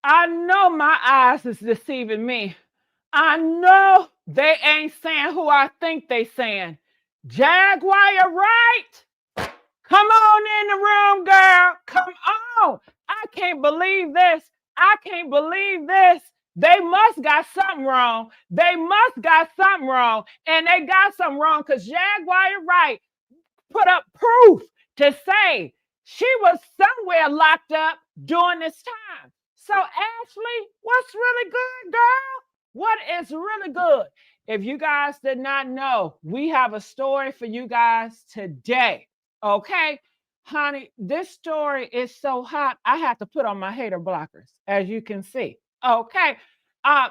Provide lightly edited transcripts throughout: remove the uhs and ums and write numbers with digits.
I know my eyes is deceiving me. I know they ain't saying who I think they saying. Jaguar, right? Come on in the room, girl. Come on. I can't believe this. I can't believe this. They must got something wrong. They must got something wrong. And they got something wrong because Jaguar Wright put up proof to say she was somewhere locked up during this time. So, Ashley, what's really good, girl? What is really good? If you guys did not know, we have a story for you guys today. Okay? Honey, this story is so hot, I have to put on my hater blockers, as you can see. Okay?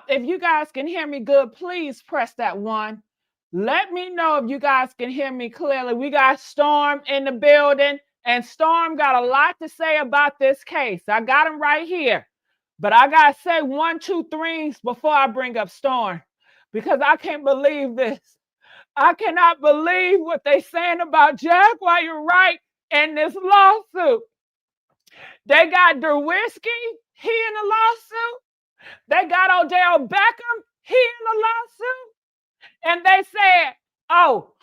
If you guys can hear me good, please press that one. Let me know if you guys can hear me clearly. We got Storm in the building, and Storm got a lot to say about this case. I got him right here. But I got to say one, two, threes before I bring up Storm because I can't believe this. I cannot believe what they saying about Jaguar Wright in this lawsuit. They got Derwisky, he in the lawsuit. They got Odell Beckham, he in the lawsuit. And they said, "Oh,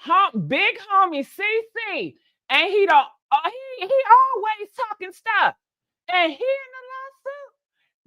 big homie CC, and he always talking stuff, and he in the lawsuit."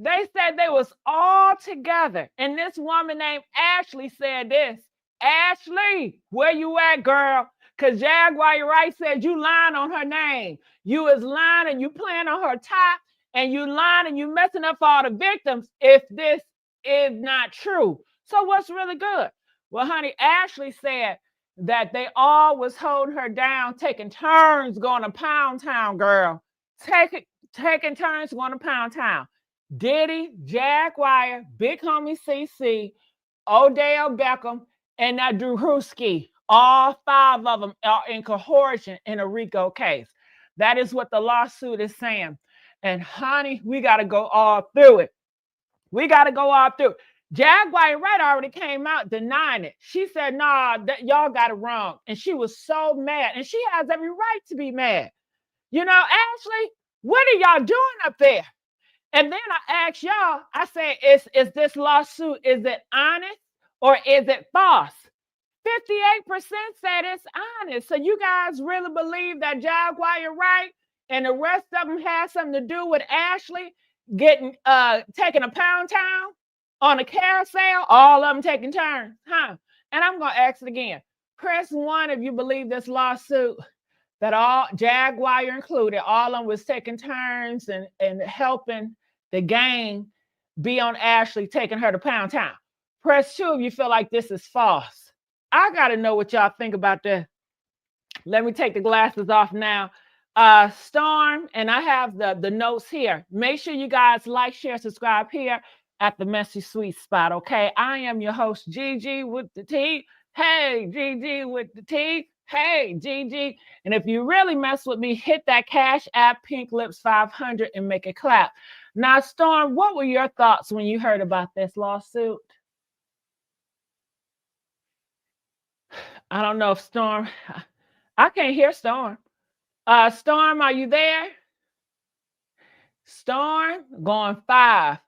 They said they was all together, and this woman named Ashley said this. Ashley, where you at, girl? Cause Jaguar Wright said you lying on her name. You is lying and you playing on her top, and you lying and you messing up all the victims if this is not true. So what's really good? Well, honey, Ashley said that they all was holding her down, taking turns going to Pound Town, girl. Taking turns going to Pound Town. Diddy, Jaguar, Big Homie CC, Odell Beckham, and that Drewski. All five of them are in coercion in a RICO case. That is what the lawsuit is saying. And honey, we got to go all through it. We got to go all through. Jaguar Wright already came out denying it. She said, "Nah, y'all got it wrong." And she was so mad. And she has every right to be mad. You know, Ashley, what are y'all doing up there? And then I asked y'all, I said, is this lawsuit, is it honest or is it false? 58% said it's honest. So you guys really believe that Jaguar Wright and the rest of them had something to do with Ashley getting taking a Pound Town on a carousel? All of them taking turns, huh? And I'm gonna ask it again. Press one if you believe this lawsuit that all Jaguar included, all of them was taking turns and helping the gang be on Ashley, taking her to Pound Town. Press two if you feel like this is false. I gotta know what y'all think about this. Let me take the glasses off now. Storm, and I have the notes here. Make sure you guys like, share, subscribe here at the Messy Sweet Spot, okay? I am your host, Gigi with the T. Hey, Gigi with the T. Hey, Gigi. And if you really mess with me, hit that Cash App Pink Lips 500 and make it clap. Now, Storm, what were your thoughts when you heard about this lawsuit? I don't know if Storm, I can't hear Storm. Storm, are you there? Storm, going 5,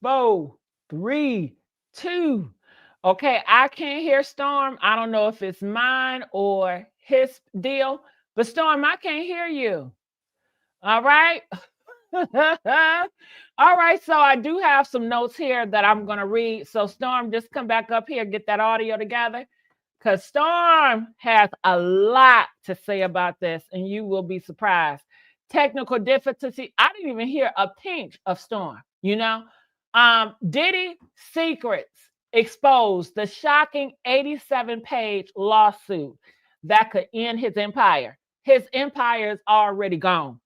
4, 3, 2. Okay, I can't hear Storm. I don't know if it's mine or his deal, but Storm, I can't hear you. All right. All right, so I do have some notes here that I'm going to read. So, Storm, just come back up here, get that audio together, because Storm has a lot to say about this, and you will be surprised. Technical difficulty. I didn't even hear a pinch of Storm, you know? Diddy Secrets exposed the shocking 87-page lawsuit that could end his empire. His empire is already gone.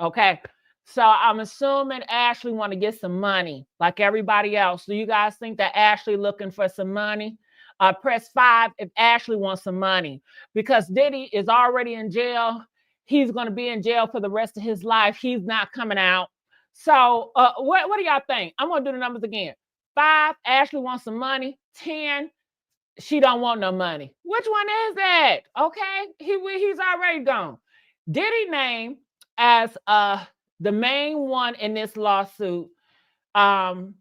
Okay. So I'm assuming Ashley want to get some money like everybody else. Do you guys think that Ashley looking for some money? Press 5 if Ashley wants some money because Diddy is already in jail. He's going to be in jail for the rest of his life. He's not coming out. So what do y'all think? I'm going to do the numbers again. 5, Ashley wants some money. 10, she don't want no money. Which one is that? Okay, he's already gone. Diddy name as the main one in this lawsuit Um,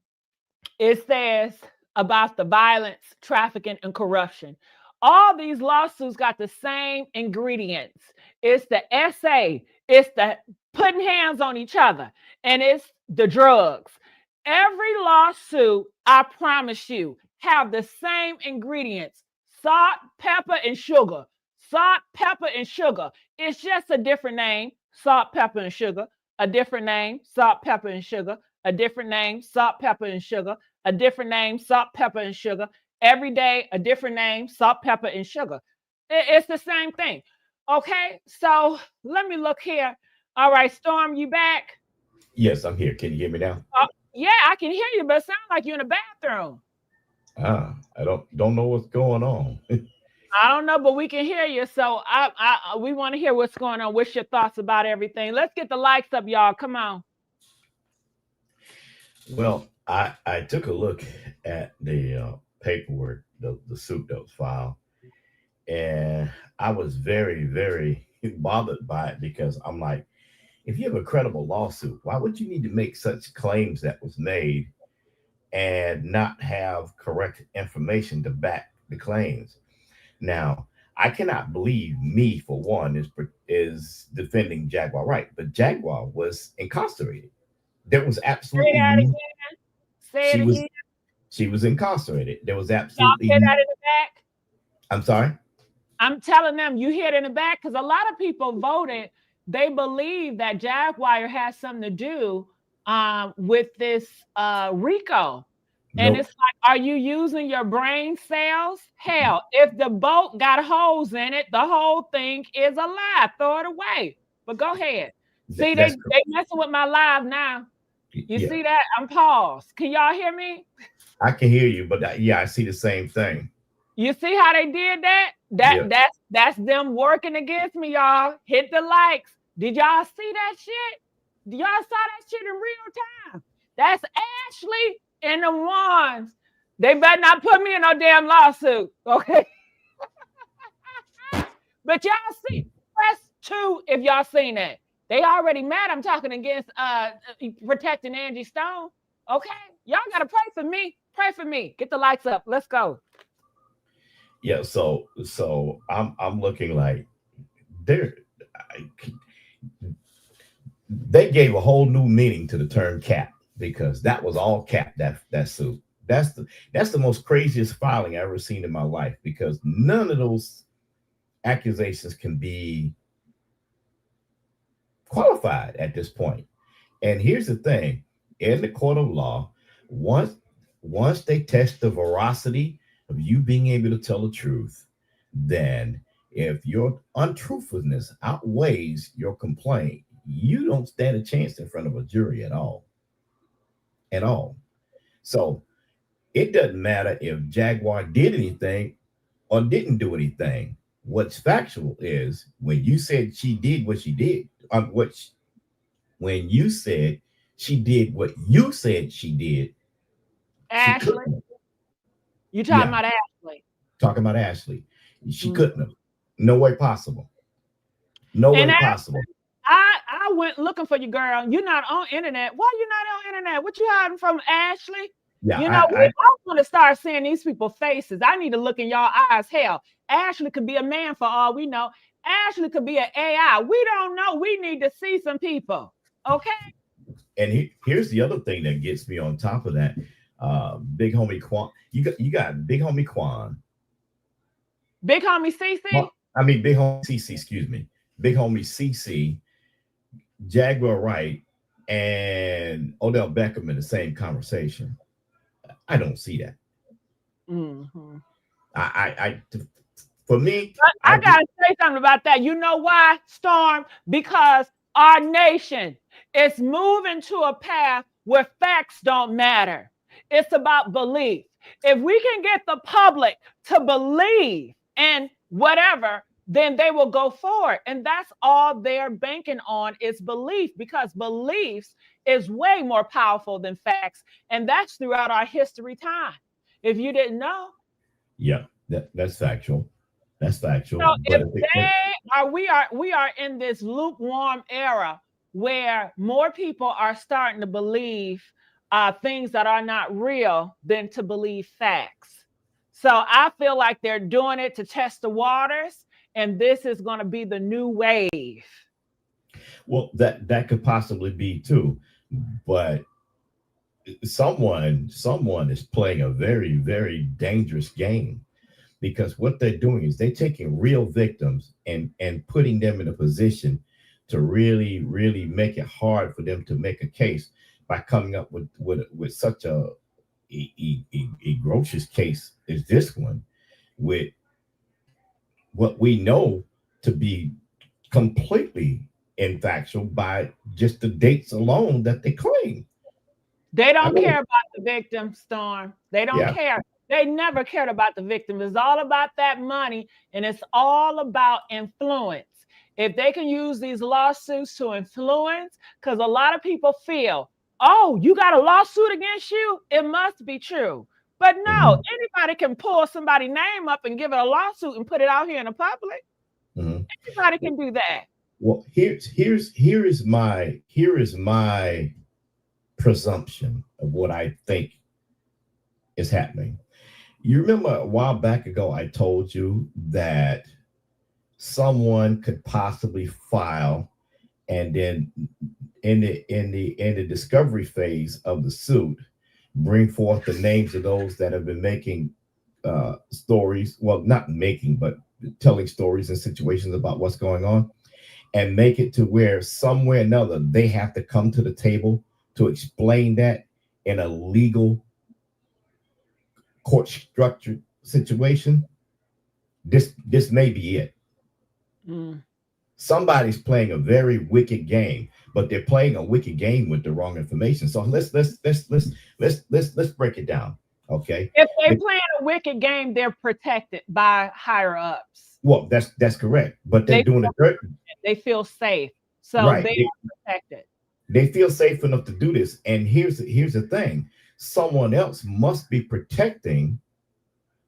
it says about the violence, trafficking, and corruption. All these lawsuits got the same ingredients. It's the SA, it's the putting hands on each other, and it's the drugs. Every lawsuit, I promise you, have the same ingredients: salt, pepper, and sugar. Salt, pepper, and sugar. It's just a different name: salt, pepper, and sugar. A different name: salt, pepper, and sugar. A different name: salt, pepper, and sugar. A different name: salt, pepper, and sugar. Every day, a different name: salt, pepper, and sugar. It's the same thing. Okay, so let me look here. All right, Storm, you back? Yes, I'm here. Can you hear me now? Yeah, I can hear you, but it sounds like you're in the bathroom. I don't know what's going on. I don't know, but we can hear you. So we want to hear what's going on. What's your thoughts about everything? Let's get the likes up, y'all. Come on. Well, I took a look at the paperwork, the suit that was filed, and I was very, very bothered by it because I'm like, if you have a credible lawsuit, why would you need to make such claims that was made and not have correct information to back the claims? Now, I cannot believe me for one is defending Jaguar Wright, but Jaguar was incarcerated. There was Say absolutely that again. Say it she was again. she was incarcerated. There was Y'all hear absolutely that in the back? I'm sorry. I'm telling them you hear it in the back because a lot of people voted. They believe that Jaguar has something to do with this RICO. And Nope. it's like, are you using your brain cells? Hell, if the boat got holes in it, the whole thing is a lie. Throw it away. But go ahead. See, That's they messing with my live now. You yeah. see that? I'm paused. Can y'all hear me? I can hear you, but yeah, I see the same thing. You see how they did that? That Yeah, that's them working against me, y'all. Hit the likes. Did y'all see that shit? Y'all saw that shit in real time. That's Ashley and the ones. They better not put me in no damn lawsuit. Okay. But y'all see, press two if y'all seen that. They already mad. I'm talking against protecting Angie Stone. Okay. Y'all gotta pray for me. Pray for me. Get the lights up. Let's go. yeah. So I'm looking like they're I- they gave a whole new meaning to the term cap because that was all cap that suit. That's the most craziest filing I ever seen in my life because none of those accusations can be qualified at this point. And here's the thing: in the court of law, once once they test the veracity of you being able to tell the truth, then if your untruthfulness outweighs your complaint, you don't stand a chance in front of a jury at all. At all. So it doesn't matter if Jaguar did anything or didn't do anything. What's factual is when you said she did what she did, when you said she did what you said she did, she Ashley, couldn't have. you talking Yeah, about Ashley. talking about Ashley. She Mm. couldn't have. No way possible. No And way possible. I went looking for you, girl. You're not on internet. Why you not on internet? What you hiding from Ashley? Yeah, You know, I I want to start seeing these people's faces. I need to look in y'all eyes. Hell, Ashley could be a man for all we know. Ashley could be an AI. We don't know. We need to see some people. Okay? and here's the other thing that gets me on top of that. Big homie Quan, you got big homie Quan. Big homie Cece. Well, I mean big homie CC, excuse me. Big homie CC, Jaguar Wright, and Odell Beckham in the same conversation. I don't see that. Mm-hmm. I for me, I I gotta say something about that. You know why, Storm? Because our nation is moving to a path where facts don't matter. It's about belief. If we can get the public to believe in whatever, then they will go forward. And that's all they're banking on is belief, because beliefs is way more powerful than facts. And that's throughout our history time. If you didn't know, yeah, that's factual. That's factual. so But if if it, they are, we are in this lukewarm era where more people are starting to believe things that are not real than to believe facts. So I feel like they're doing it to test the waters, and this is going to be the new wave. Well, that could possibly be too, but someone is playing a very dangerous game, because what they're doing is they're taking real victims and putting them in a position to really make it hard for them to make a case by coming up with such a gross case as this one, with what we know to be completely infactual by just the dates alone that they claim. They I don't mean, care about the victim, Storm. They don't yeah. care. They never cared about the victim. It's all about that money, and it's all about influence. If they can use these lawsuits to influence, because a lot of people feel, oh, you got a lawsuit against you, it must be true. But no, Mhm, anybody can pull somebody's name up and give it a lawsuit and put it out here in the public. mhm. Anybody can do that. Well, here is my presumption of what I think is happening. You remember a while back ago, I told you that someone could possibly file, and then in the discovery phase of the suit, bring forth the names of those that have been making stories. Well, not making, but telling stories and situations about what's going on, and make it to where somewhere or another they have to come to the table to explain that in a legal court structured situation. This may be it. Mm. Somebody's playing a very wicked game, but they're playing a wicked game with the wrong information. So let's break it down. Okay. If they The- playing a wicked game, they're protected by higher ups. well, that's correct, but they're They doing it dirt. they feel safe, so Right. they are protected. They feel safe enough to do this. And here's the thing: someone else must be protecting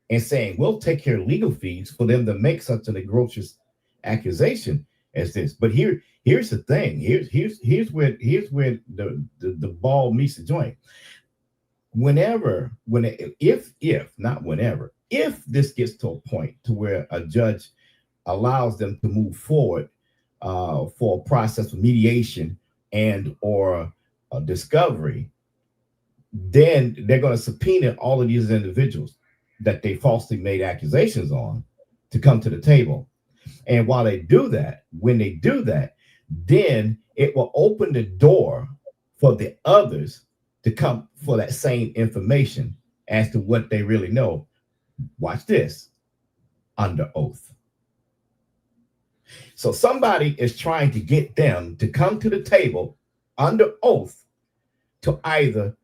and saying, we'll take care of legal fees for them to make such an egregious accusation as this. But here's the thing. Here's where the ball meets the joint. If not whenever, if this gets to a point to where a judge allows them to move forward for a process of mediation and or a discovery, then they're going to subpoena all of these individuals that they falsely made accusations on to come to the table. And while they do that, when they do that, then it will open the door for the others to come for that same information as to what they really know. Watch this: under oath. So somebody is trying to get them to come to the table under oath to either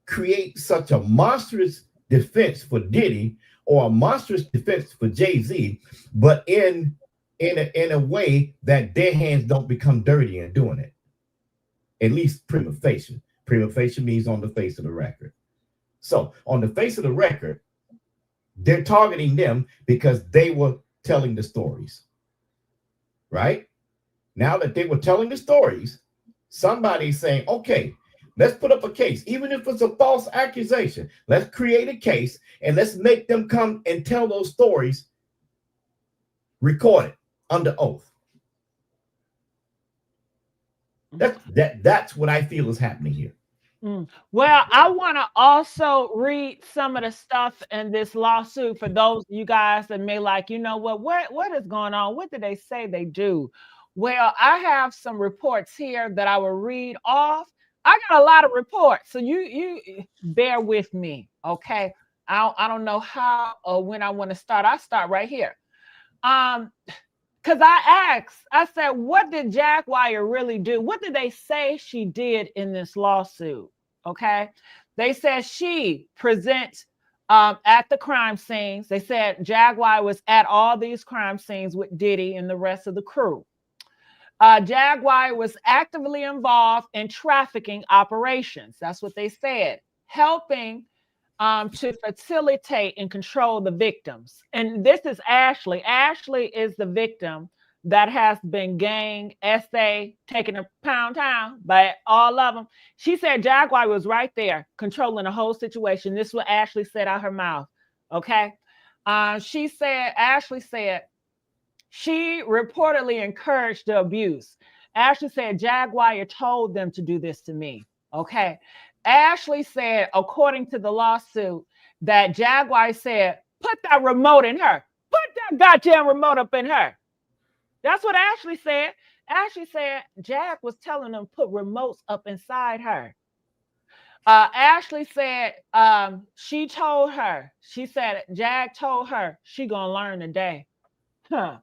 create such a monstrous defense for Diddy or a monstrous defense for Jay-Z, but in a way that their hands don't become dirty in doing it. At least prima facie. Prima facie means on the face of the record. So on the face of the record, they're targeting them because they were telling the stories. Right? Now that they were telling the stories, somebody's saying, okay, let's put up a case. Even if it's a false accusation, let's create a case and let's make them come and tell those stories recorded under oath. That's what I feel is happening here. Well, I want to also read some of the stuff in this lawsuit for those of you guys that may like, what is going on? What did they say they do? Well, I have some reports here that I will read off. I got a lot of reports, so you bear with me, okay? I don't know how or when I want to start. I start right here. Because I said, what did Jaguar really do? What did they say she did in this lawsuit? Okay. They said she presents at the crime scenes. They said Jaguar was at all these crime scenes with Diddy and the rest of the crew. Jaguar was actively involved in trafficking operations. That's what they said, helping to facilitate and control the victims. And this is Ashley. Ashley is the victim that has been gang essay taken to pound town by all of them. She said Jaguar was right there controlling the whole situation. This is what Ashley said out her mouth. Okay. She said, Ashley said, she reportedly encouraged the abuse. Ashley said Jaguar told them to do this to me. Okay. Ashley said, according to the lawsuit, that Jaguar said, put that remote in her. Put that goddamn remote up in her. That's what Ashley said. Ashley said Jag was telling them put remotes up inside her. Ashley said she told her, she said Jag told her she gonna learn today. Huh.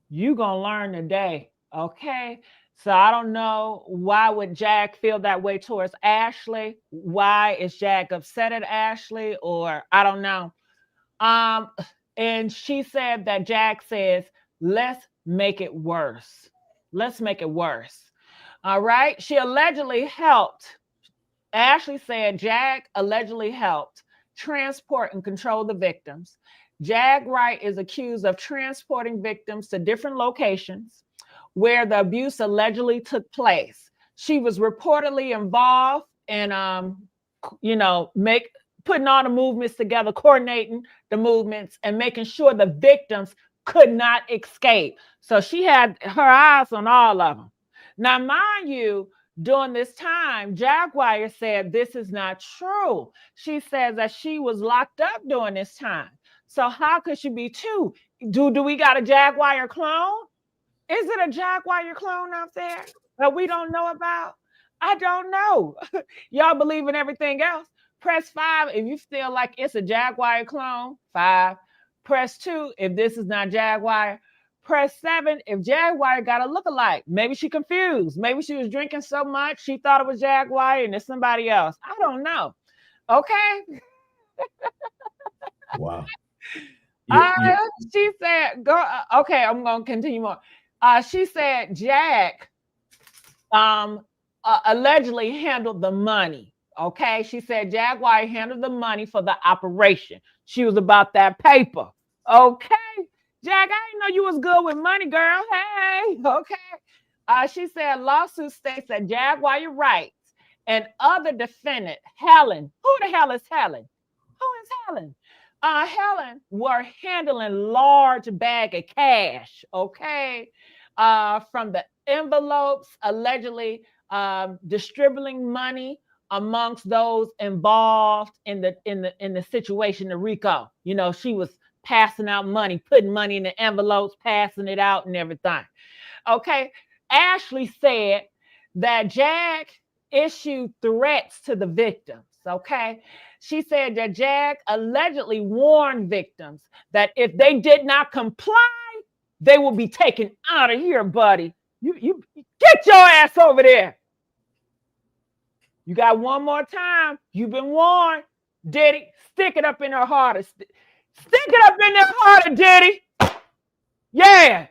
You gonna learn today. Okay. So I don't know why would Jag feel that way towards Ashley. Why is Jag upset at Ashley? Or I don't know. And she said that Jag says, let's make it worse. Let's make it worse. All right. She allegedly helped. Ashley said Jag allegedly helped transport and control the victims. Jag Wright is accused of transporting victims to different locations where the abuse allegedly took place. She was reportedly involved in, putting all the movements together, coordinating the movements and making sure the victims could not escape. So she had her eyes on all of them. Now, mind you, during this time, Jaguar said this is not true. She says that she was locked up during this time. So how could she be two? Do we got a Jaguar clone? Is it a Jaguar clone out there that we don't know about? I don't know. Y'all believe in everything else. Press 5 if you feel like it's a Jaguar clone. 5. Press 2 if this is not Jaguar. Press 7 if Jaguar got a look-alike. Maybe she confused. Maybe she was drinking so much she thought it was Jaguar and it's somebody else. I don't know. Okay. Wow. She said, "Go." Okay, I'm gonna continue more. She said Jag allegedly handled the money. Okay, she said Jaguar handled the money for the operation. She was about that paper. Okay. Jag, I didn't know you was good with money, girl. Hey, okay. She said lawsuit states that Jaguar Wright and other defendant, Helen. Who the hell is Helen? Who is Helen? Helen were handling large bag of cash, okay, from the envelopes, allegedly distributing money amongst those involved in the situation, the RICO. You know, she was passing out money, putting money in the envelopes, passing it out and everything. Okay. Ashley said that Jag issued threats to the victims. Okay. She said that Jag allegedly warned victims that if they did not comply, they will be taken out of here, buddy. You get your ass over there. You got one more time. You've been warned. Diddy, stick it up in her heart. Stick it up in their heart, Diddy. Yeah.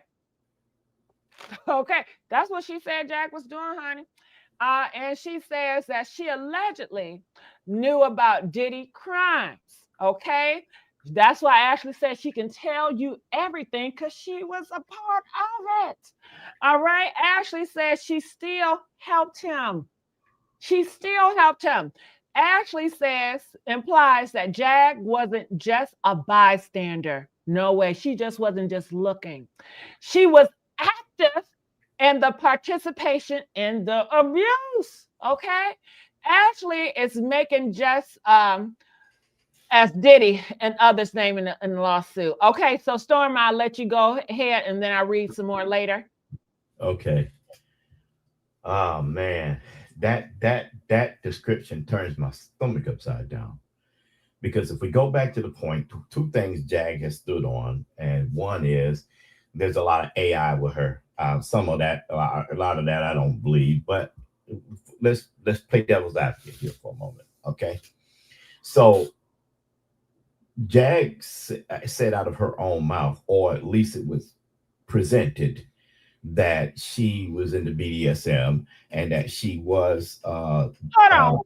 Okay. That's what she said Jag was doing, honey. And she says that she allegedly knew about Diddy crimes. Okay. That's why Ashley said she can tell you everything because she was a part of it. All right. Ashley says she still helped him. She still helped him. Ashley says, implies that Jag wasn't just a bystander. No way. She just wasn't just looking. She was active in the participation in the abuse. Okay. Ashley is making just as Diddy and others name in the lawsuit. Okay. So Storm, I'll let you go ahead and then I'll read some more later. Okay. Oh man. That description turns my stomach upside down. Because if we go back to the point, two things Jag has stood on, and one is there's a lot of AI with her. Some of that, a lot of that, I don't believe. But let's play devil's advocate here for a moment, okay? So Jag said out of her own mouth, or at least it was presented, that she was in the BDSM and that she was Hold on, what?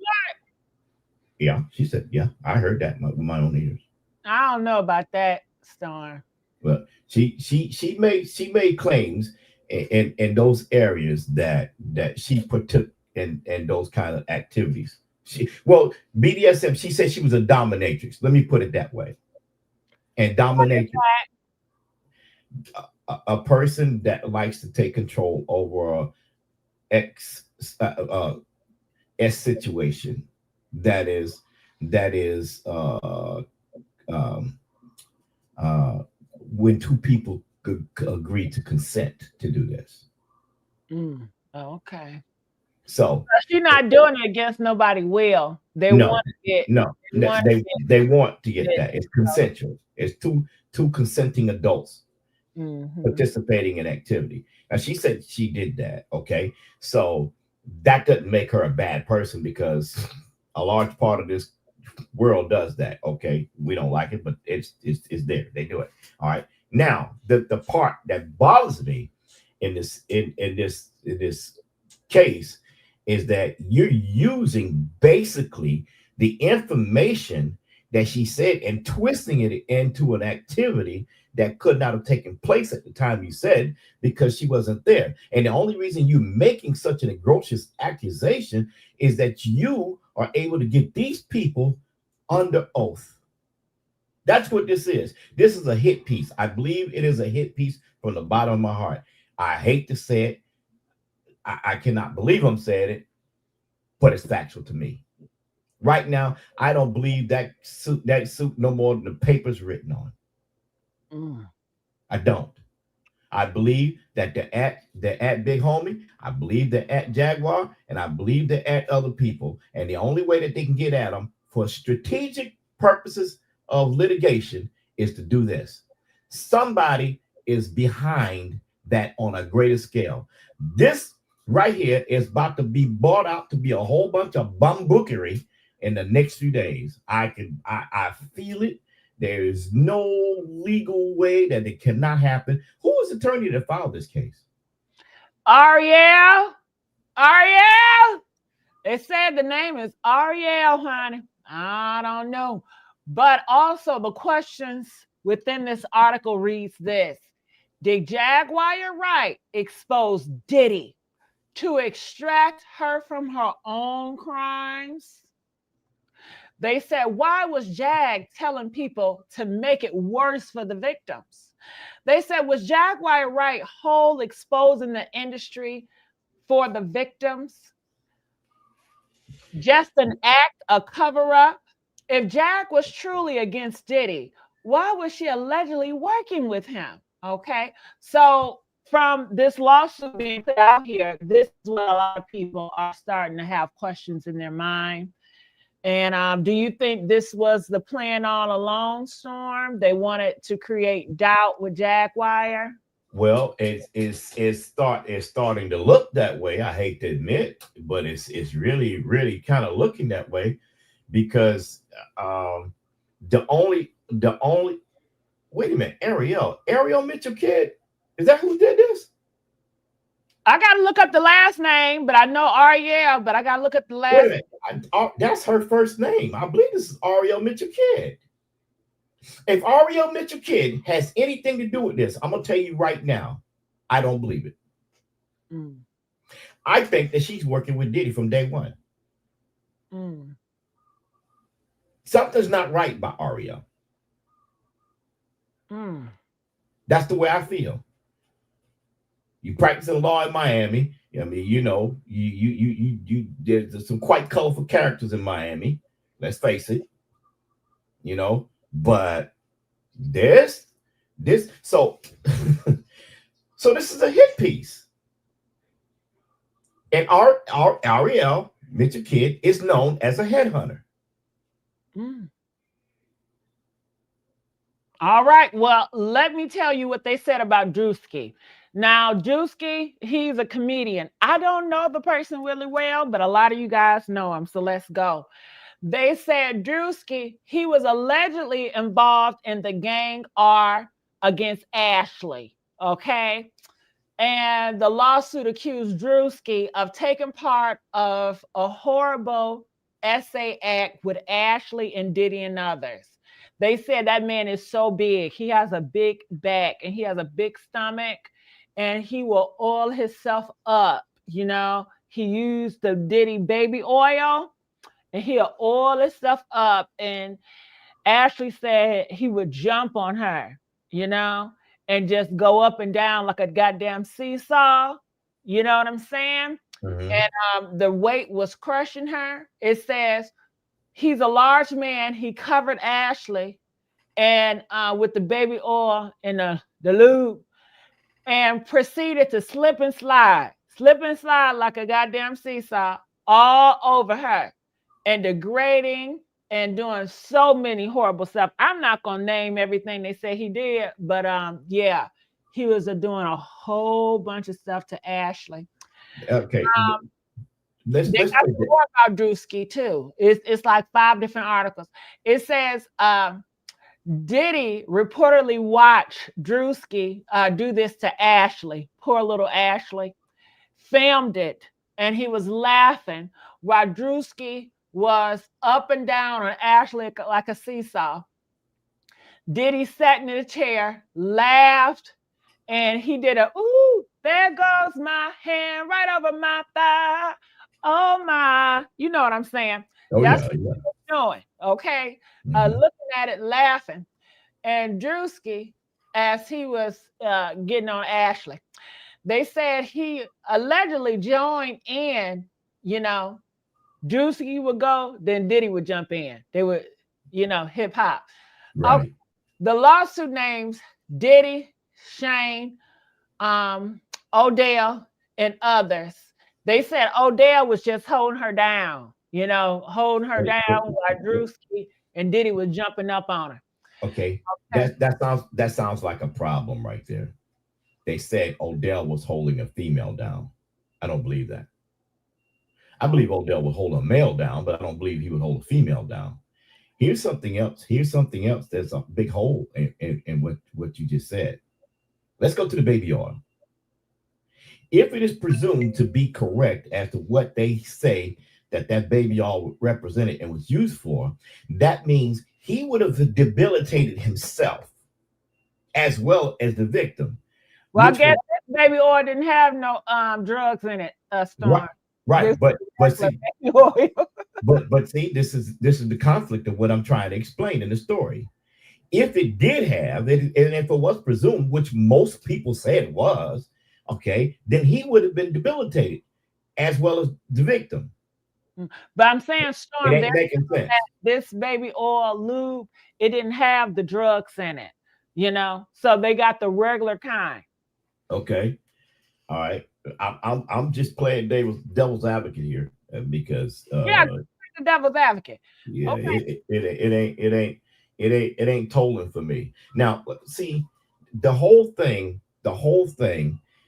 Yeah, she said, yeah, I heard that with my own ears. I don't know about that, Storm. Well, she made claims in those areas that she partook in those kind of activities. Well, BDSM, she said she was a dominatrix. Let me put it that way. And dominatrix, a person that likes to take control over a X S situation that is that is um, uh, when two people agree to consent to do this. Okay. So She's not doing it against nobody will. They no, want it. no, They want they want to get it. that. It's consensual. It's two consenting adults Mm-hmm. participating in activity. Now she said she did that. Okay, so that doesn't make her a bad person because a large part of this world does that. Okay, we don't like it, but it's there. They do it. All right. Now the part that bothers me in this case is that you're using basically the information that she said and twisting it into an activity that could not have taken place at the time you said because she wasn't there. And the only reason you're making such an egregious accusation is that you are able to get these people under oath. That's what this is. This is a hit piece. I believe it is a hit piece from the bottom of my heart. I hate to say it. I cannot believe I'm saying it, but it's factual to me. Right now, I don't believe that suit no more than the paper's written on. Mm. I don't. I believe that they're at Big Homie. I believe they're at Jaguar, and I believe they're at other people. And the only way that they can get at them for strategic purposes of litigation is to do this. Somebody is behind that on a greater scale. This right here is about to be bought out to be a whole bunch of bumbookery in the next few days. I feel it. There is no legal way that it cannot happen. Who was the attorney that filed this case? Ariel. Ariel. They said the name is Ariel, honey. I don't know. But also the questions within this article reads this. Did Jaguar Wright expose Diddy to extract her from her own crimes? They said, why was Jag telling people to make it worse for the victims? They said, was Jaguar Wright whole exposing the industry for the victims? Just an act, a cover up? If Jag was truly against Diddy, why was she allegedly working with him? Okay. So, from this lawsuit being put out here, this is what a lot of people are starting to have questions in their mind. And do you think this was the plan all along, Storm? They wanted to create doubt with Jaguar? Well, it's starting to look that way. I hate to admit, but it's really kind of looking that way because the only wait a minute, Ariel Mitchell kid, is that who did this? I got to look up the last name, but I know Ariel, but I got to look up the Wait a last. minute, that's her first name. I believe this is Ariel Mitchell kid. If Ariel Mitchell kid has anything to do with this, I'm gonna tell you right now, I don't believe it. Mm. I think that she's working with Diddy from day one. Mm. Something's not right by Ariel. Mm. That's the way I feel. You practicing law in Miami. I mean, there's some quite colorful characters in Miami. Let's face it. But this so so this is a hit piece. And our Ariel Mitchell kid is known as a headhunter. Mm. All right. Well, let me tell you what they said about Drewski. Now, Drewski, he's a comedian. I don't know the person really well, but a lot of you guys know him. So let's go. They said Drewski, he was allegedly involved in the gang R against Ashley. Okay. And the lawsuit accused Drewski of taking part of a horrible essay act with Ashley and Diddy and others. They said that man is so big. He has a big back and he has a big stomach. and he will oil himself up. He used the Diddy baby oil, and he'll oil himself up. And Ashley said he would jump on her, you know, and just go up and down like a goddamn seesaw. You know what I'm saying? Mhm. And the weight was crushing her. It says he's a large man. He covered Ashley and with the baby oil and the lube, and proceeded to slip and slide like a goddamn seesaw all over her, and degrading and doing so many horrible stuff. I'm not gonna name everything they say he did, but yeah, he was doing a whole bunch of stuff to Ashley. Okay, Um, they let's got play that. more about Drewski too. It's like 5 different articles. It says Diddy reportedly watched Drewski do this to Ashley, poor little Ashley, filmed it, and he was laughing while Drewski was up and down on Ashley like a seesaw. Diddy sat in the chair, laughed, and he did a, ooh, there goes my hand right over my thigh. Oh my, you know what I'm saying? Oh That's yeah, what yeah. he was doing, okay? Mhm. Looking at it, laughing. And Drewski, as he was getting on Ashley, they said he allegedly joined in, you know, Drewski would go, then Diddy would jump in. They would, hip hop. Okay. Right. The lawsuit names Diddy, Shane, um, Odell, and others. They said Odell was just holding her down, holding her Wait, down wait, while wait. Drewski and Diddy was jumping up on her. Okay, Okay. that sounds like a problem right there. They said Odell was holding a female down. I don't believe that. I believe Odell would hold a male down, but I don't believe he would hold a female down. Here's something else. Here's something else. There's a big hole in what you just said. Let's go to the baby oil. If it is presumed to be correct as to what they say that baby oil represented and was used for, that means he would have debilitated himself as well as the victim, Well, I which guess would this baby oil didn't have no drugs in it, right, Storm. This right. But regular see, baby oil. but see, this is the conflict of what I'm trying to explain in the story. If it did have, and if it was presumed, which most people say it was, okay, then he would have been debilitated as well as the victim. But I'm saying, It Storm, ain't making sense. this baby oil lube, it didn't have the drugs in it, So they got the regular kind. Okay, all right. I'm just playing devil's advocate here because Yeah, the devil's advocate. yeah, Okay. it ain't tolling for me. Now, see, the whole thing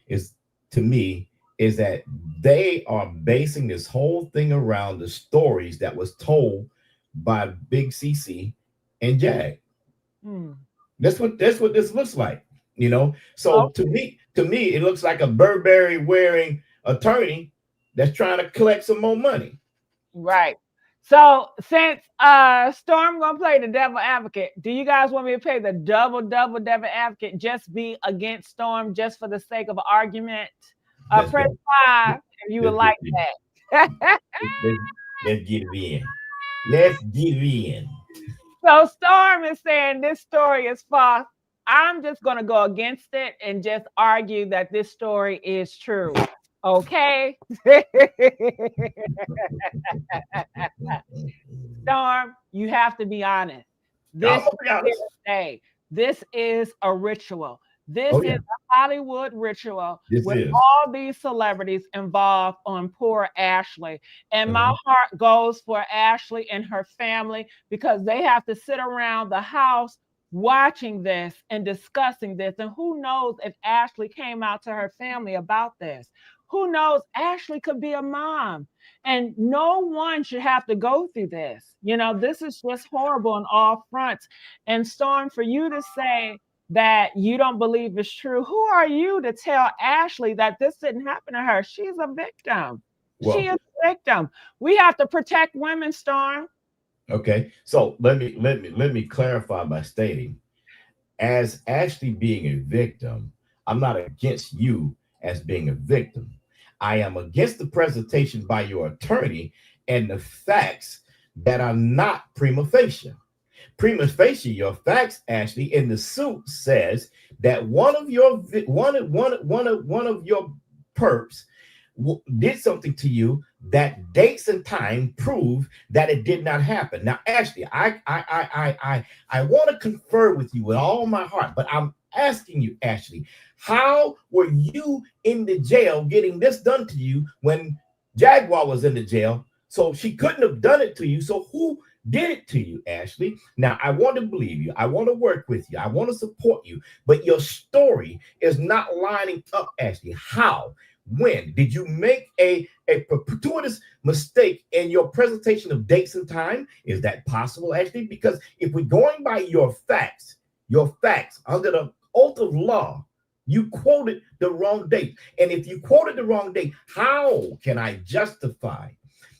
is, to me, is that they are basing this whole thing around the stories that was told by Big CC and Jag. Hmm. That's what this looks like, you know. So Oh, to me, it looks like a Burberry wearing attorney that's trying to collect some more money. right. So since Storm gonna play the devil advocate, do you guys want me to play the devil advocate? Just be against Storm just for the sake of argument. Let's Press go. 5 if you would Let's like that. let's, let's get it in. Let's get it in. So Storm is saying this story is false. I'm just going to go against it and just argue that this story is true. Okay? Storm, you have to be honest. I'm This gonna be is honest. a this is a ritual. This Oh is yeah, a Hollywood ritual this with is. all these celebrities involved on poor Ashley. And my Mhm. heart goes for Ashley and her family because they have to sit around the house watching this and discussing this. And who knows if Ashley came out to her family about this? Who knows? Ashley could be a mom. And no one should have to go through this. This is just horrible on all fronts. And Storm, for you to say that you don't believe it's true, who are you to tell Ashley that this didn't happen to her? She's a victim. She Well, is a victim. We have to protect women, Storm. okay. So let me clarify by stating, as Ashley being a victim, I'm not against you as being a victim. I am against the presentation by your attorney and the facts that are not prima facie. Prima facie, your facts actually in the suit says that one of your perps did something to you that dates and time prove that it did not happen. Now, Ashley, I want to confer with you with all my heart, but I'm asking you, Ashley, how were you in the jail getting this done to you when Jaguar was in the jail? So she couldn't have done it to you. So who did it to you, Ashley? Now, I want to believe you. I want to work with you. I want to support you. But your story is not lining up, Ashley. How? When? Did you make a gratuitous mistake in your presentation of dates and time? Is that possible, Ashley? Because if we're going by your facts under the oath of law, you quoted the wrong date. And if you quoted the wrong date, how can I justify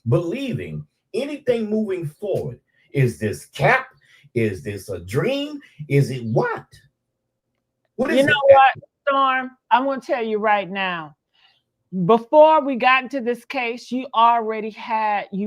believing anything moving forward? Is this cap? Is this a dream? Is it what? What is it? You know what, Storm? I'm going to tell you right now. Before we got into this case, you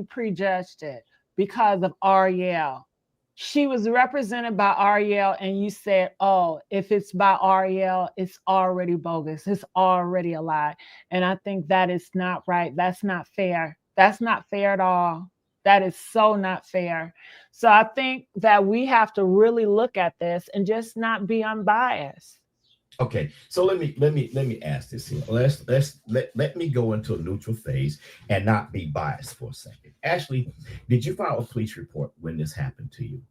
prejudged it because of Ariel. She was represented by Ariel, and you said, oh, if it's by Ariel, it's already bogus. It's already a lie. And I think that is not right. That's not fair. That's not fair at all. That is so not fair. So I think that we have to really look at this and just not be unbiased. Okay, so let me ask this here. Let me go into a neutral phase and not be biased for a second. Ashley, did you file a police report when this happened to you?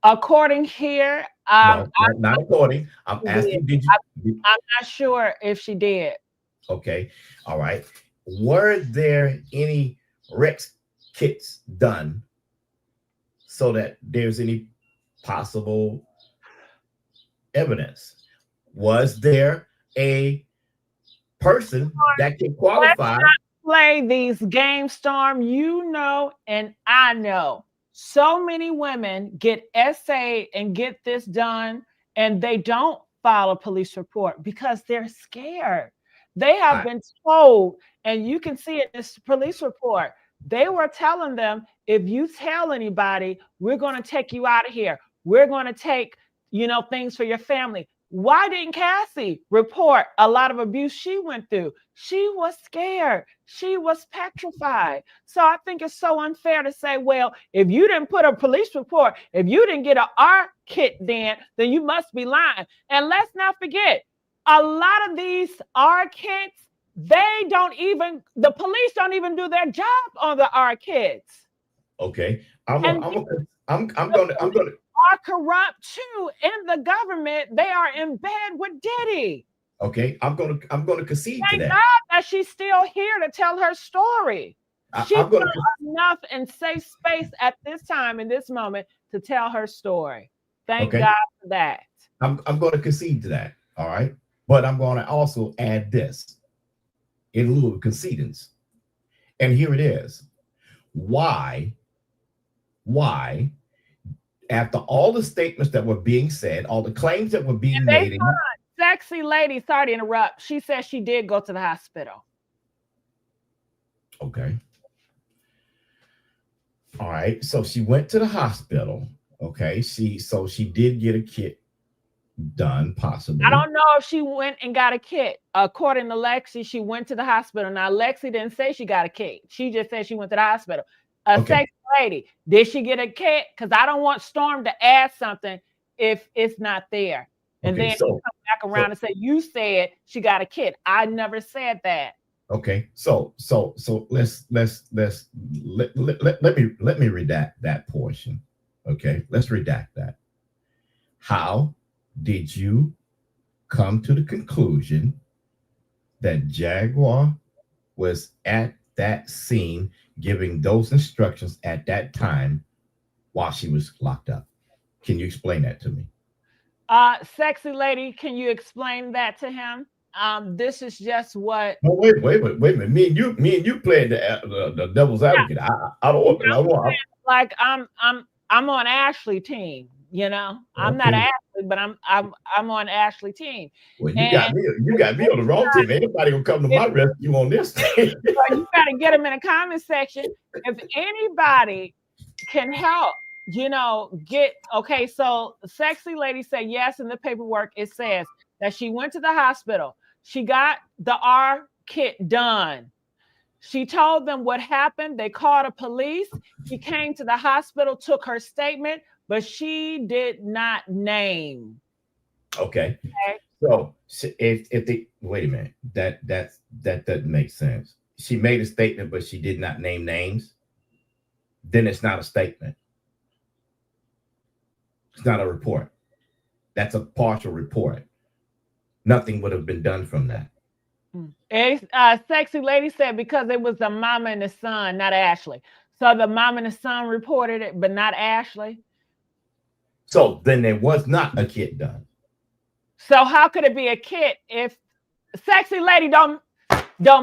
According here, no, not according. I'm asking, did you? I'm not sure if she did. Okay, all right. Were there any Rex kits done so that there's any possible evidence? Was there a person that can qualify? Let's not play these games, Storm. You know, and I know so many women get essayed and get this done, and they don't file a police report because they're scared. They have been told, and you can see it in this police report. They were telling them, if you tell anybody, we're going to take you out of here. We're going to take, things for your family. Why didn't Cassie report a lot of abuse she went through? She was scared. She was petrified. So I think it's so unfair to say, well, if you didn't put a police report, if you didn't get an R kit then you must be lying. And let's not forget, a lot of these R kits, the police don't even do their job on the R kits. Okay. I'm gonna are corrupt too in the government. They are in bed with Diddy. Okay, I'm gonna concede to that. Thank God that she's still here to tell her story. She's got enough and safe space at this time in this moment to tell her story. Thank God for that. I'm going to concede to that. All right, but I'm going to also add this in lieu of concedence, and here it is. Why? After all the statements that were being said, all the claims that were being made. Sexy lady, sorry to interrupt. She said she did go to the hospital. Okay. All right. So she went to the hospital. Okay. She did get a kit done, possibly. I don't know if she went and got a kit. According to Lexi, she went to the hospital. Now, Lexi didn't say she got a kit. She just said she went to the hospital. Sexy lady, did she get a kit? Because I don't want Storm to add something if it's not there. And then come back around and say, you said she got a kit. I never said that. Okay. So let me redact that portion. Okay. Let's redact that. How did you come to the conclusion that Jaguar was at that scene giving those instructions at that time while she was locked up? Can you explain that to me? Sexy lady, can you explain that to him? This is just what. No, wait a minute. Me and you playing the devil's advocate. I don't want. Like I'm on Ashley team. I'm not Ashley Ashley, but I'm on Ashley team. Well, you got And me. You got me on the wrong team. Ain't nobody gonna come to my rescue on this thing. so you got to get them in the comment section. If anybody can help, get okay. So sexy lady said yes in the paperwork. It says that she went to the hospital. She got the R kit done. She told them what happened. They called the police. He came to the hospital, took her statement, but she did not name. Okay. So if they wait a minute, that doesn't make sense. She made a statement, but she did not name names. Then it's not a statement. It's not a report. That's a partial report. Nothing would have been done from that. Sexy lady said because it was the mama and the son, not Ashley. So the mom and the son reported it, but not Ashley. So then there was not a kit done. So how could it be a kit if sexy lady don't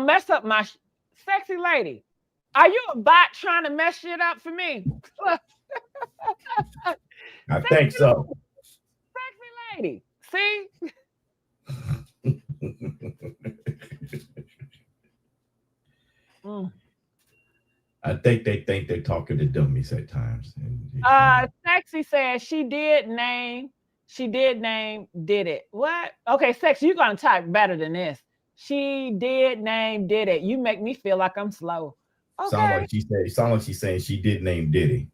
mess up my sexy lady? Are you a bot trying to mess shit up for me? I think so. Sexy lady, see? I think they think they're talking to dummies at times. Sexy says she did name did it. What? Okay, Sexy, you're gonna type better than this. She did name did it. You make me feel like I'm slow. Okay. Sound like she's saying she did name Diddy.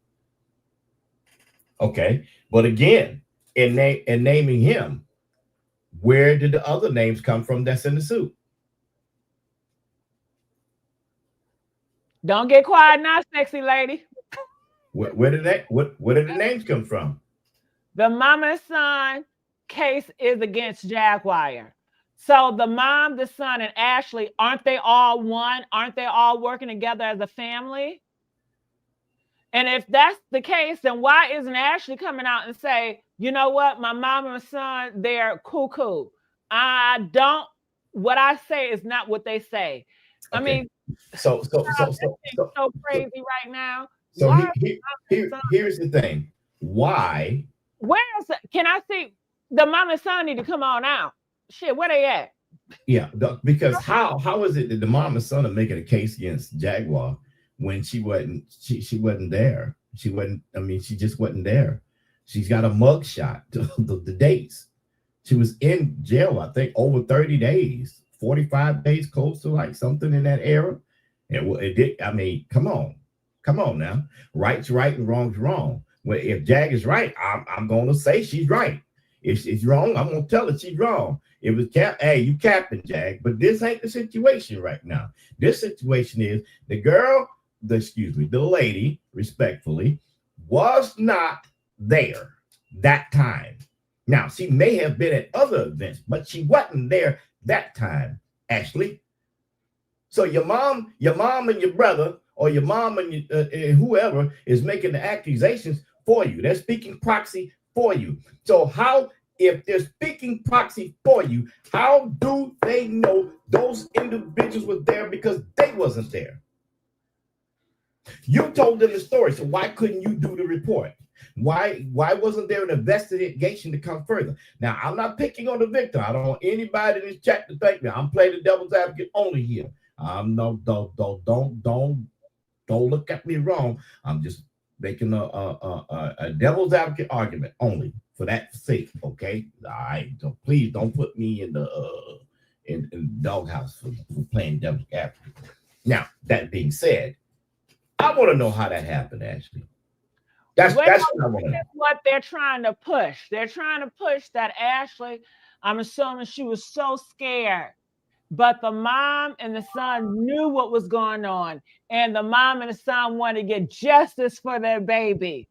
Okay, but again, in naming him, where did the other names come from that's in the suit? Don't get quiet now, sexy lady. Where did the names come from? The mama and son case is against Jaguar. So the mom, the son, and Ashley, aren't they all one? Aren't they all working together as a family? And if that's the case, then why isn't Ashley coming out and say, you know what, my mom and son, they're cuckoo. What I say is not what they say. Okay. I mean, so crazy right now. So here's the thing. Why? Can I see the mom and son need to come on out? Shit, where they at? Yeah, because how is it that the mom and son are making a case against Jaguar when she wasn't there? She just wasn't there. She's got a mug shot to the dates. She was in jail, I think, over 30 days, 45 days, close to like something in that era. And it did. I mean, come on now. Right's right and wrong's wrong. Well, if Jag is right, I'm going to say she's right. If she's wrong, I'm going to tell her she's wrong. It was hey, you capping, Jag, but this ain't the situation right now. This situation is the lady, respectfully, was not there that time. Now, she may have been at other events, but she wasn't there that time, Ashley. So your mom and your brother, or your mom and whoever is making the accusations for you. They're speaking proxy for you. So if they're speaking proxy for you, how do they know those individuals were there because they wasn't there? You told them the story, so why couldn't you do the report? Why wasn't there an investigation to come further? Now, I'm not picking on the victim. I don't want anybody in this chat to think that I'm playing the devil's advocate only here. Don't look at me wrong. I'm just making a devil's advocate argument only for that sake. Okay, please don't put me in the in doghouse for playing devil's advocate. Now, that being said, I want to know how that happened, Ashley. That's what I want to know. What they're trying to push. They're trying to push that Ashley, I'm assuming she was so scared, but the mom and the son knew what was going on, and the mom and the son wanted to get justice for their baby.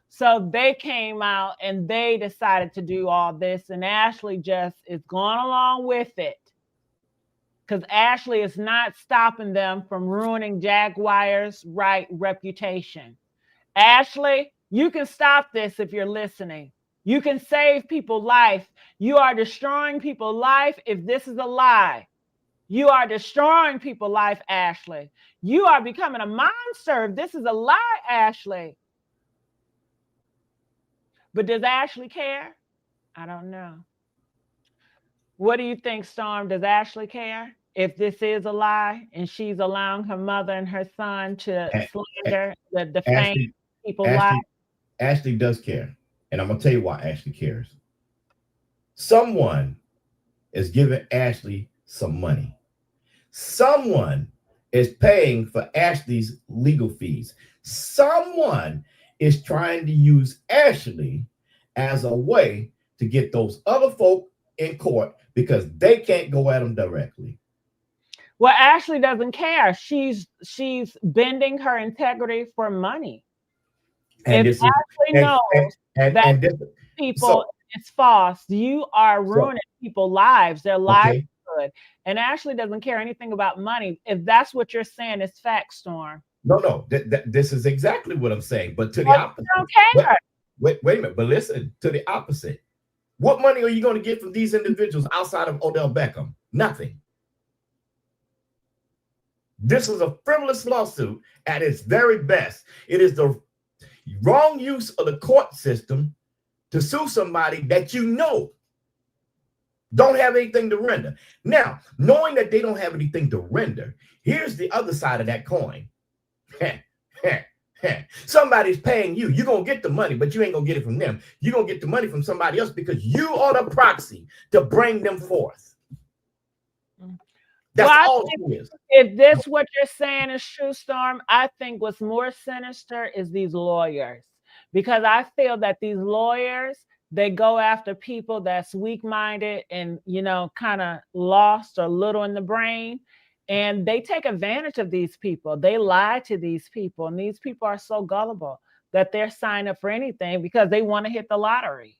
So they came out and they decided to do all this, and Ashley just is going along with it because Ashley is not stopping them from ruining Jaguar's Wright reputation. Ashley, you can stop this if you're listening. You can save people's life. You are destroying people's life if this is a lie. You are destroying people's life, Ashley. You are becoming a monster if this is a lie, Ashley. But does Ashley care? I don't know. What do you think, Storm? Does Ashley care if this is a lie and she's allowing her mother and her son to A- A- slander, the defame Ashley, people's lives? Ashley, Ashley does care, and I'm gonna tell you why Ashley cares. Someone is giving Ashley some money. Someone is paying for Ashley's legal fees. Someone is trying to use Ashley as a way to get those other folk in court because they can't go at them directly. Well, Ashley doesn't care. She's bending her integrity for money. And If this is Ashley and knows that and this people so it's false, you are so ruining people's lives, their okay. livelihood. And Ashley doesn't care anything about money. If that's what you're saying, it's fact, Storm. No. This is exactly what I'm saying, but to the Well, you opposite. don't Wait, care. wait a minute. But listen, to the opposite. What money are you going to get from these individuals outside of Odell Beckham? Nothing. This is a frivolous lawsuit at its very best. It is the wrong use of the court system to sue somebody that you know don't have anything to render. Now, knowing that they don't have anything to render, here's the other side of that coin. Somebody's paying you. You're going to get the money, but you ain't going to get it from them. You're going to get the money from somebody else because you are the proxy to bring them forth. That's Well, all it is. if this what you're saying is true, Storm, I think what's more sinister is these lawyers. Because I feel that these lawyers, they go after people that's weak-minded and, kind of lost or little in the brain. And they take advantage of these people. They lie to these people. And these people are so gullible that they're signing up for anything because they want to hit the lottery.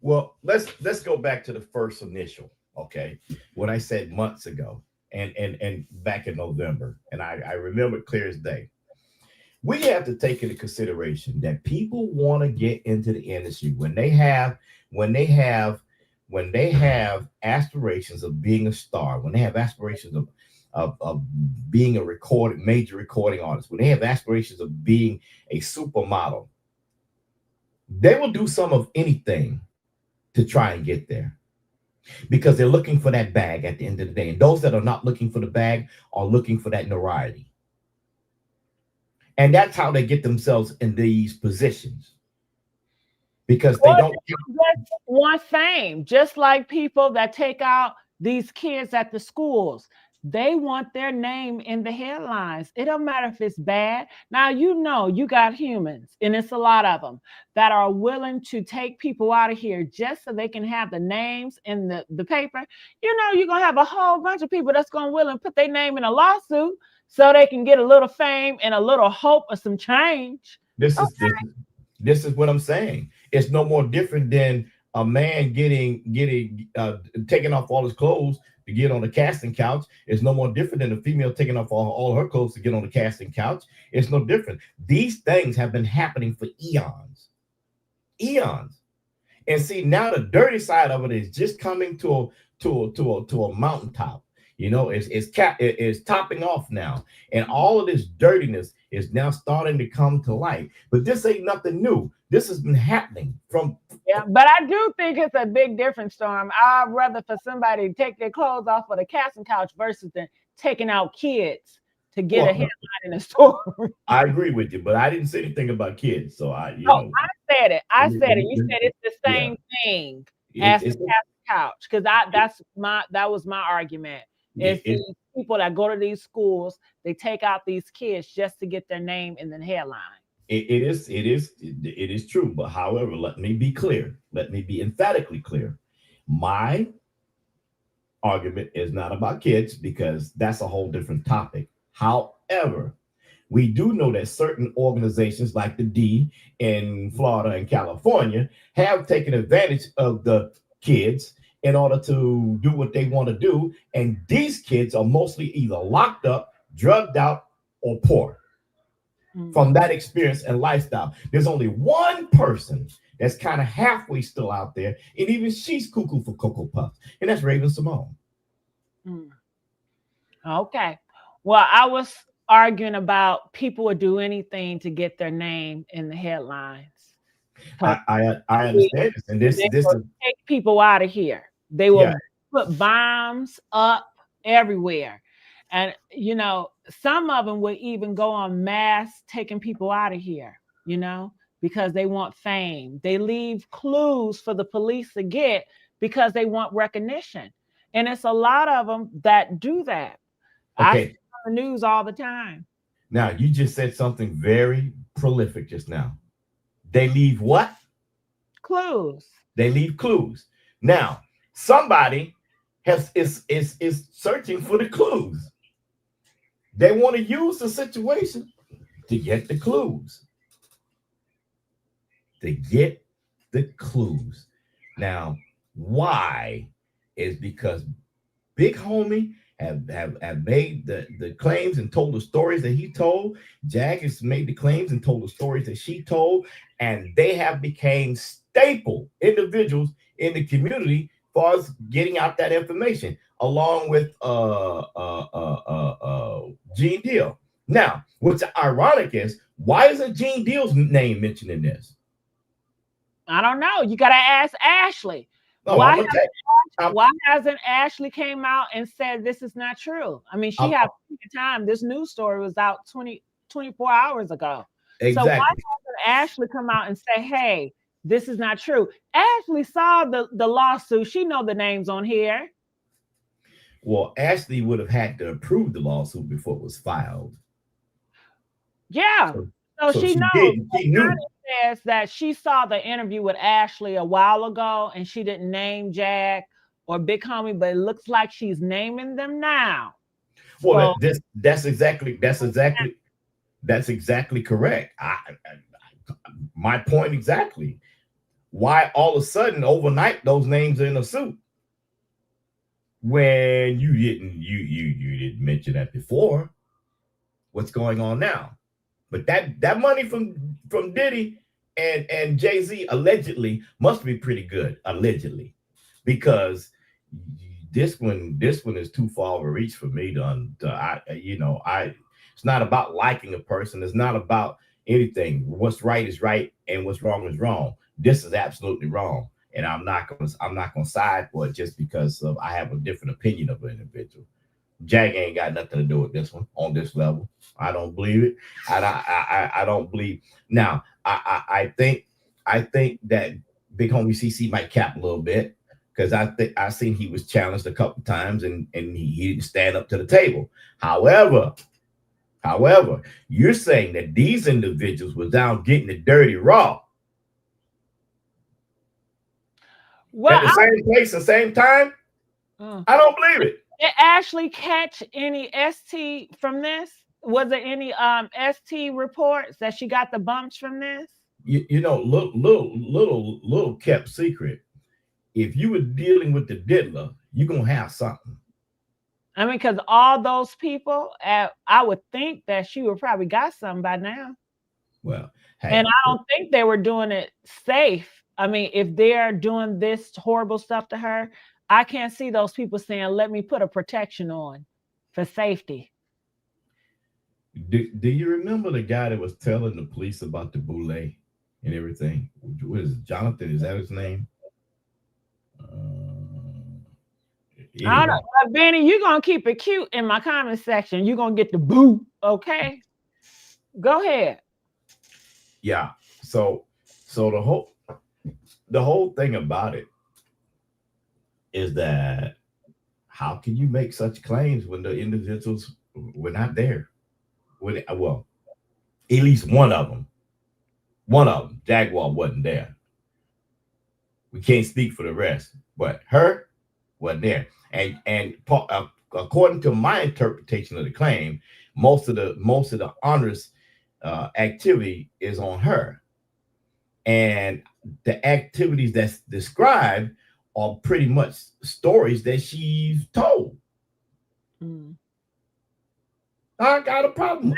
Well, let's go back to the first initial, okay? What I said months ago and back in November, and I remember it clear as day. We have to take into consideration that people want to get into the industry when they have aspirations of being a star, when they have aspirations of being a major recording artist, when they have aspirations of being a supermodel, they will do some of anything to try and get there because they're looking for that bag at the end of the day. And those that are not looking for the bag are looking for that notoriety. And that's how they get themselves in these positions because they don't want fame, just like people that take out these kids at the schools. They want their name in the headlines. It don't matter if it's bad. Now, you got humans, and it's a lot of them, that are willing to take people out of here just so they can have the names in the paper. You're going to have a whole bunch of people that's going to willing to put their name in a lawsuit so they can get a little fame and a little hope of some change. This is what I'm saying. It's no more different than a man getting taking off all his clothes to get on the casting couch. It's no more different than a female taking off all her clothes to get on the casting couch. It's no different. These things have been happening for eons. And see, now the dirty side of it is just coming to a mountaintop. It's topping off now, and all of this dirtiness is now starting to come to light. But this ain't nothing new. This has been happening from. Yeah, but I do think it's a big difference, Storm. I'd rather for somebody to take their clothes off of the casting couch versus than taking out kids to get a headline in a story. I agree with you, but I didn't say anything about kids. So I said it. I said it. You said it's the same thing as the casting couch because that was my argument. It's these people that go to these schools, they take out these kids just to get their name in the headline. It is true. But however, let me be clear. Let me be emphatically clear. My argument is not about kids because that's a whole different topic. However, we do know that certain organizations like the D in Florida and California have taken advantage of the kids in order to do what they want to do. And these kids are mostly either locked up, drugged out, or poor from that experience and lifestyle. There's only one person that's kind of halfway still out there, and even she's cuckoo for Cocoa Puffs, and that's Raven Simone. Okay. Well, I was arguing about people would do anything to get their name in the headlines. I understand this, and They this will is take people out of here. They yeah. will put bombs up everywhere. And, some of them would even go on mass taking people out of here, because they want fame. They leave clues for the police to get because they want recognition. And it's a lot of them that do that. I see Okay. it on the news all the time. Now you just said something very prolific just now. They leave what? Clues. They leave clues. Now somebody is searching for the clues. They want to use the situation to get the clues. To get the clues. Now, why is because Big Homie have made the claims and told the stories that he told. Jag has made the claims and told the stories that she told, and they have became staple individuals in the community for us getting out that information, along with Gene Deal. Now, what's ironic is why isn't Gene Deal's name mentioned in this? I don't know. You got to ask Ashley. No, I'm gonna tell you. Why hasn't Ashley came out and said this is not true? I mean, she had time. This news story was out 24 hours ago. Exactly. So why hasn't Ashley come out and say, hey, this is not true? Ashley saw the lawsuit. She know the names on here. Well, Ashley would have had to approve the lawsuit before it was filed. Yeah. So she knows. She knew. Says that she saw the interview with Ashley a while ago and she didn't name Jag or Big Homie, but it looks like she's naming them now. Well, so, that's exactly correct. My point exactly. Why all of a sudden overnight those names are in a suit when you didn't mention that before? What's going on now? But that money from Diddy and Jay-Z allegedly must be pretty good, allegedly, because this one is too far of a reach for me it's not about liking a person. It's not about anything. What's right is right and what's wrong is wrong. This is absolutely wrong. And I'm not gonna side for it just because I have a different opinion of an individual. Jag ain't got nothing to do with this one on this level. I don't believe it. I don't believe. Now, I think that Big Homie CC might cap a little bit because I seen he was challenged a couple times and he didn't stand up to the table. However, you're saying that these individuals was down getting it dirty raw. Well, at the same place, the same time. I don't believe it. Did Ashley catch any ST from this? Was there any ST reports that she got the bumps from this? Little kept secret. If you were dealing with the diddler, you're gonna have something. I mean, because all those people, I would think that she would probably got something by now. Well, hey, and I don't think they were doing it safe. I mean, if they're doing this horrible stuff to her, I can't see those people saying, let me put a protection on for safety. Do you remember the guy that was telling the police about the boule and everything? What is it, Jonathan? Is that his name? Anyway. I don't know. Benny, you're going to keep it cute in my comment section. You're going to get the boo, okay? Go ahead. Yeah. So the whole thing about it is that how can you make such claims when the individuals were not there? Well, at least one of them, Jaguar wasn't there. We can't speak for the rest, but her wasn't there. And according to my interpretation of the claim, most of the honors activity is on her, and the activities that's described are pretty much stories that she's told. I got a problem.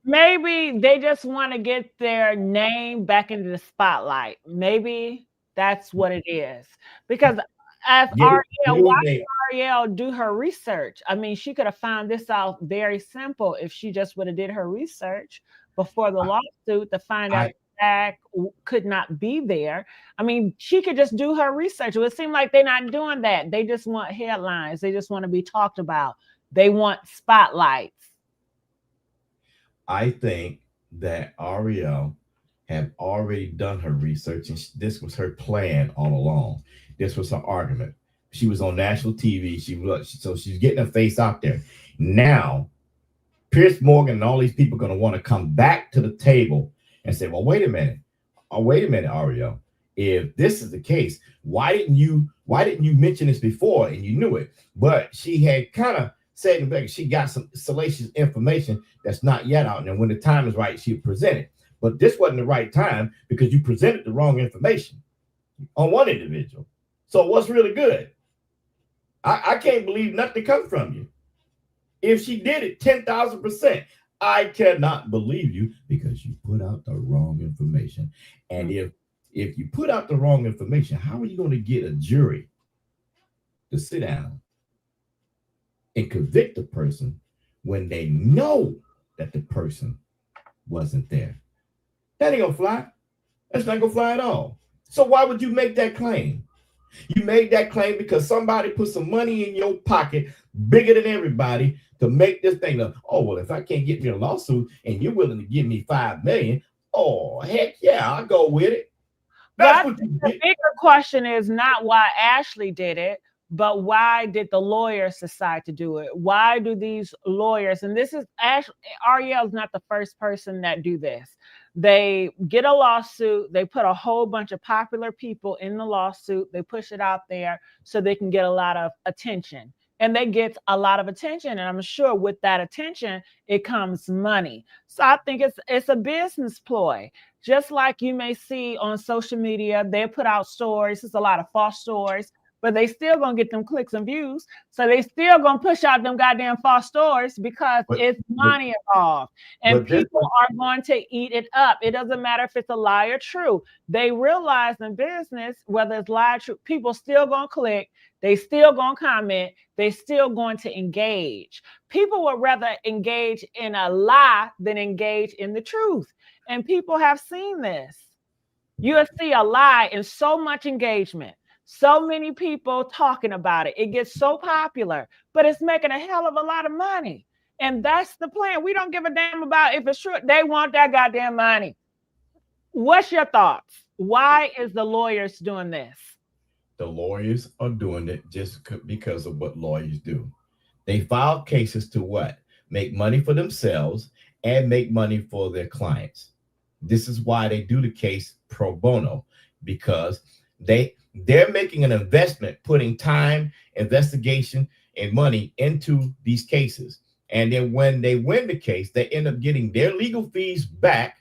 Maybe they just want to get their name back into the spotlight. Maybe that's what it is. Because as Ariel, why did Ariel do her research? I mean, she could have found this out very simple if she just would have did her research before the lawsuit to find out Jack could not be there. I mean, she could just do her research. It would seem like they're not doing that. They just want headlines. They just want to be talked about. They want spotlights. I think that Ariel had already done her research, and this was her plan all along. This was her argument. She was on national TV. So she's getting her face out there. Now, Pierce Morgan and all these people are going to want to come back to the table and say, well, wait a minute. Oh, wait a minute, Ariel. If this is the case, why didn't you mention this before and you knew it? But she had kind of said in the back, she got some salacious information that's not yet out. And when the time is right, she'll present it. But this wasn't the right time because you presented the wrong information on one individual. So what's really good? I can't believe nothing comes from you. If she did it 10,000%, I cannot believe you because you put out the wrong information. And if you put out the wrong information, how are you going to get a jury to sit down and convict the person when they know that the person wasn't there? That ain't gonna fly. That's not gonna fly at all. So why would you make that claim? You made that claim because somebody put some money in your pocket bigger than everybody to make this thing up. Oh, well, if I can't get me a lawsuit and you're willing to give me $5 million, oh, heck yeah, I'll go with it. That's what the bigger question is not why Ashley did it, but why did the lawyers decide to do it? Why do these lawyers, and this is Ariel's not the first person that do this. They get a lawsuit, they put a whole bunch of popular people in the lawsuit, they push it out there so they can get a lot of attention. And they get a lot of attention. And I'm sure with that attention, it comes money. So I think it's a business ploy. Just like you may see on social media, they put out stories. It's a lot of false stories, but they still gonna get them clicks and views. So they still gonna push out them goddamn false stories because it's money involved. And people are going to eat it up. It doesn't matter if it's a lie or true. They realize in business, whether it's lie or true, people still gonna click, they still gonna comment, they still going to engage. People would rather engage in a lie than engage in the truth. And people have seen this. You'll see a lie and so much engagement. So many people talking about it. It gets so popular, but it's making a hell of a lot of money. And that's the plan. We don't give a damn about if it's true. They want that goddamn money. What's your thoughts? Why is the lawyers doing this? The lawyers are doing it just because of what lawyers do. They file cases to what? Make money for themselves and make money for their clients. This is why they do the case pro bono, because they're making an investment, putting time, investigation, and money into these cases. And then when they win the case, they end up getting their legal fees back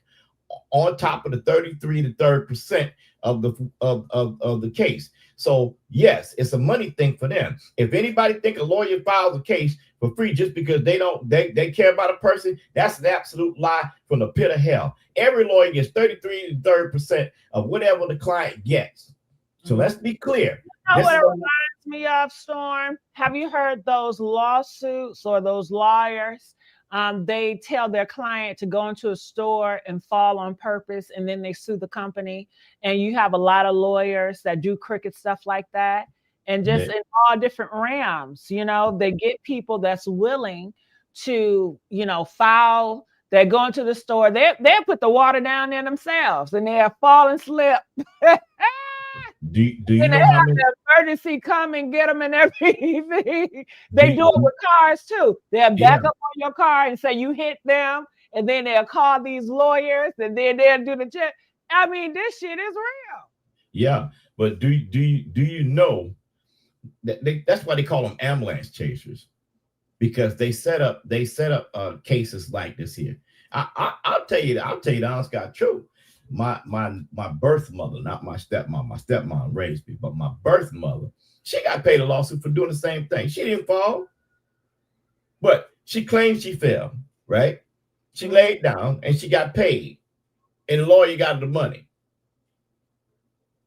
on top of the 33 to 30% of the case. So yes, it's a money thing for them. If anybody think a lawyer files a case for free just because they care about a person, that's an absolute lie from the pit of hell. Every lawyer gets 33 to 30% of whatever the client gets. So let's be clear. You know what it reminds me of, Storm? Have you heard those lawsuits or those lawyers? They tell their client to go into a store and fall on purpose, and then they sue the company. And you have a lot of lawyers that do crooked stuff like that. And just in all different realms, they get people that's willing to, file. They go into the store. They put the water down there themselves, and they'll fall and slip. Do you and know they how have many the emergency come and get them and everything. They do it with cars too. They'll back up on your car and say you hit them, and then they'll call these lawyers, and then they'll do the check. I mean, this shit is real. Yeah, but do you know that that's why they call them ambulance chasers, because they set up cases like this here. I'll tell you the honest God truth. My birth mother, not my stepmom. My stepmom raised me, but my birth mother, she got paid a lawsuit for doing the same thing. She didn't fall, but she claimed she fell, right? She laid down and she got paid, and the lawyer got the money.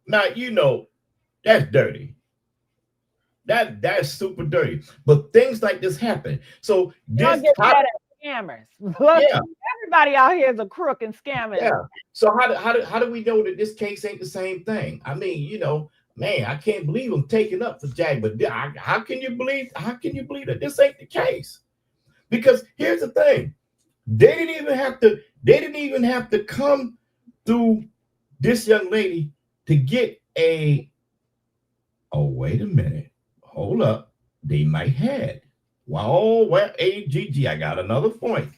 Now, that's dirty. That's super dirty. But things like this happen. So this scammers. Yeah. everybody out here is a crook and scamming. Yeah. So how do we know that this case ain't the same thing? I mean, you know, man, I can't believe I'm taking up for Jag, but how can you believe that this ain't the case? Because here's the thing. They didn't even have to come through this young lady to get oh, wait a minute. Hold up. They might had. Well, AGG, I got another point.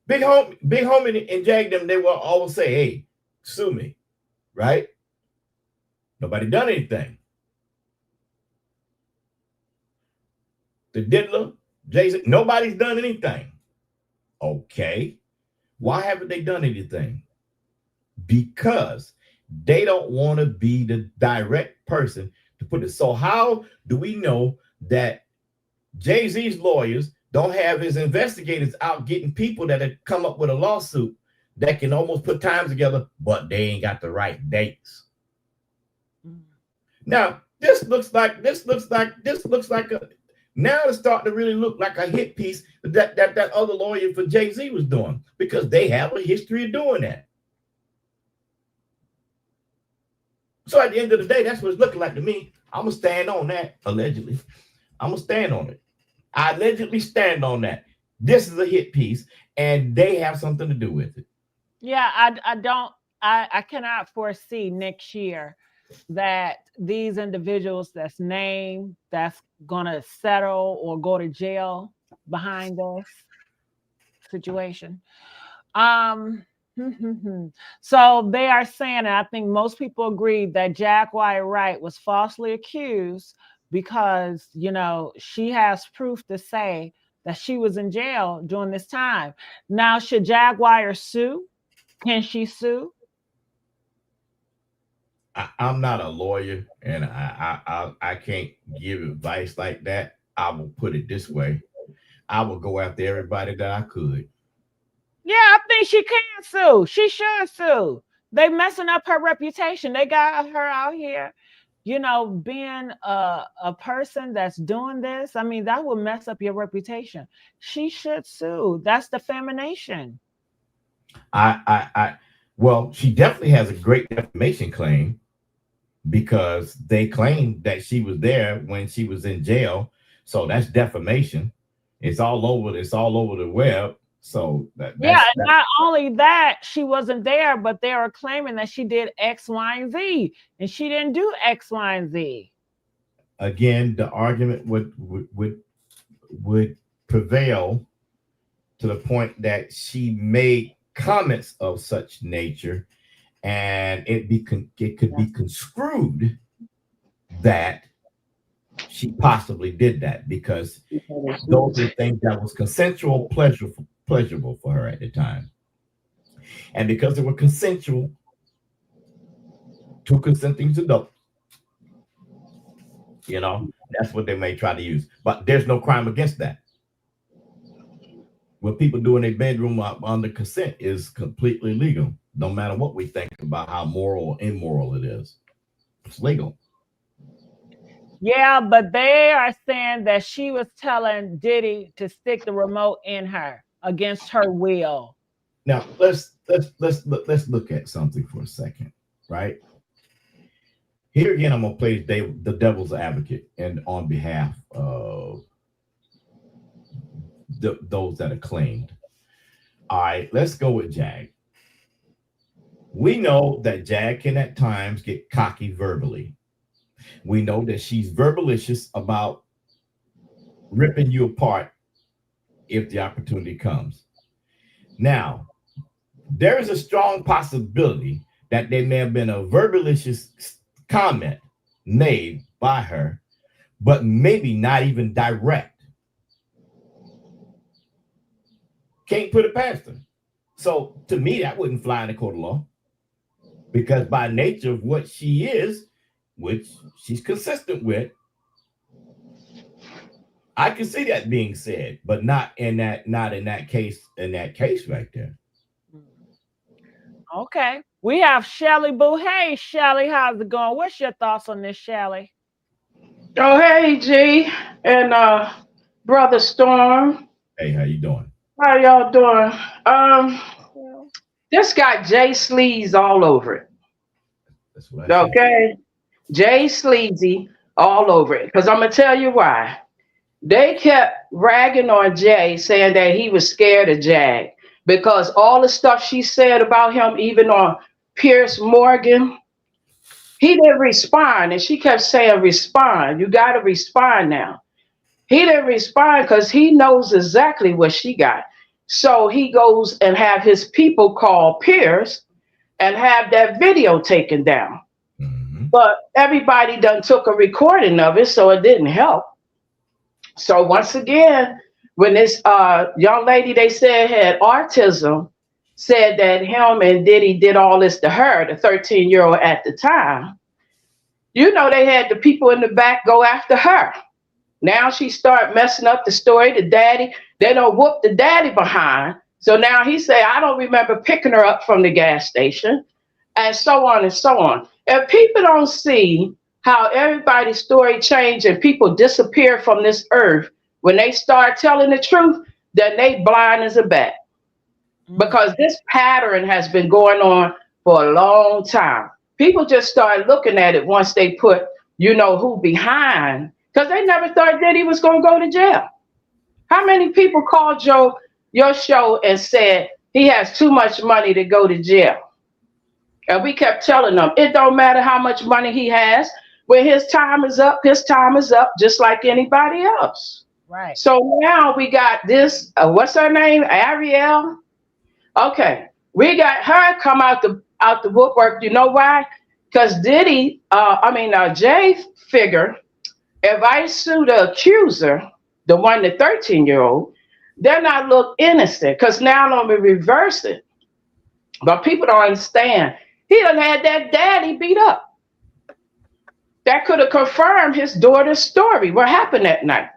Big homie and Jag them, they will always say, hey, sue me, right? Nobody done anything. The Diddler, Jason, nobody's done anything. Okay. Why haven't they done anything? Because they don't want to be the direct person to put it. So how do we know that Jay-Z's lawyers don't have his investigators out getting people that have come up with a lawsuit that can almost put time together, but they ain't got the right dates? Now, this looks like now it's starting to really look like a hit piece that other lawyer for Jay-Z was doing, because they have a history of doing that. So at the end of the day, that's what it's looking like to me. I'm going to stand on that, allegedly. I'm going to stand on it. I allegedly stand on that. This is a hit piece, and they have something to do with it. Yeah, I cannot foresee next year that these individuals that's named, that's going to settle or go to jail behind this situation. So they are saying, and I think most people agree, that Jaguar Wright was falsely accused because, you know, she has proof to say that she was in jail during this time. Now, should Jaguar sue? Can she sue? I'm not a lawyer, and I can't give advice like that. I will put it this way. I will go after everybody that I could. Yeah, I think she can sue. She should sue. They messing up her reputation. They got her out here, you know, being a person that's doing this. I mean, that will mess up your reputation. She should sue. That's defamation. Well, she definitely has a great defamation claim, because they claim that she was there when she was in jail. So that's defamation. It's all over the web. So not only that, she wasn't there, but they are claiming that she did X, Y, and Z, and she didn't do X, Y, and Z. Again, the argument would prevail to the point that she made comments of such nature, and it could be construed that she possibly did that because those are things that was consensual, pleasurable for her at the time. And because they were consensual, two consenting adults, you know, that's what they may try to use. But there's no crime against that. What people do in their bedroom under consent is completely legal, no matter what we think about how moral or immoral it is. It's legal. Yeah, but they are saying that she was telling Diddy to stick the remote in her against her will. Now let's look at something for a second, right? Here again, I'm gonna play the devil's advocate, and on behalf of those that are claimed. All right, let's go with Jag. We know that Jag can at times get cocky verbally. We know that she's verbalicious about ripping you apart if the opportunity comes. Now, there is a strong possibility that there may have been a verbalicious comment made by her, but maybe not even direct. Can't put it past her. So to me, that wouldn't fly in the court of law, because by nature of what she is, which she's consistent with, I can see that being said, but not in that case right there. Okay. We have Shelly Boo. Hey, Shelly, how's it going? What's your thoughts on this, Shelly? Oh, hey, G, and Brother Storm. Hey, how you doing? How y'all doing? Well, This got Jay Sleaze all over it. That's what I said. Okay, Jay Sleazy all over it. Because I'm gonna tell you why. They kept ragging on Jay, saying that he was scared of Jag because all the stuff she said about him, even on Pierce Morgan, he didn't respond, and she kept saying, "Respond. You got to respond now." He didn't respond because he knows exactly what she got. So he goes and have his people call Pierce and have that video taken down. Hmm. But everybody done took a recording of it, so it didn't help. So once again, when this young lady they said had autism said that him and Diddy did all this to her, the 13-year-old at the time, you know they had the people in the back go after her. Now she start messing up the story. The daddy, they don't whoop the daddy behind. So now he say, I don't remember picking her up from the gas station, and so on and so on. If people don't see how everybody's story changed and people disappear from this earth when they start telling the truth, then they blind as a bat. mm, Because this pattern has been going on for a long time. People just started looking at it once they put, you know, who behind, because they never thought that he was going to go to jail. How many people called your show and said he has too much money to go to jail? And we kept telling them it don't matter how much money he has. When his time is up, his time is up, just like anybody else. right. So now we got this. What's her name? Ariel. Okay, we got her come out the woodwork. You know why? Because Diddy, Jay figure if I sue the accuser, the one, the 13-year-old, then I look innocent. Because now I'm gonna reverse it. But people don't understand. He done had that daddy beat up. That could have confirmed his daughter's story. What happened that night?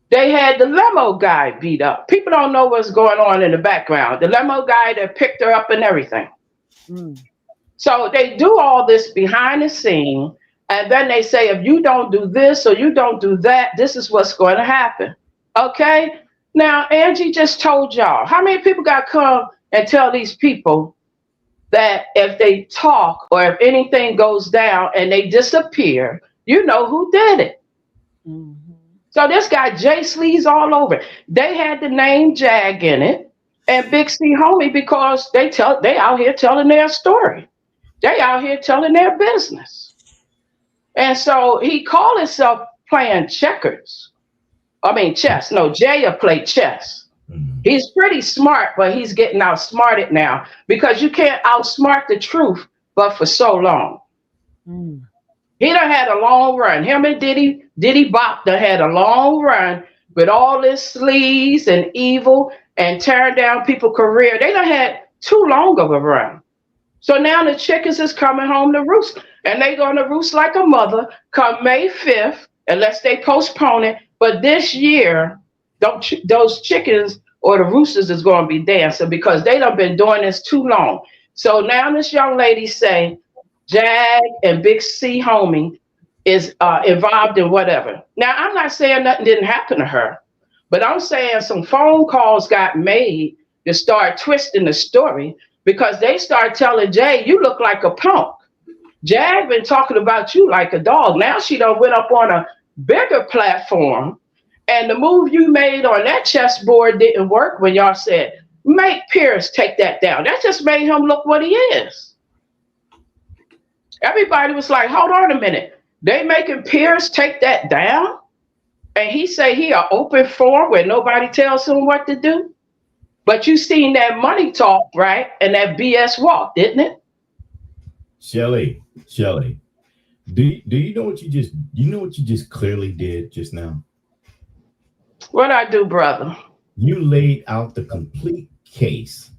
They had the limo guy beat up. People don't know what's going on in the background. The limo guy that picked her up and everything. Mm, So they do all this behind the scene, and then they say, if you don't do this or you don't do that, this is what's going to happen. Okay? Now, Angie just told y'all, how many people got to come and tell these people that if they talk or if anything goes down and they disappear, you know who did it? mhm, So this guy Jay Sleaze all over. They had the name Jag in it and Big C Homie because they out here telling their story. They out here telling their business. And so he called himself playing checkers. I mean chess. No, Jay played chess. Hmm. He's pretty smart, but he's getting outsmarted now because you can't outsmart the truth but for so long. mm, He done had a long run. Him and Diddy Bop done had a long run with all this sleaze and evil and tearing down people's career. They done had too long of a run. So now the chickens is coming home to roost. And they gonna roost like a mother come May 5th, unless they postpone it. But this year, those chickens or the roosters is gonna be dancing because they done been doing this too long. So now this young lady say, Jag and Big C Homie is involved in whatever. Now, I'm not saying nothing didn't happen to her, but I'm saying some phone calls got made to start twisting the story because they start telling Jay, you look like a punk. Jag been talking about you like a dog. Now she done went up on a bigger platform, and the move you made on that chessboard didn't work when y'all said, make Pierce take that down. That just made him look what he is. Everybody was like, hold on a minute. They making Pierce take that down? And he say he a open forum where nobody tells him what to do? But you seen that money talk, right? And that BS walk, didn't it? Shelly, do you know what you just clearly did just now? What I do, brother? You laid out the complete case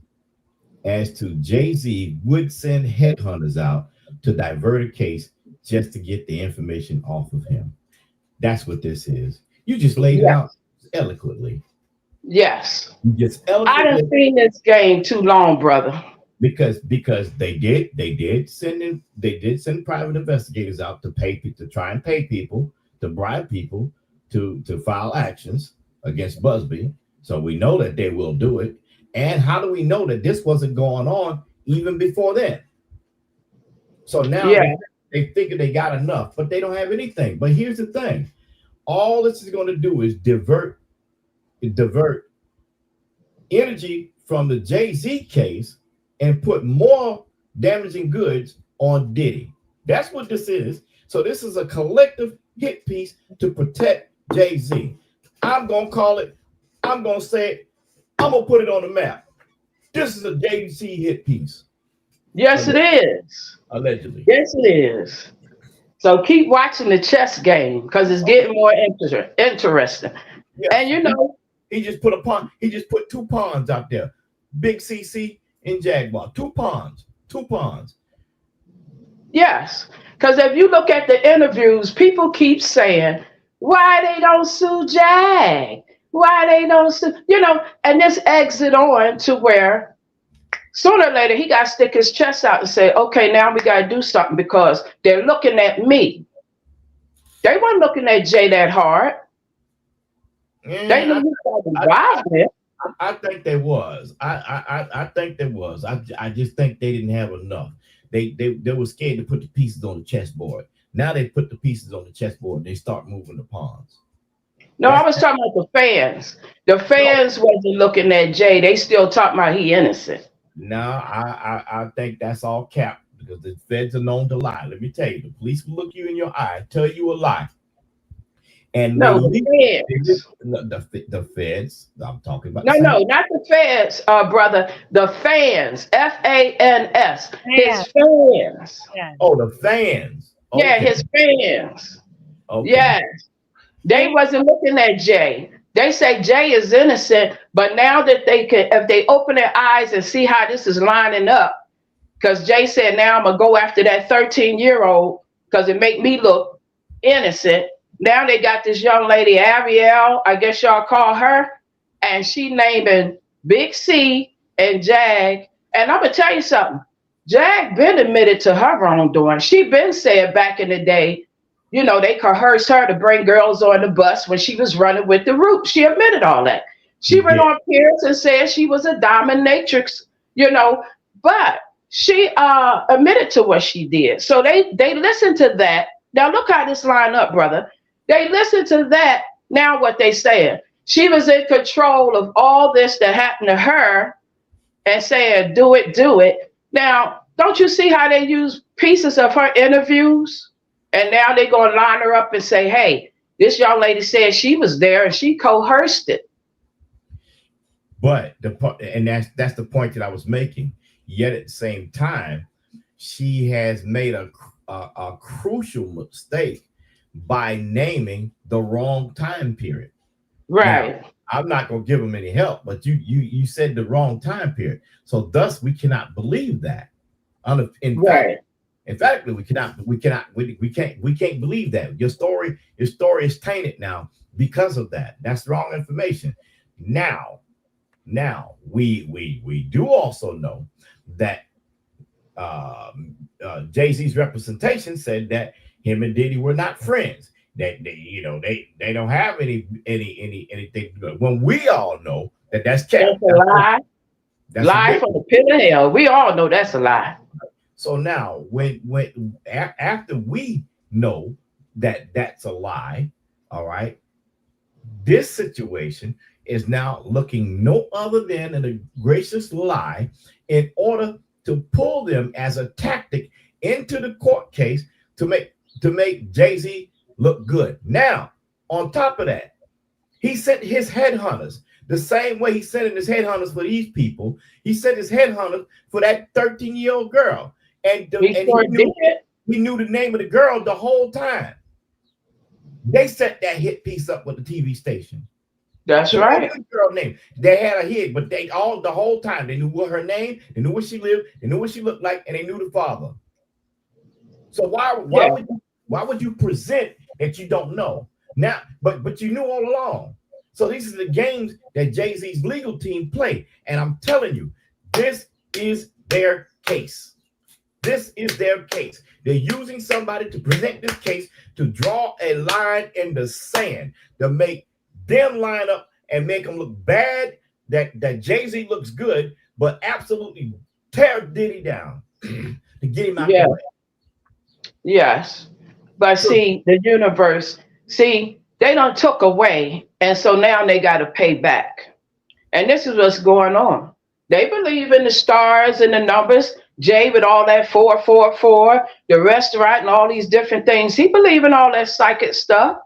as to Jay-Z would send headhunters out to divert a case just to get the information off of him. That's what this is. You just laid it Yes. out eloquently. Yes. You just I eloquently done seen this game too long, brother. because they did send private investigators out to try and pay people, to bribe people to file actions against Busby So we know that they will do it. And how do we know that this wasn't going on even before then? So now they figure they got enough, but they don't have anything. But here's the thing. All this is going to do is divert energy from the Jay-Z case and put more damaging goods on Diddy. That's what this is. So this is a collective hit piece to protect Jay-Z. I'm going to call it, I'm going to say it, I'm going to put it on the map. This is a Jay-Z hit piece. Yes, it is. Allegedly. Yes, it is. So keep watching the chess game because it's getting more interesting. Yes. And you know, he just put two pawns out there. Big CC and Jaguar. Two pawns. Yes. Because if you look at the interviews, people keep saying, why they don't sue Jag? Why they don't sue? You know, and this exit on to where sooner or later he got to stick his chest out and say, okay, now we got to do something because they're looking at me. They weren't looking at Jay that hard. Yeah, they knew I think there was. I think there was. I just think they didn't have enough. They were scared to put the pieces on the chessboard. Now they put the pieces on the chessboard and they start moving the pawns. No, I was talking about the fans. The fans wasn't looking at Jay. They still talking about he innocent. No, I think that's all cap because the feds are known to lie. Let me tell you, the police will look you in your eye, tell you a lie. And no, the feds. I'm talking about. No, not the feds, brother. The fans. FANS. His fans. Oh, the fans. Okay. Yeah, his fans. Okay. Yes. They wasn't looking at Jay. They say Jay is innocent, but now that they could, if they open their eyes and see how this is lining up, because Jay said, now I'm gonna go after that 13-year-old because it make me look innocent. Now they got this young lady, Ariel, I guess y'all call her, and she naming Big C and Jag. And I'm going to tell you something. Jag been admitted to her wrongdoing. She been said back in the day, you know, they coerced her to bring girls on the bus when she was running with the Roots. She admitted all that. She went on Pierce and said she was a dominatrix, you know, but she admitted to what she did. So they listened to that. Now look how this line up, brother. They listened to that. Now what they saying? She was in control of all this that happened to her and saying, do it. Now, don't you see how they use pieces of her interviews? And now they're going to line her up and say, hey, this young lady said she was there and she coerced it. But that's the point that I was making. Yet at the same time, she has made a crucial mistake by naming the wrong time period. Right. Now, I'm not going to give them any help, but you said the wrong time period. So thus we cannot believe that. In fact, we can't believe that. Your story is tainted now because of that. That's wrong information. Now we do also know that Jay-Z's representation said that him and Diddy were not friends. That they don't have anything. When we all know that that's a lie. Lie from the pit of hell. We all know that's a lie. So now, after we know that that's a lie, all right, this situation is now looking no other than a gracious lie in order to pull them as a tactic into the court case to make Jay-Z look good. Now, on top of that, he sent his headhunters the same way he's sending his headhunters for these people. He sent his headhunters for that 13-year-old girl. And he knew the name of the girl the whole time. They set that hit piece up with the TV station. That's right. Girl name. They had a hit, but the whole time they knew what her name, they knew where she lived, they knew what she looked like, and they knew the father. So why would you present that you don't know now? But you knew all along. So these are the games that Jay-Z's legal team play, and I'm telling you, this is their case. This is their case. They're using somebody to present this case to draw a line in the sand to make them line up and make them look bad. That Jay-Z looks good, but absolutely tear Diddy down to get him out Yeah. the way. Yes. But see, the universe, see, they done took away, and so now they got to pay back. And this is what's going on. They believe in the stars and the numbers. Jay with all that 444, the restaurant and all these different things. He believe in all that psychic stuff.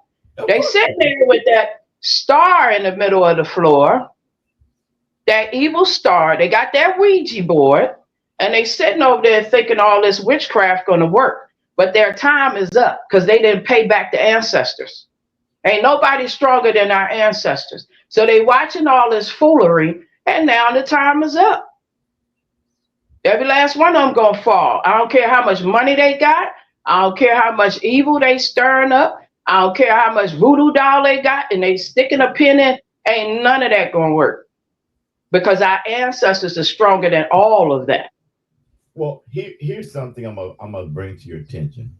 They sitting there with that star in the middle of the floor, that evil star. They got that Ouija board, and they sitting over there thinking all this witchcraft going to work. But their time is up because they didn't pay back the ancestors. Ain't nobody stronger than our ancestors. So they watching all this foolery, and now the time is up. Every last one of them gonna fall. I don't care how much money they got. I don't care how much evil they stirring up. I don't care how much voodoo doll they got, and they sticking a pin in. Ain't none of that gonna work because our ancestors are stronger than all of that. Well, here's something I'm gonna bring to your attention.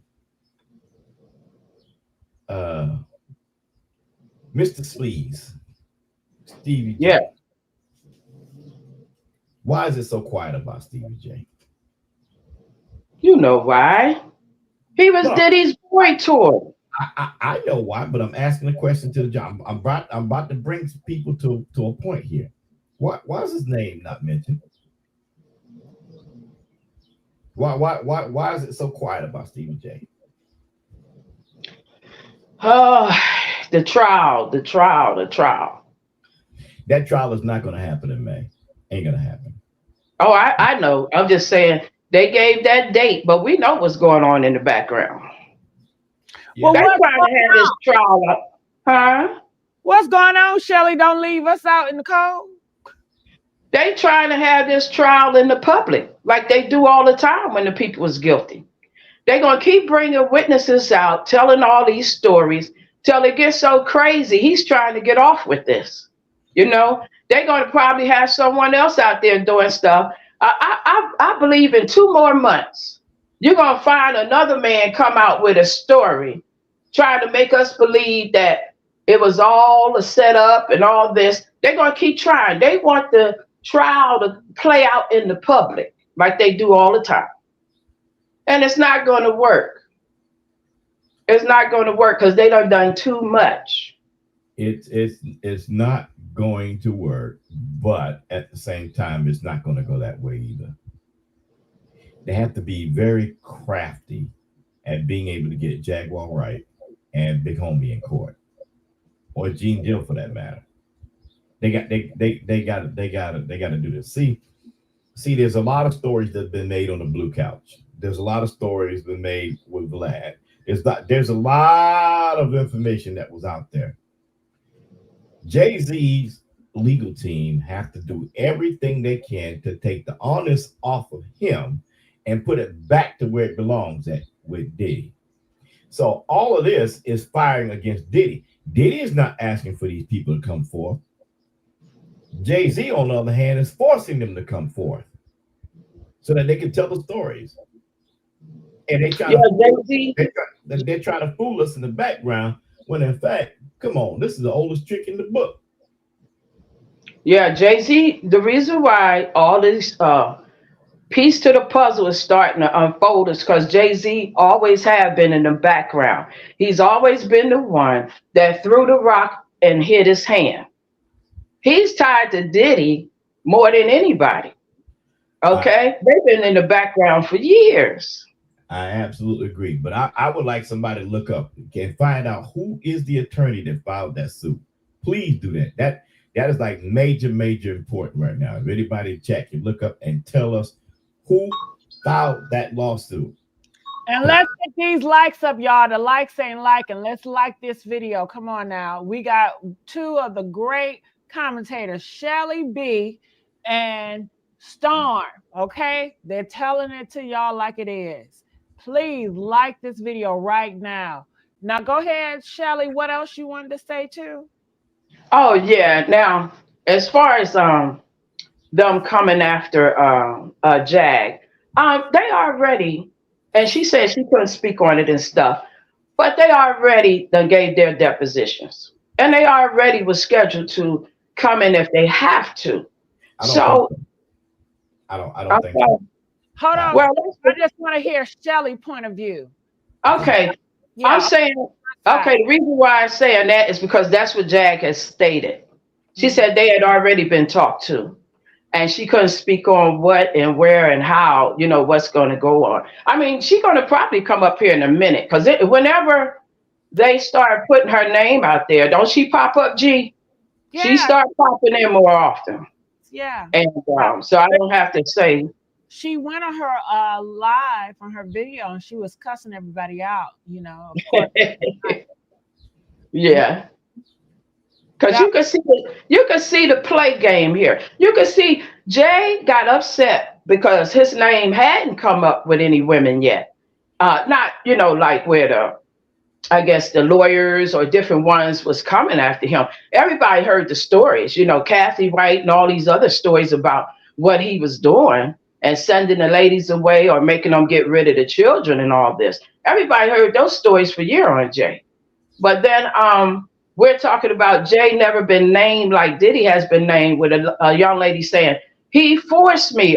Mr. Sleaze, Stevie J. Yeah. Why is it so quiet about Stevie J? You know why? He was Diddy's boy tour. I know why, but I'm asking a question to the job. I'm about to bring people to a point here. Why is his name not mentioned? Why is it so quiet about Stevie J? Oh, the trial. That trial is not going to happen in May. Ain't going to happen. Oh, I know. I'm just saying they gave that date, but we know what's going on in the background. Yeah. Well, they're trying to have this trial up. Huh? What's going on, Shelly? Don't leave us out in the cold. They trying to have this trial in the public like they do all the time when the people was guilty. They're going to keep bringing witnesses out, telling all these stories till it gets so crazy. He's trying to get off with this. You know, they're going to probably have someone else out there doing stuff. I believe in 2 more months, you're going to find another man come out with a story trying to make us believe that it was all a setup and all this. They're going to keep trying. They want the trial to play out in the public like they do all the time. And it's not going to work. It's not going to work because they done too much. It's not going to work, but at the same time, it's not going to go that way either. They have to be very crafty at being able to get Jaguar Wright and Big Homie in court, or Gene Deal for that matter. They got to do this. See, there's a lot of stories that have been made on the blue couch. There's a lot of stories been made with Vlad. There's a lot of information that was out there. Jay-Z's legal team have to do everything they can to take the onus off of him and put it back to where it belongs at with Diddy. So all of this is firing against Diddy. Diddy is not asking for these people to come forth. Jay-Z, on the other hand, is forcing them to come forth so that they can tell the stories. And they're trying to fool us in the background when in fact, come on, this is the oldest trick in the book. Yeah, Jay-Z, the reason why all this piece to the puzzle is starting to unfold is because Jay-Z always have been in the background. He's always been the one that threw the rock and hit his hand. He's tied to Diddy more than anybody. Okay? They've been in the background for years. I absolutely agree. But I would like somebody to look up and find out who is the attorney that filed that suit. Please do that. That is like major important right now. If anybody check, you look up and tell us who filed that lawsuit. And let's get these likes up, y'all. The likes ain't liking. Let's like this video. Come on now. We got 2 of the great commentators, Shelly B and Storm. Okay? They're telling it to y'all like it is. Please like this video right now. Now go ahead, Shelly. What else you wanted to say too? Oh yeah. Now, as far as them coming after Jag, they already, and she said she couldn't speak on it and stuff, but they already done gave their depositions, and they already was scheduled to come in if they have to. I don't So think so. I don't think okay, so. Hold on. well, I just want to hear Shelly's point of view. okay. I'm Yeah. saying, okay, the reason why I'm saying that is because that's what Jag has stated. She said they had already been talked to, and she couldn't speak on what and where and how, what's going to go on. I mean, she's going to probably come up here in a minute because whenever they start putting her name out there, don't she pop up, G? She Yeah. start popping in more often. Yeah. And so I don't have to say. She went on her live on her video and she was cussing everybody out, of course. Yeah. Because you can see the play game here. You can see Jay got upset because his name hadn't come up with any women yet. Not, like where I guess the lawyers or different ones was coming after him. Everybody heard the stories, Kathy Wright and all these other stories about what he was doing and sending the ladies away or making them get rid of the children and all this. Everybody heard those stories for years on Jay. But then we're talking about Jay never been named like Diddy has been named, with a young lady saying, he forced me,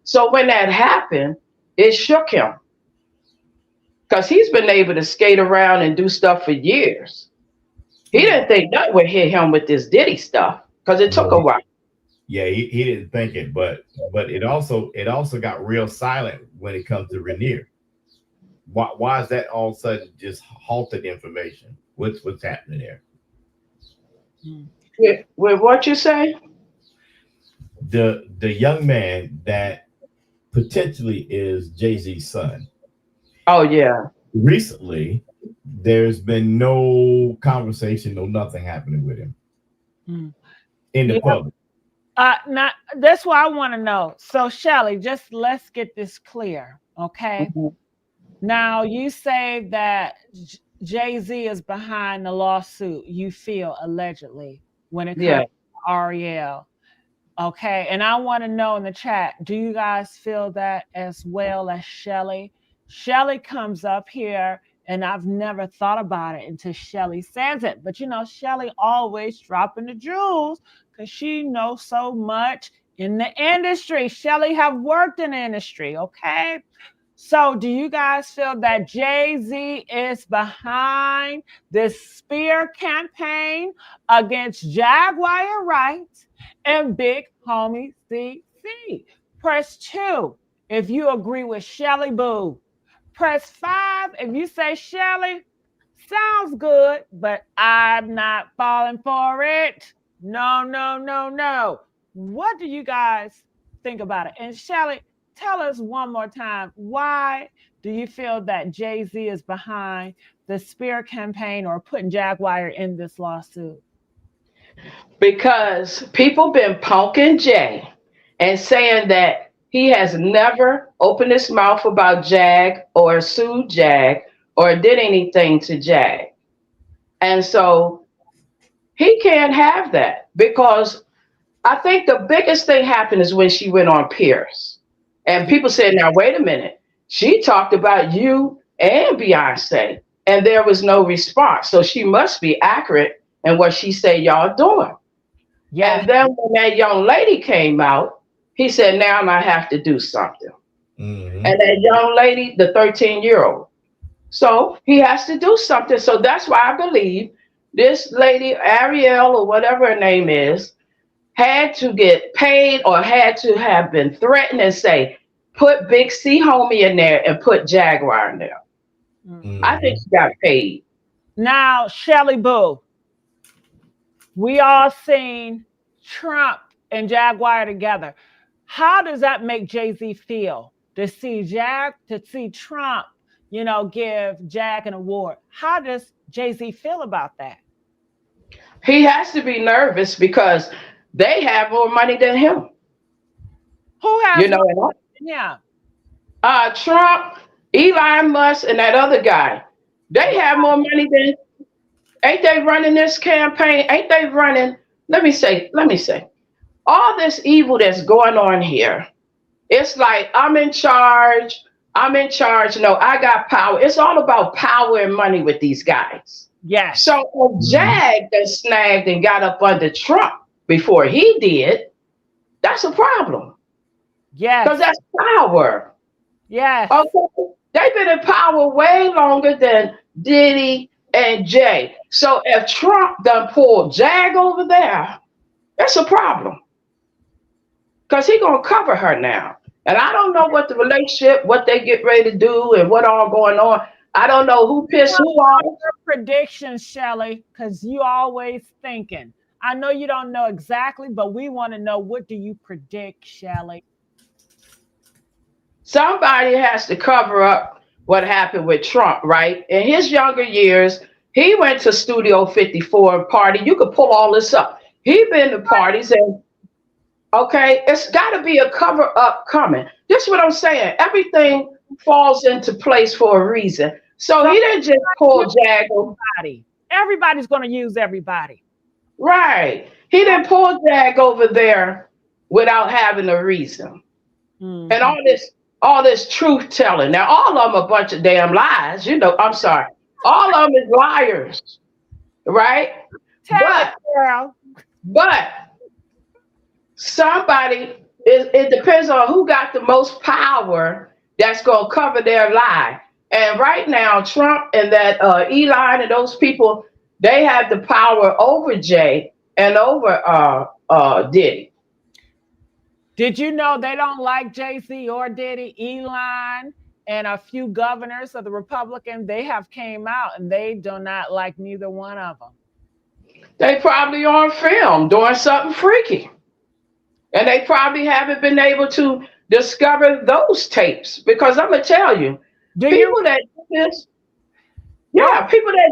so when that happened, it shook him. Because he's been able to skate around and do stuff for years. He didn't think that would hit him with this Diddy stuff because it took a while. Yeah, he didn't think it, but it also got real silent when it comes to Rainier. Why is that all of a sudden just halted information? What's happening there? With what you say? The young man that potentially is Jay-Z's son. Oh yeah. Recently, there's been no conversation, no nothing happening with him in the public. Now that's what I want to know. So Shelly, just let's get this clear, okay? Mm-hmm. Now you say that Jay-Z is behind the lawsuit. You feel allegedly when it comes to Ariel, okay? And I want to know in the chat, do you guys feel that as well as Shelly? Shelly comes up here, and I've never thought about it until Shelly says it. But Shelly always dropping the jewels because she knows so much in the industry. Shelly have worked in the industry, okay? So do you guys feel that Jay-Z is behind this spear campaign against Jaguar Wright and Big Homie CC? Press 2 if you agree with Shelly Boo. Press 5 if you say, Shelly, sounds good, but I'm not falling for it. No. What do you guys think about it? And Shelly, tell us one more time, why do you feel that Jay-Z is behind the spear campaign or putting Jaguar in this lawsuit? Because people been punking Jay and saying that he has never opened his mouth about Jag or sued Jag or did anything to Jag. And so he can't have that, because I think the biggest thing happened is when she went on Pierce. And people said, now, wait a minute. She talked about you and Beyonce, and there was no response. So she must be accurate in what she said y'all doing. Yeah. And then when that young lady came out, he said, now I have to do something. Mm-hmm. And that young lady, the 13-year-old. So he has to do something. So that's why I believe this lady, Ariel, or whatever her name is, had to get paid or had to have been threatened and say, put Big C Homie in there and put Jaguar in there. Mm-hmm. I think she got paid. Now, Shelly Boo, we all seen Trump and Jaguar together. How does that make Jay-Z feel to see Trump, give Jag an award? How does Jay-Z feel about that? He has to be nervous because they have more money than him. Who has more money than him? Trump, Elon Musk, and that other guy. They have more money than. Ain't they running this campaign? Ain't they running? Let me say. All this evil that's going on here, it's like I'm in charge. No, I got power. It's all about power and money with these guys. Yes. So Jag that snagged and got up under Trump, before he did, that's a problem. Yes. Because that's power. Yes. Okay. They've been in power way longer than Diddy and Jay. So if Trump done pulled Jag over there, that's a problem. Because he's going to cover her now. And I don't know what the relationship, what they get ready to do and what all going on. I don't know who pissed who off. Your predictions, Shelly, because you always thinking. I know you don't know exactly, but we want to know, what do you predict, Shelly? Somebody has to cover up what happened with Trump, right? In his younger years, he went to Studio 54 party. You could pull all this up. He been to parties and, okay, it's got to be a cover up coming. This is what I'm saying. Everything falls into place for a reason. So he didn't just pull Jag. Everybody's going to use everybody. Right. He didn't pull Jag over there without having a reason. Mm-hmm. And all this truth telling. Now, all of them a bunch of damn lies. You know, I'm sorry. All of them is liars. Right? But somebody, it depends on who got the most power that's going to cover their lie. And right now, Trump and that Elon and those people, they have the power over Jay and over Diddy. Did you know they don't like Jay-Z or Diddy? Elon and a few governors of the Republican, they have came out and they do not like neither one of them. They probably on film doing something freaky. And they probably haven't been able to discover those tapes. Because I'm going to tell you, people that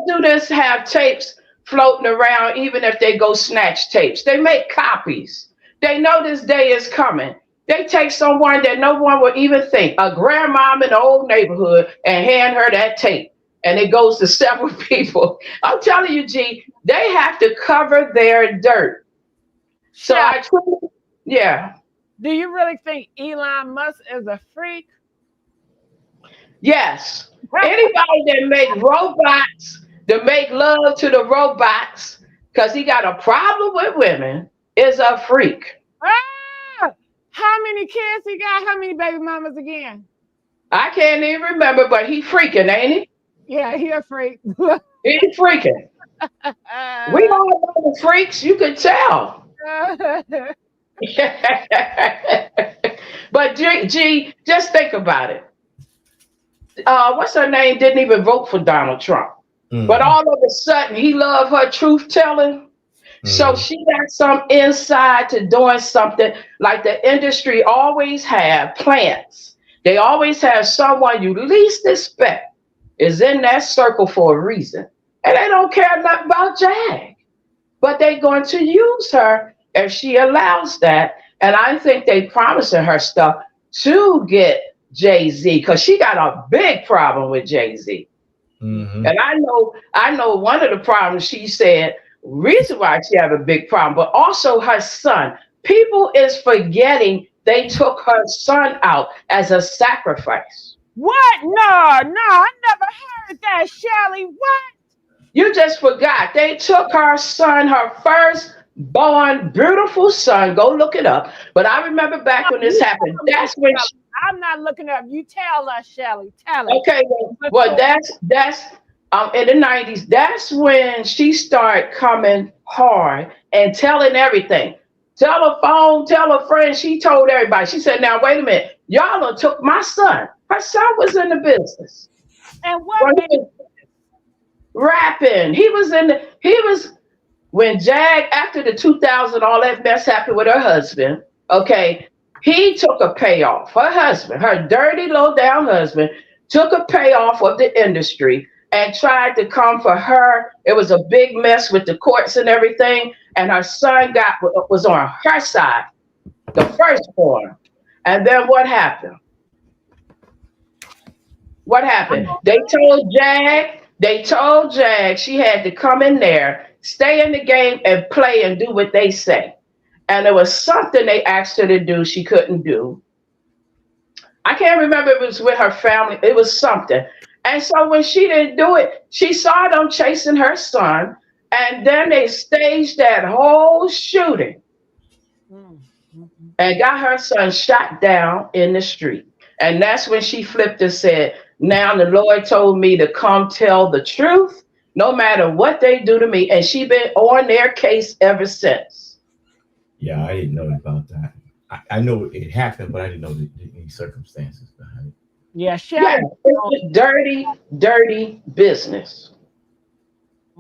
do this have tapes floating around, even if they go snatch tapes. They make copies. They know this day is coming. They take someone that no one would even think, a grandmom in the old neighborhood, and hand her that tape. And it goes to several people. I'm telling you, G, they have to cover their dirt. So yeah. Do you really think Elon Musk is a freak? Yes. Anybody that make robots, that make love to the robots, because he got a problem with women, is a freak. How many kids he got? How many baby mamas again? I can't even remember, but he freaking, ain't he? Yeah, he a freak. He freaking. We all know the freaks, you could tell. But G, just think about it. What's her name? Didn't even vote for Donald Trump. Mm-hmm. But all of a sudden, he loved her truth telling. Mm-hmm. So she got some inside to doing something like the industry always have plants. They always have someone you least expect is in that circle for a reason. And they don't care nothing about Jag. But they're going to use her if she allows that. And I think they promising her stuff to get Jay-Z, because she got a big problem with Jay-Z. Mm-hmm. And I know one of the problems she said, reason why she have a big problem, but also her son. People is forgetting they took her son out as a sacrifice. What? No, I never heard that, Shelly. What? You just forgot. They took her son, her first born beautiful son. Go look it up. But I remember back when this happened. That's when I'm not looking up. You tell us, Shelly. Tell us. Okay, well that's in the 90s. That's when she started coming hard and telling everything. Tell her phone, tell her friend. She told everybody. She said, "Now wait a minute, y'all done took my son. Her son was in the business. And what? Rapping. He was when Jag, after the 2000, all that mess happened with her husband. Okay, he took a payoff. Her husband, her dirty low down husband, took a payoff of the industry and tried to come for her. It was a big mess with the courts and everything. And her son was on her side, the firstborn. And then what happened? What happened? They told Jag she had to come in there, stay in the game and play and do what they say. And there was something they asked her to do she couldn't do. I can't remember if it was with her family. It was something. And so when she didn't do it, she saw them chasing her son. And then they staged that whole shooting. and got her son shot down in the street. And that's when she flipped and said, now the Lord told me to come tell the truth, no matter what they do to me. And she been on their case ever since. Yeah, I didn't know about that. I know it happened, but I didn't know any circumstances behind it. Yeah, she Yeah, had, it's dirty, dirty business.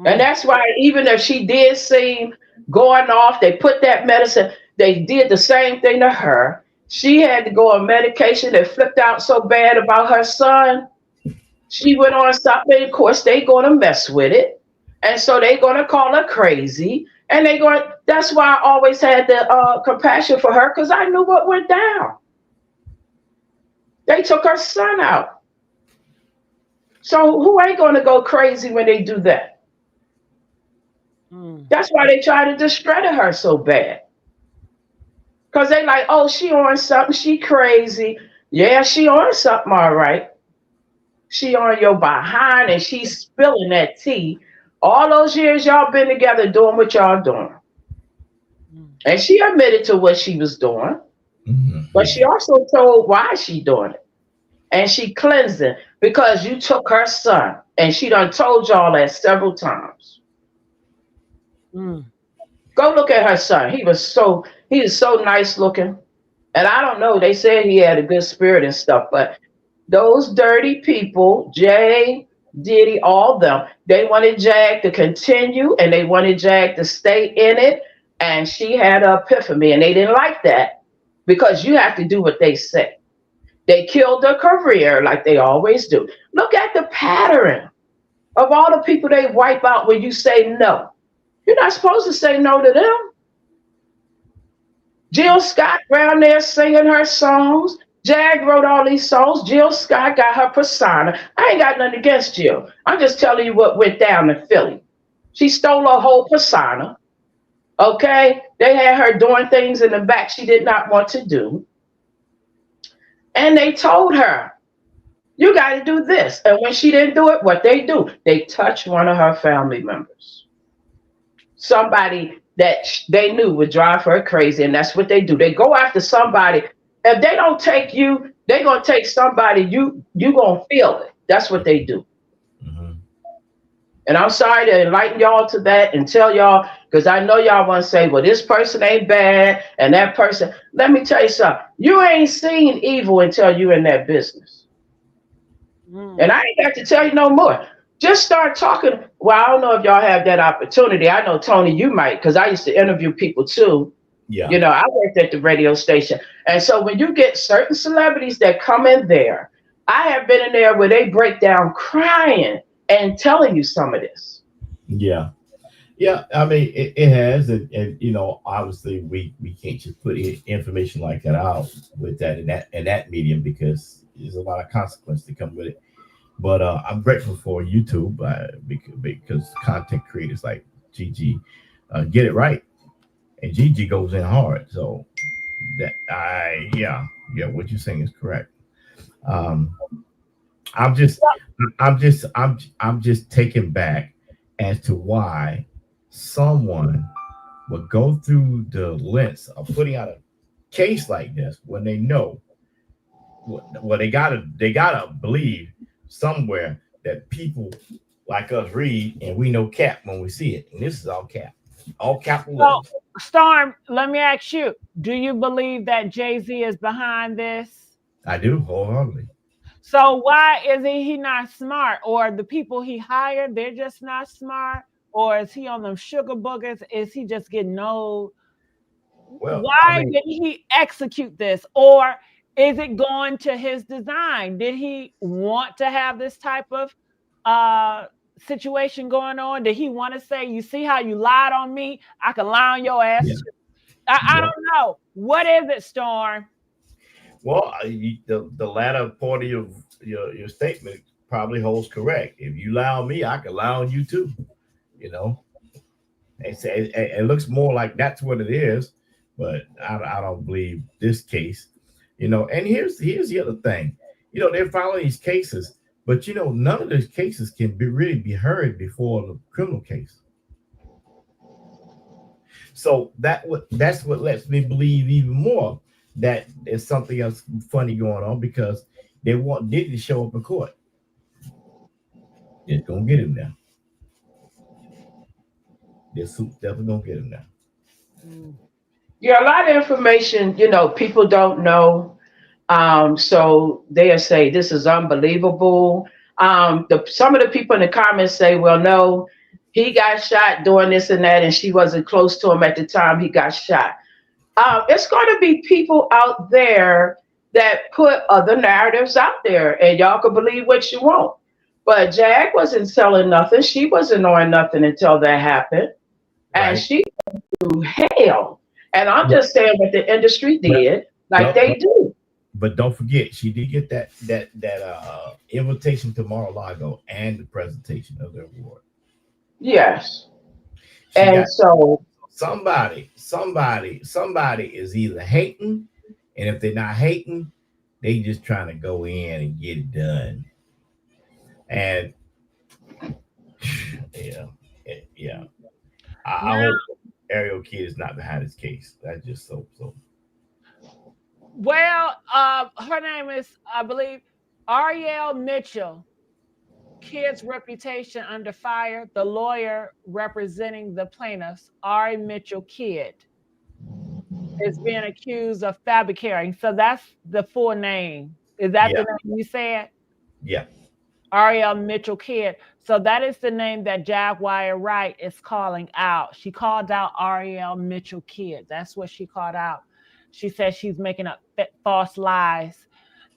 And that's why even if she did seem going off, they put that medicine, they did the same thing to her. She had to go on medication that flipped out so bad about her son. She went on something. Of course, they going to mess with it. And so they going to call her crazy. And they going, that's why I always had the compassion for her, because I knew what went down. They took her son out. So who ain't going to go crazy when they do that? That's why they try to discredit her so bad. Because they like, oh, she on something. She crazy. Yeah, she on something, all right. She on your behind and she's spilling that tea. All those years y'all been together doing what y'all doing. And she admitted to what she was doing. But she also told why she doing it. And she cleansed it because you took her son. And she done told y'all that several times. Go look at her son. He is so nice looking. And I don't know, they said he had a good spirit and stuff, but those dirty people, Jay, Diddy, all them, they wanted Jag to continue and they wanted Jag to stay in it. And she had an epiphany and they didn't like that because you have to do what they say. They killed her career like they always do. Look at the pattern of all the people they wipe out when you say no. You're not supposed to say no to them. Jill Scott around there singing her songs. Jag wrote all these songs. Jill Scott got her persona. I ain't got nothing against Jill. I'm just telling you what went down in Philly. She stole her whole persona. Okay? They had her doing things in the back she did not want to do. And they told her, you got to do this. And when she didn't do it, what they do? They touch one of her family members. Somebody that they knew would drive her crazy, and that's what they do. They go after somebody. If they don't take you, they're going to take somebody, you going to feel it. That's what they do. And I'm sorry to enlighten y'all to that and tell y'all, because I know y'all want to say, well, this person ain't bad, and that person. Let me tell you something. You ain't seen evil until you're in that business. And I ain't got to tell you no more. Just start talking. Well, I don't know if y'all have that opportunity. I know, Tony, you might, because I used to interview people too. Yeah. You know, I worked at the radio station. And so when you get certain celebrities that come in there, I have been in there where they break down crying and telling you some of this. Yeah. Yeah. I mean, it has. And, you know, obviously we can't just put information like that out with that in that medium because there's a lot of consequence to come with it. But I'm grateful for YouTube because content creators like Gigi get it right, and Gigi goes in hard. So what you're saying is correct. I'm just taken back as to why someone would go through the lengths of putting out a case like this when they know. Well, they gotta believe somewhere that people like us read and we know cap when we see it, and this is all capital. So, Storm, let me ask you: do you believe that Jay-Z is behind this? I do wholeheartedly. So why is he not smart, or the people he hired they're just not smart, or is he on them sugar boogers? Is he just getting old? Well, why didn't he execute this, or is it going to his design? Did he want to have this type of situation going on? Did he want to say, you see how you lied on me? I can lie on your ass. Yeah. I don't know. What is it, Storm? Well, the latter part of your statement probably holds correct. If you lie on me, I can lie on you too. You know, it looks more like that's what it is, but I don't believe this case. You know, and here's the other thing. You know, they're filing these cases, but you know, none of those cases can really be heard before the criminal case. So that's what lets me believe even more that there's something else funny going on because they want Diddy to show up in court. It's gonna get him now. This suit's definitely gonna get him now. Mm. Yeah, a lot of information, people don't know. So they'll say this is unbelievable. Some of the people in the comments say, well, no, he got shot doing this and that, and she wasn't close to him at the time he got shot. It's going to be people out there that put other narratives out there, and y'all can believe what you want. But Jag wasn't selling nothing. She wasn't knowing nothing until that happened. And Right. she went through hell. And I'm just saying what the industry did, like they do. But don't forget, she did get that invitation to Mar-a-Lago and the presentation of the award. Yes. She And got so somebody is either hating, and if they're not hating, they just trying to go in and get it done. And yeah. I hope Ariel Kid is not behind his case. That's just so. Well, her name is, I believe, Ariel Mitchell. Kid's reputation under fire. The lawyer representing the plaintiffs, Ari Mitchell Kidd, is being accused of fabricating. So that's the full name. Is that the name you said? Yeah. Ariel Mitchell Kidd. So that is the name that Jaguar Wright is calling out. She called out Ariel Mitchell Kidd. That's what she called out. She says she's making up false lies.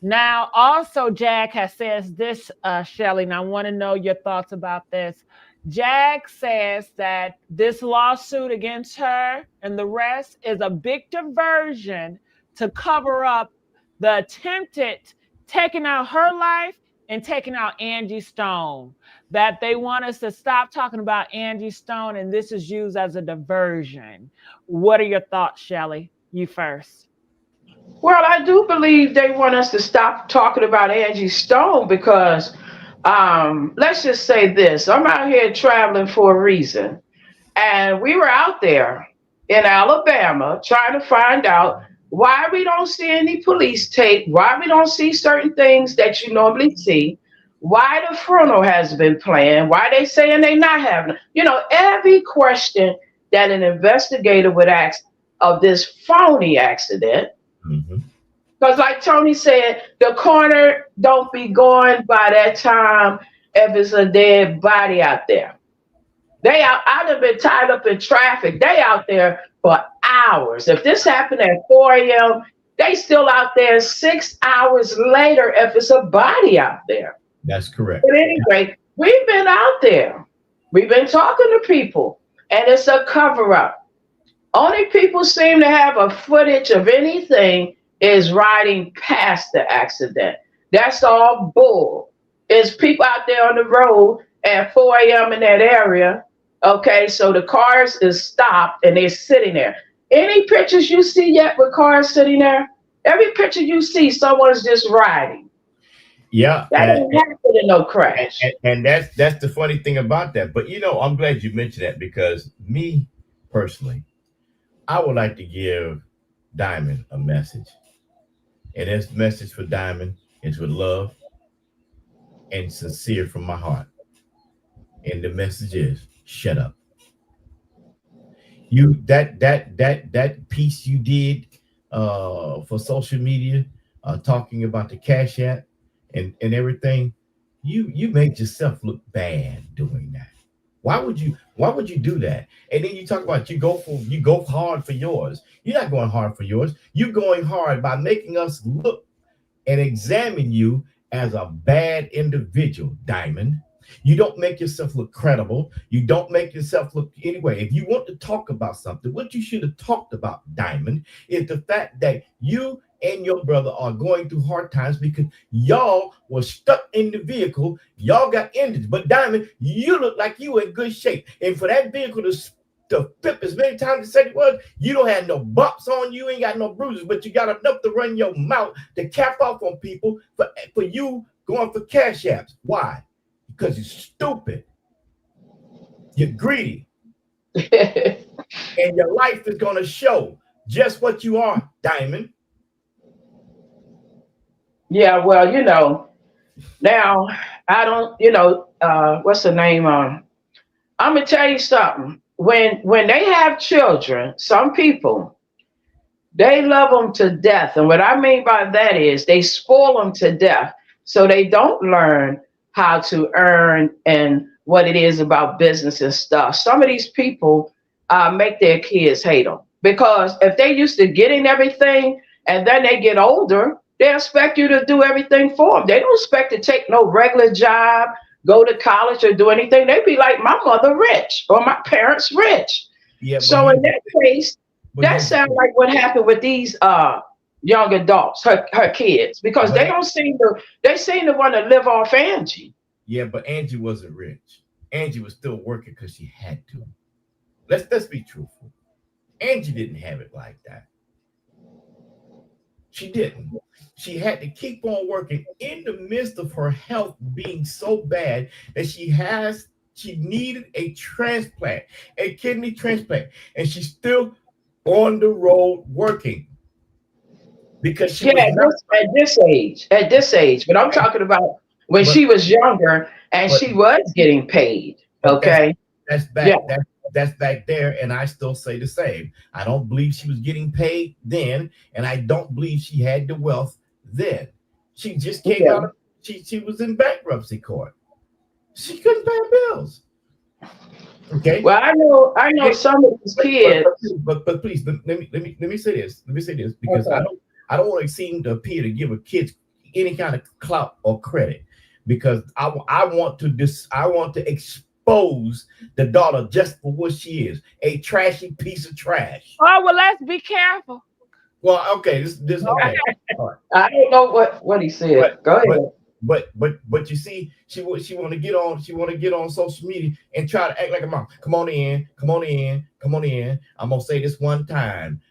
Now, also, Jag has says this, Shelly, and I want to know your thoughts about this. Jag says that this lawsuit against her and the rest is a big diversion to cover up the attempted taking out her life and taking out Angie Stone. That they want us to stop talking about Angie Stone, and this is used as a diversion. What are your thoughts, Shelly? You first. Well, I do believe they want us to stop talking about Angie Stone because let's just say this. I'm out here traveling for a reason. And we were out there in Alabama trying to find out why we don't see any police tape, why we don't see certain things that you normally see, why the funeral has been planned, why they saying they not having, every question that an investigator would ask of this phony accident. Mm-hmm. Because like Tony said, the coroner don't be going by that time if it's a dead body out there. I'd have been tied up in traffic. They out there for hours. If this happened at 4 a.m., they still out there 6 hours later if it's a body out there. That's correct. But anyway, we've been out there. We've been talking to people, and it's a cover-up. Only people seem to have a footage of anything is riding past the accident. That's all bull. It's people out there on the road at 4 a.m. in that area. Okay, so the cars is stopped and they're sitting there. Any pictures you see yet with cars sitting there? Every picture you see, someone's just riding. Yeah. That didn't happen in no crash. And that's the funny thing about that. But I'm glad you mentioned that because me personally, I would like to give Diamond a message. And this message for Diamond is with love and sincere from my heart. And the message is shut up. You that piece you did for social media, talking about the Cash App and everything, you made yourself look bad doing that. Why would you do that? And then you talk about you go hard for yours. You're not going hard for yours. You're going hard by making us look and examine you as a bad individual, Diamond. You don't make yourself look credible. You don't make yourself look anyway. If you want to talk about something, what you should have talked about, Diamond, is the fact that you and your brother are going through hard times because y'all were stuck in the vehicle. Y'all got injured. But Diamond, you look like you were in good shape. And for that vehicle to flip as many times as it was, you don't have no bumps on you, ain't got no bruises, but you got enough to run your mouth to cap off on people for you going for Cash Apps. Why? Because you're stupid. You're greedy. And your life is going to show just what you are, Diamond. Yeah, well, now I don't, what's the name? I'm gonna tell you something. When they have children, some people they love them to death, and what I mean by that is they spoil them to death, so they don't learn how to earn and what it is about business and stuff. Some of these people make their kids hate them because if they used to getting everything and then they get older, they expect you to do everything for them. They don't expect to take no regular job, go to college, or do anything. They be like, my mother rich or my parents rich. Yeah, So in that case, that here's the sounds thing. like what happened with these young adults, her kids, because But they don't seem to they seem to want to live off Angie. yeah, but Angie wasn't rich. Angie was still working because she had to. Let's be truthful. Angie didn't have it like that. She didn't. She had to keep on working in the midst of her health being so bad that she needed a transplant, a kidney transplant, and she's still on the road working because she Yeah, was not. at this age. But I'm talking about when But she was younger and but she was getting paid. but Okay. that's Yeah. back that's back there, and I still say the same. I don't believe she was getting paid then, and I don't believe she had the wealth then. She just came Yeah. out of she was in bankruptcy court. She couldn't pay bills. Okay. Well, I know some of these But kids. but please let me say this. Let me say this because Okay. I don't want to seem to appear to give a kid any kind of clout or credit because I want to expose the daughter just for what she is, a trashy piece of trash. Oh, well, let's be careful. Well, okay, this okay. All right. I don't know what he said. But Go but ahead. but you see, she want to get on social media and try to act like a mom. Come on in, come on in, come on in. I'm gonna say this one time.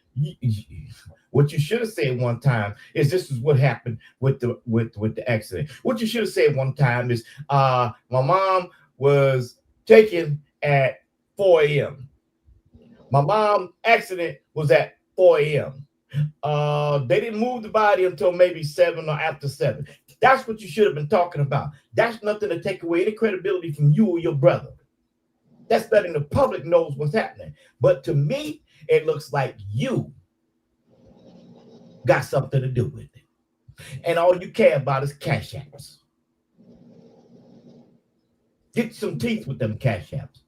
What you should have said one time is this is what happened with the accident. What you should have said one time is my mom was taken at 4 a.m. My mom accident was at 4 a.m. They didn't move the body until maybe 7 or after 7. That's what you should have been talking about. That's nothing to take away any credibility from you or your brother. That's letting the public knows what's happening. But to me, it looks like you got something to do with it. And all you care about is cash apps. Get some teeth with them cash apps.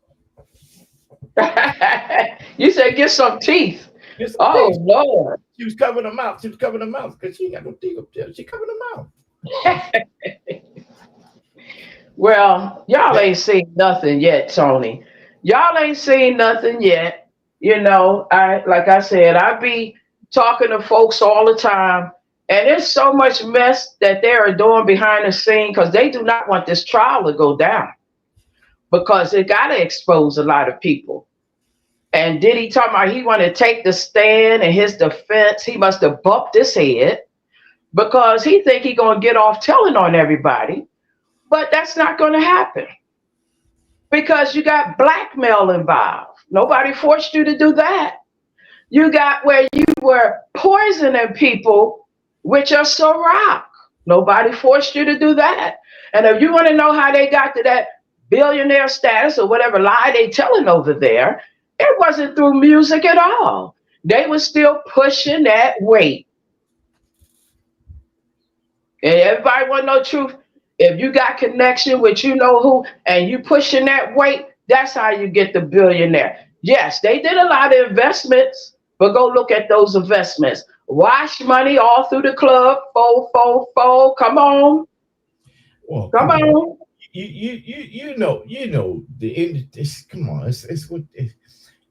You said get some teeth. Get some Oh teeth. Lord. She was covering her mouth. She was covering her mouth because she ain't got no teeth up there. She covered her mouth. Well, y'all ain't seen nothing yet, Tony. Y'all ain't seen nothing yet. Like I said, I be talking to folks all the time, and there's so much mess that they are doing behind the scene because they do not want this trial to go down because it got to expose a lot of people. And Diddy talking about he want to take the stand in his defense. He must have bumped his head because he think he gonna get off telling on everybody. But that's not going to happen because you got blackmail involved. Nobody forced you to do that. You got where you were poisoning people with your Ciroc. Nobody forced you to do that. And if you want to know how they got to that billionaire status or whatever lie they telling over there, it wasn't through music at all. They were still pushing that weight. And everybody want to know the truth. If you got connection with you know who and you pushing that weight, that's how you get the billionaire. Yes, they did a lot of investments, but go look at those investments. Wash money all through the club. Fold. Come on. Well, Come on. You know the industry. Come on, it's what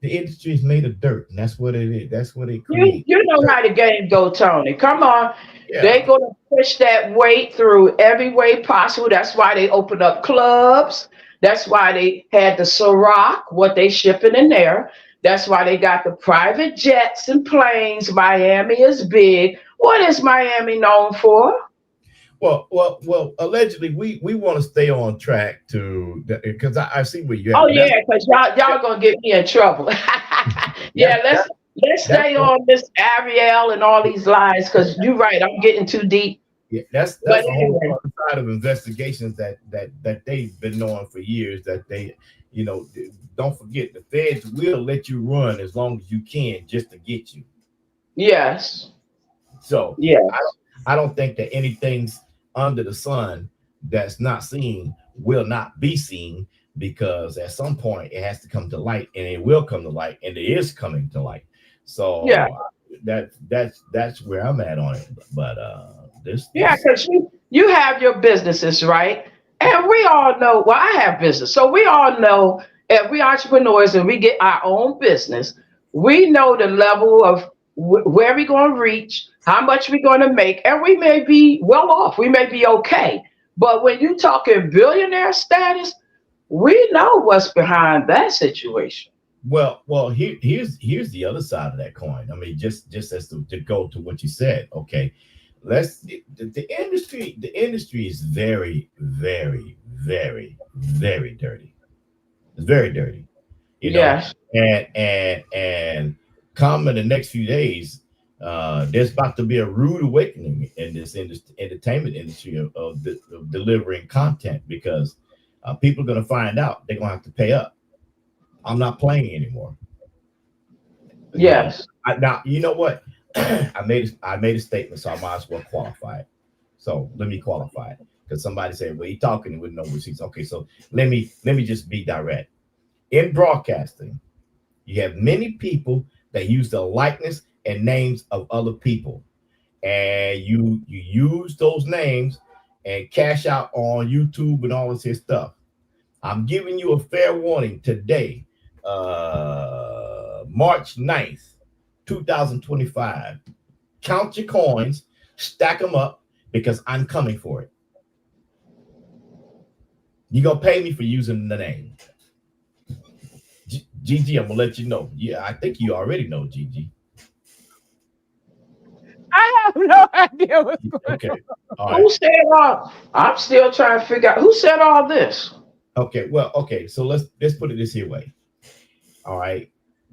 the industry is made of dirt, and that's what it is. That's what it creates. You know how the game go, Tony. Come on. Yeah. They're going to push that weight through every way possible. That's why they open up clubs. That's why they had the Ciroc, what they shipping in there. That's why they got the private jets and planes. Miami is big. What is Miami known for? Well. Allegedly, we want to stay on track to because I see where you're at. Oh yeah, because y'all gonna get me in trouble. Yeah, let's stay on this Ariel and all these lies because you're right. I'm getting too deep. Yeah, that's But a whole anyway, other side of investigations that they've been knowing for years. That they, you know, don't forget the feds will let you run as long as you can just to get you. yes, So I yes, I don't think that anything's under the sun that's not seen will not be seen, because at some point it has to come to light, and it will come to light, and it is coming to light. yeah, So that's where I'm at on it. But yeah. this Because you have your businesses, right? And we all know. Well, I have business, so we all know if we entrepreneurs and we get our own business, we know the level of where we're going to reach, how much we're going to make, and we may be well off. We may be okay. But when you talking billionaire status, we know what's behind that situation. well, here's the other side of that coin. I mean, just as to go to what you said. Okay, let's the industry is very, very, very, very dirty. It's very dirty, you know. Yes. And come in the next few days, there's about to be a rude awakening in this entertainment industry of delivering content, because people are going to find out they're going to have to pay up. I'm not playing anymore. You know, Yes. now you know what? I made a statement, so I might as well qualify it. So let me qualify it, because somebody said, "Well, he talking, he wouldn't know what he's." Okay, so let me just be direct. In broadcasting, you have many people that use the likeness and names of other people, and you use those names and cash out on YouTube and all this here stuff. I'm giving you a fair warning today, March 9th, 2025. Count your coins, stack them up, because I'm coming for it. You're going to pay me for using the name. Gigi, I'm going to let you know. Yeah, I think you already know, Gigi. I have no idea what's going Okay. on. All Who right. said all? I'm still trying to figure out who said all this. Okay. Well, okay. So let's put it this here way. All right.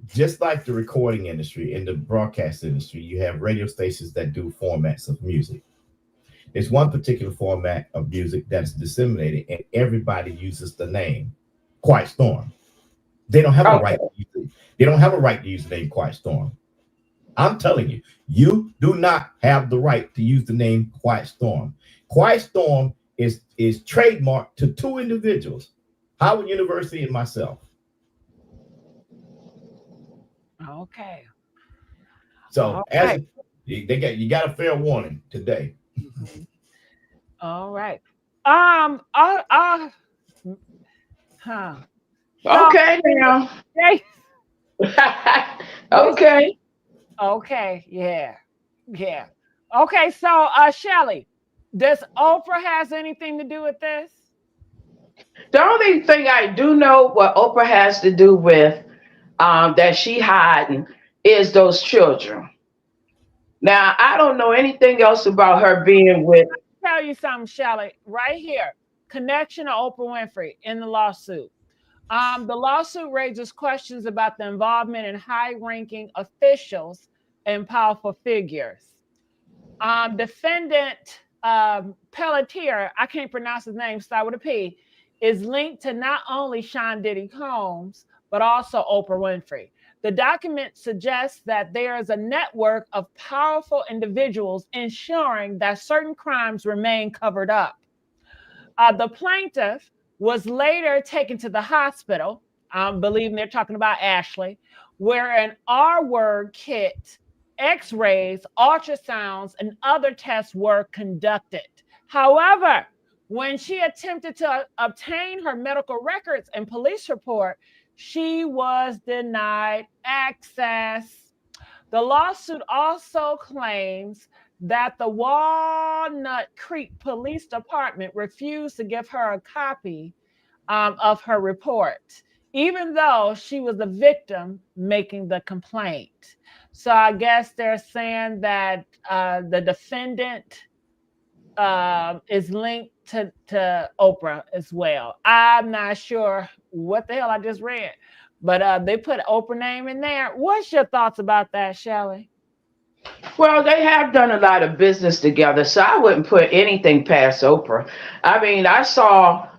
Just like the recording industry and the broadcast industry, you have radio stations that do formats of music. There's one particular format of music that's disseminated, and everybody uses the name Quiet Storm. They don't have a Okay. right. They don't have a right to use the name Quiet Storm. I'm telling you, you do not have the right to use the name Quiet Storm. Quiet Storm is trademarked to two individuals, Howard University and myself. Okay. So All right. you got a fair warning today. Mhm. All right. Um. Uh. Uh. Huh. So Okay now. they. They. Okay. Okay. Yeah. Yeah. Okay. So, Shelly, does Oprah has anything to do with this? The only thing I do know what Oprah has to do with that she hiding is those children. Now I don't know anything else about her being with. Tell you something, Shelly. Right here, connection to Oprah Winfrey in the lawsuit. The lawsuit raises questions about the involvement in high-ranking officials and powerful figures. Defendant Pelletier, I can't pronounce his name, start with a P, is linked to not only Sean Diddy Combs, but also Oprah Winfrey. The document suggests that there is a network of powerful individuals ensuring that certain crimes remain covered up. The plaintiff was later taken to the hospital, believing they're talking about Ashley, where an R word kit, x rays, ultrasounds, and other tests were conducted. However, when she attempted to obtain her medical records and police report, she was denied access. The lawsuit also claims that the Walnut Creek Police Department refused to give her a copy of her report, even though she was the victim making the complaint. So I guess they're saying that the defendant is linked to Oprah as well. I'm not sure what the hell I just read, but they put Oprah name in there. What's your thoughts about that, Shelley? Well, they have done a lot of business together, so I wouldn't put anything past Oprah. I mean, I saw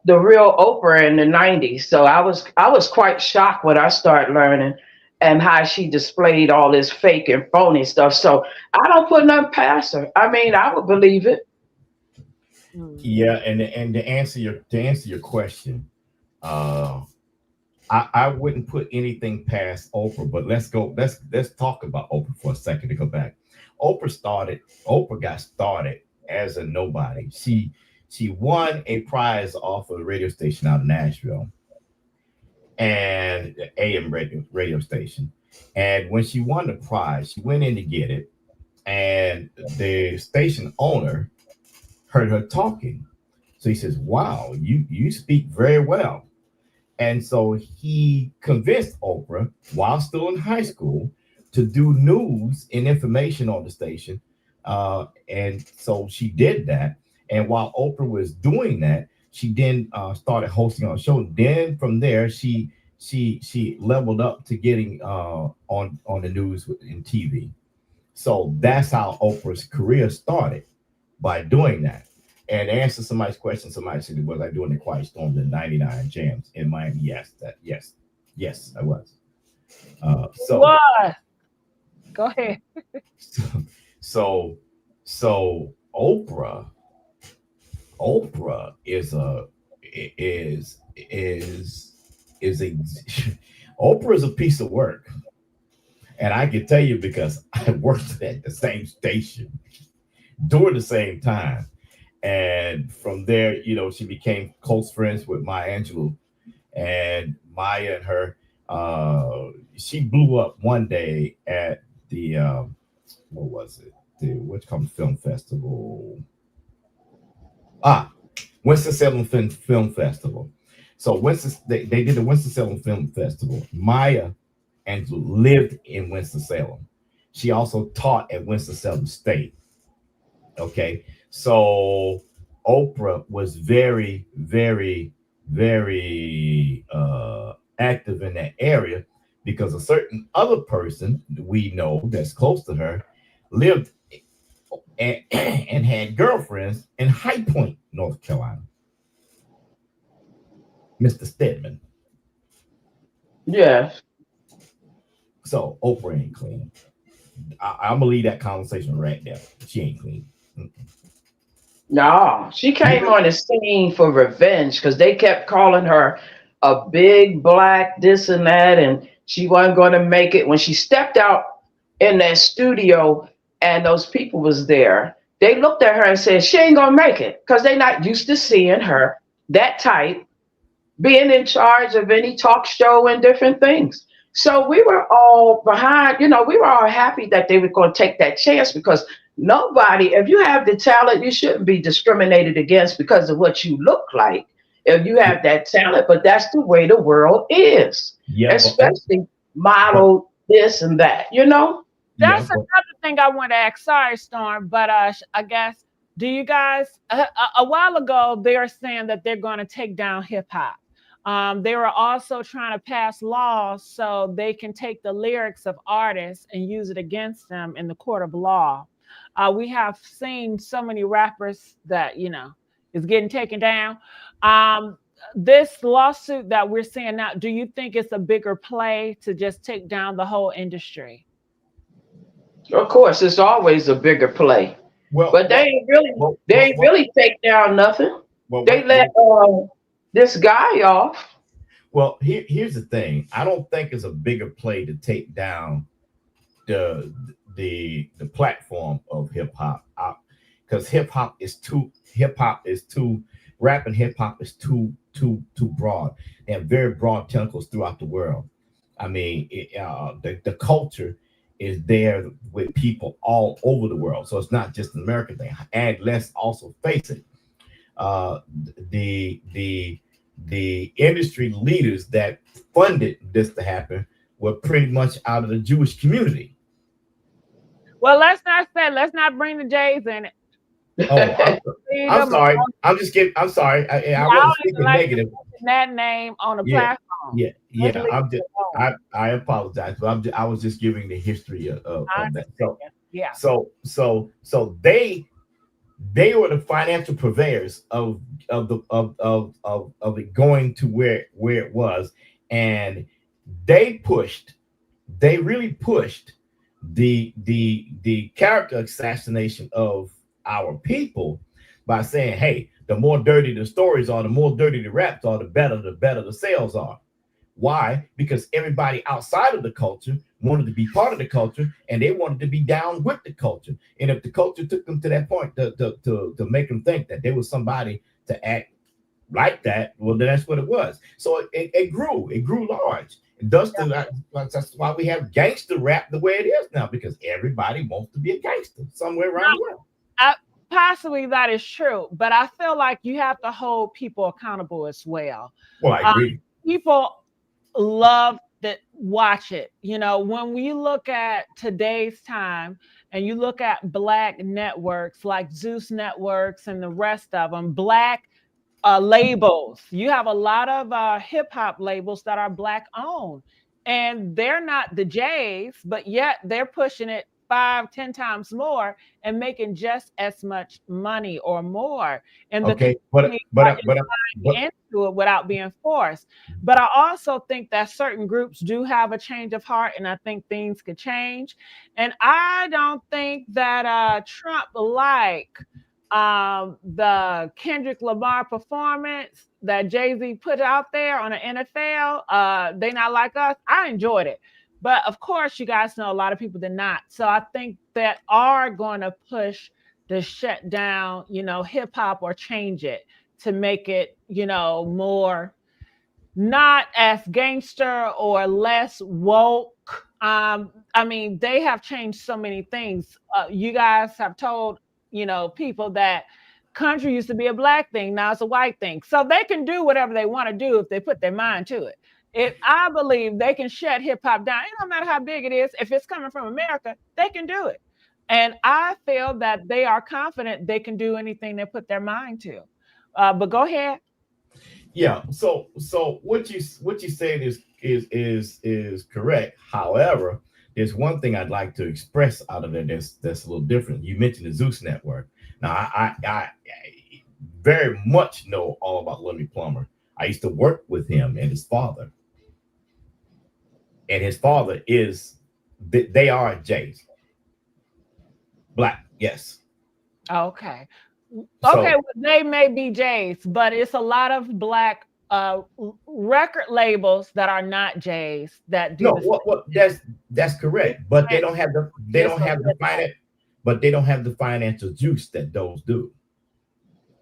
the real Oprah in the '90s, so I was quite shocked when I started learning and how she displayed all this fake and phony stuff. So I don't put nothing past her. I mean, I would believe it. Mm. Yeah, and to answer your question, uh, I wouldn't put anything past Oprah, but let's talk about Oprah for a second to go back. Oprah got started as a nobody. She won a prize off of a radio station out of Nashville and AM radio station. And when she won the prize, she went in to get it, and the station owner heard her talking. So he says, "Wow, you speak very well." And so he convinced Oprah, while still in high school, to do news and information on the station. And so she did that. And while Oprah was doing that, she then started hosting on a show. Then from there, she leveled up to getting on the news in TV. So that's how Oprah's career started, by doing that. And to answer somebody's question, somebody said, "Was I doing the Quiet Storm, the '99 jams in Miami?" Yes, I was. So, What? Go ahead. so, so, so Oprah is a Oprah is a piece of work, and I can tell you because I worked at the same station during the same time. And from there, she became close friends with Maya Angelou, and Maya and her, she blew up one day at the what was it? The what's called film festival. Ah, Winston-Salem Film Festival. So they did the Winston-Salem Film Festival. Maya Angelou lived in Winston-Salem. She also taught at Winston-Salem State. Okay, so Oprah was very, very, very active in that area because a certain other person we know that's close to her lived and had girlfriends in High Point, North Carolina. Mr. Stedman. Yes. So Oprah ain't clean. I'm gonna leave that conversation right there. She ain't clean. No, she came on the scene for revenge because they kept calling her a big black this and that, and she wasn't going to make it. When she stepped out in that studio and those people was there, they looked at her and said she ain't gonna make it because they not used to seeing her that type being in charge of any talk show and different things. So we were all behind, we were all happy that they were going to take that chance because nobody, if you have the talent, you shouldn't be discriminated against because of what you look like. If you have that talent, but that's the way the world is, Yeah, especially but model this and that. yeah, That's another thing I want to ask. Sorry, Storm, but I guess, do you guys, a while ago, they are saying that they're going to take down hip hop. They were also trying to pass laws so they can take the lyrics of artists and use it against them in the court of law. We have seen so many rappers that, is getting taken down. Um, this lawsuit that we're seeing now, do you think it's a bigger play to just take down the whole industry? Of course, it's always a bigger play, well, but they well, ain't really, well, they well, ain't well, really take down nothing. well, They well, let well, this guy off. here's the thing. I don't think it's a bigger play to take down the the platform of hip hop, because hip hop is too rap and hip hop is too broad and very broad tentacles throughout the world. I mean, the culture is there with people all over the world, so it's not just an American thing. And let's also face it, uh, the the industry leaders that funded this to happen were pretty much out of the Jewish community. Well, let's not bring the Jays in it. Oh, I'm Freedom. sorry. I'm just kidding. I'm sorry. I I wasn't don't even speaking like negative. that name on the Yeah, platform. alone. yeah, Just yeah. leave I'm it just, alone. I apologize, but I was just giving the history I of that. So, understand. Yeah. they were the financial purveyors of it going to where it was, and they pushed, they really pushed the character assassination of our people by saying, hey, the more dirty the stories are, the more dirty the raps are, the better the sales are. Why? Because everybody outside of the culture wanted to be part of the culture, and they wanted to be down with the culture. And if the culture took them to that point to make them think that there was somebody to act like that, well, then that's what it was. So it grew large. That's why we have gangster rap the way it is now, because everybody wants to be a gangster somewhere around the world. I, possibly that is true, but I feel like you have to hold people accountable as well. Well, I Um, agree. People love that watch it. You know, when we look at today's time and you look at black networks like Zeus Networks and the rest of them, black labels. You have a lot of hip hop labels that are black owned, and they're not the Jays, but yet they're pushing it 5, 10 times more and making just as much money or more. And the Okay, community is buying into it without being forced. But I also think that certain groups do have a change of heart, and I think things could change. And I don't think that Trump the Kendrick Lamar performance that Jay-Z put out there on the NFL, they not like us. I enjoyed it. But of course, you guys know a lot of people did not. So I think that are going to push to shut down, hip hop or change it to make it, more not as gangster or less woke. I mean, they have changed so many things. You guys have told, people that country used to be a black thing, now it's a white thing. So they can do whatever they want to do if they put their mind to it. If I believe they can shut hip hop down, it don't matter how big it is. If it's coming from America, they can do it. And I feel that they are confident they can do anything they put their mind to. But go ahead. Yeah. So what you said is correct. However, there's one thing I'd like to express out of there that's a little different. You mentioned the Zeus Network. Now I very much know all about Lemmy Plummer. I used to work with him and his father. And his father is they are Jays. Black, yes. Okay. Okay, So well, they may be Jays, but it's a lot of black record labels that are not Jays that do no, the same what thing. that's It's correct, but they just don't a have the little. finance, but they don't have the financial juice that those do.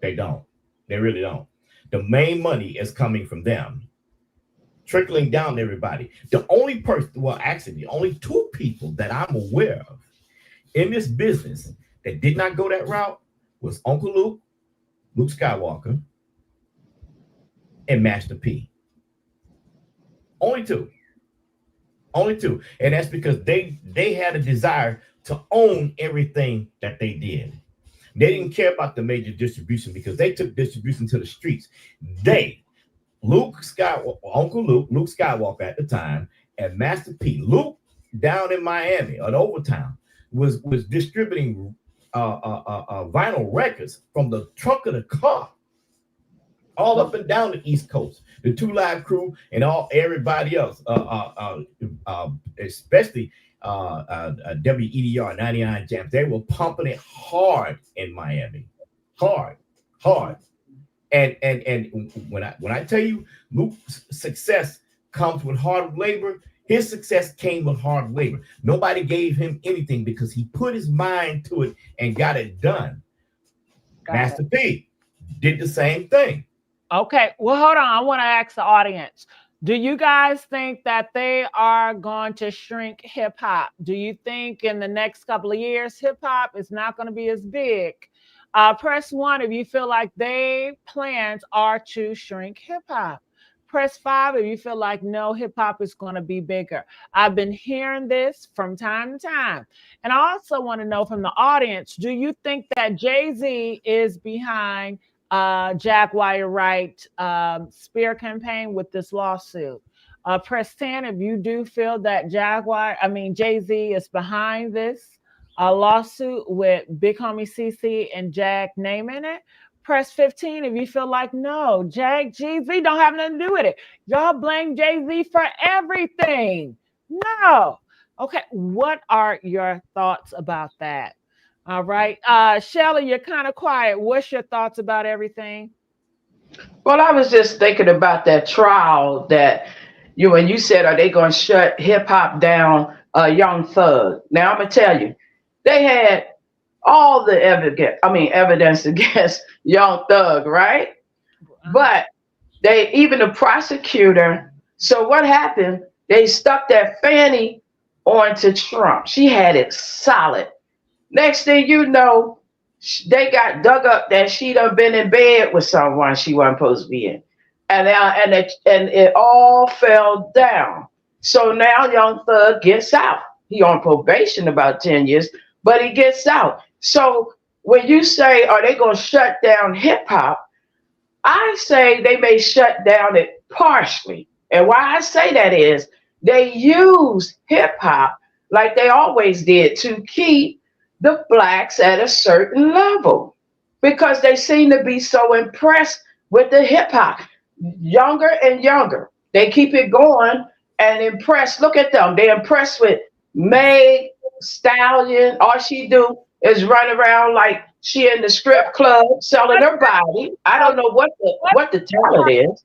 They don't. They really don't. The main money is coming from them, trickling down to everybody. The only person, well, actually, the only two people that I'm aware of in this business that did not go that route was Uncle Luke Skywalker, and Master P. Only two. Only two. And that's because they had a desire to own everything that they did. They didn't care about the major distribution because they took distribution to the streets. They, Luke Skywalker, Uncle Luke Skywalker at the time, and Master P. Luke down in Miami, an Overtown, was distributing vinyl records from the trunk of the car all up and down the East Coast. The Two Live Crew and everybody else, especially WEDR 99 Jams, they were pumping it hard in Miami, hard. And when I tell you Luke's success comes with hard labor, his success came with hard labor. Nobody gave him anything because he put his mind to it and got it done. Master P did the same thing. Okay, well, hold on. I want to ask the audience. Do you guys think that they are going to shrink hip hop? Do you think in the next couple of years, hip hop is not going to be as big? Press 1 if you feel like they plans are to shrink hip hop. Press 5 if you feel like no, hip hop is going to be bigger. I've been hearing this from time to time. And I also want to know from the audience, do you think that Jay-Z is behind Jaguar Wright spear campaign with this lawsuit? Press 10 if you do feel that Jay-Z is behind this lawsuit with Big Homie CC and Jag name in it. Press 15 if you feel like no, Jay-Z don't have nothing to do with it. Y'all blame Jay-Z for everything. No. Okay, what are your thoughts about that? All right. Shelly, you're kind of quiet. What's your thoughts about everything? Well, I was just thinking about that trial that when you said, are they going to shut hip hop down, Young Thug? Now I'm gonna tell you, they had all the evidence against Young Thug, right? But even the prosecutor. So what happened? They stuck that fanny onto Trump. She had it solid. Next thing you know, they got dug up that she done been in bed with someone she wasn't supposed to be in, and it all fell down. So now Young Thug gets out. He on probation about 10 years, but he gets out. So when you say, are they going to shut down hip hop? I say they may shut down it partially. And why I say that is they use hip hop like they always did to keep the blacks at a certain level because they seem to be so impressed with the hip hop. Younger and younger. They keep it going and impressed. Look at them. They're impressed with Meg Stallion. All she do is run around like she in the strip club selling her body. I don't know what the talent is.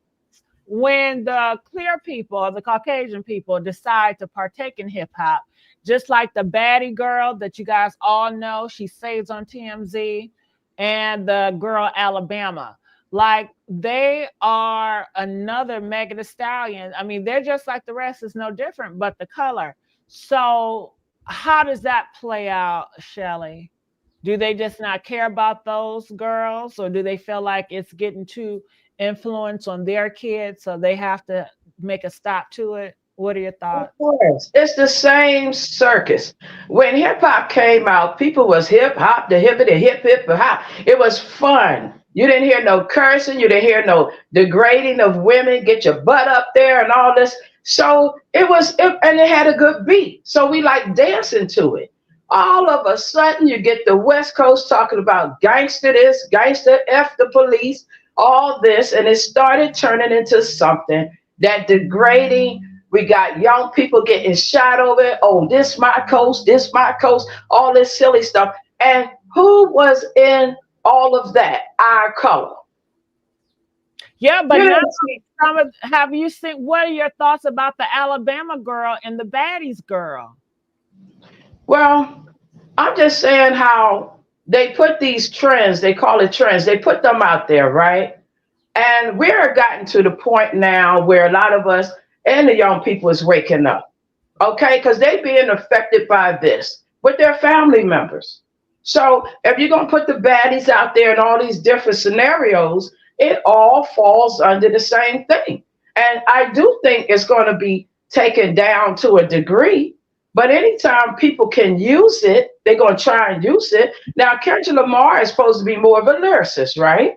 When the clear people or the Caucasian people decide to partake in hip hop, just like the baddie girl that you guys all know, she saves on TMZ, and the girl Alabama. Like they are another Megan Thee Stallion. I mean, they're just like the rest, it's no different, but the color. So how does that play out, Shelly? Do they just not care about those girls, or do they feel like it's getting too influence on their kids, so they have to make a stop to it? What are your thoughts? Of course. It's the same circus. When hip hop came out, people was hip hop, the hip hop. It was fun. You didn't hear no cursing. You didn't hear no degrading of women. Get your butt up there and all this. So and it had a good beat. So we like dancing to it. All of a sudden, you get the West Coast talking about gangster this, gangster F the police, all this, and it started turning into something that degrading. We got young people getting shot over it. Oh, this my coast, all this silly stuff. And who was in all of that? Our color. Yeah, but have you seen, what are your thoughts about the Alabama girl and the baddies girl? Well, I'm just saying how they put these trends, they call it trends, they put them out there, right? And we're gotten to the point now where a lot of us and the young people is waking up, okay? Because they being affected by this with their family members. So if you're going to put the baddies out there in all these different scenarios, it all falls under the same thing. And I do think it's going to be taken down to a degree. But anytime people can use it, they're going to try and use it. Now, Kendrick Lamar is supposed to be more of a lyricist, right?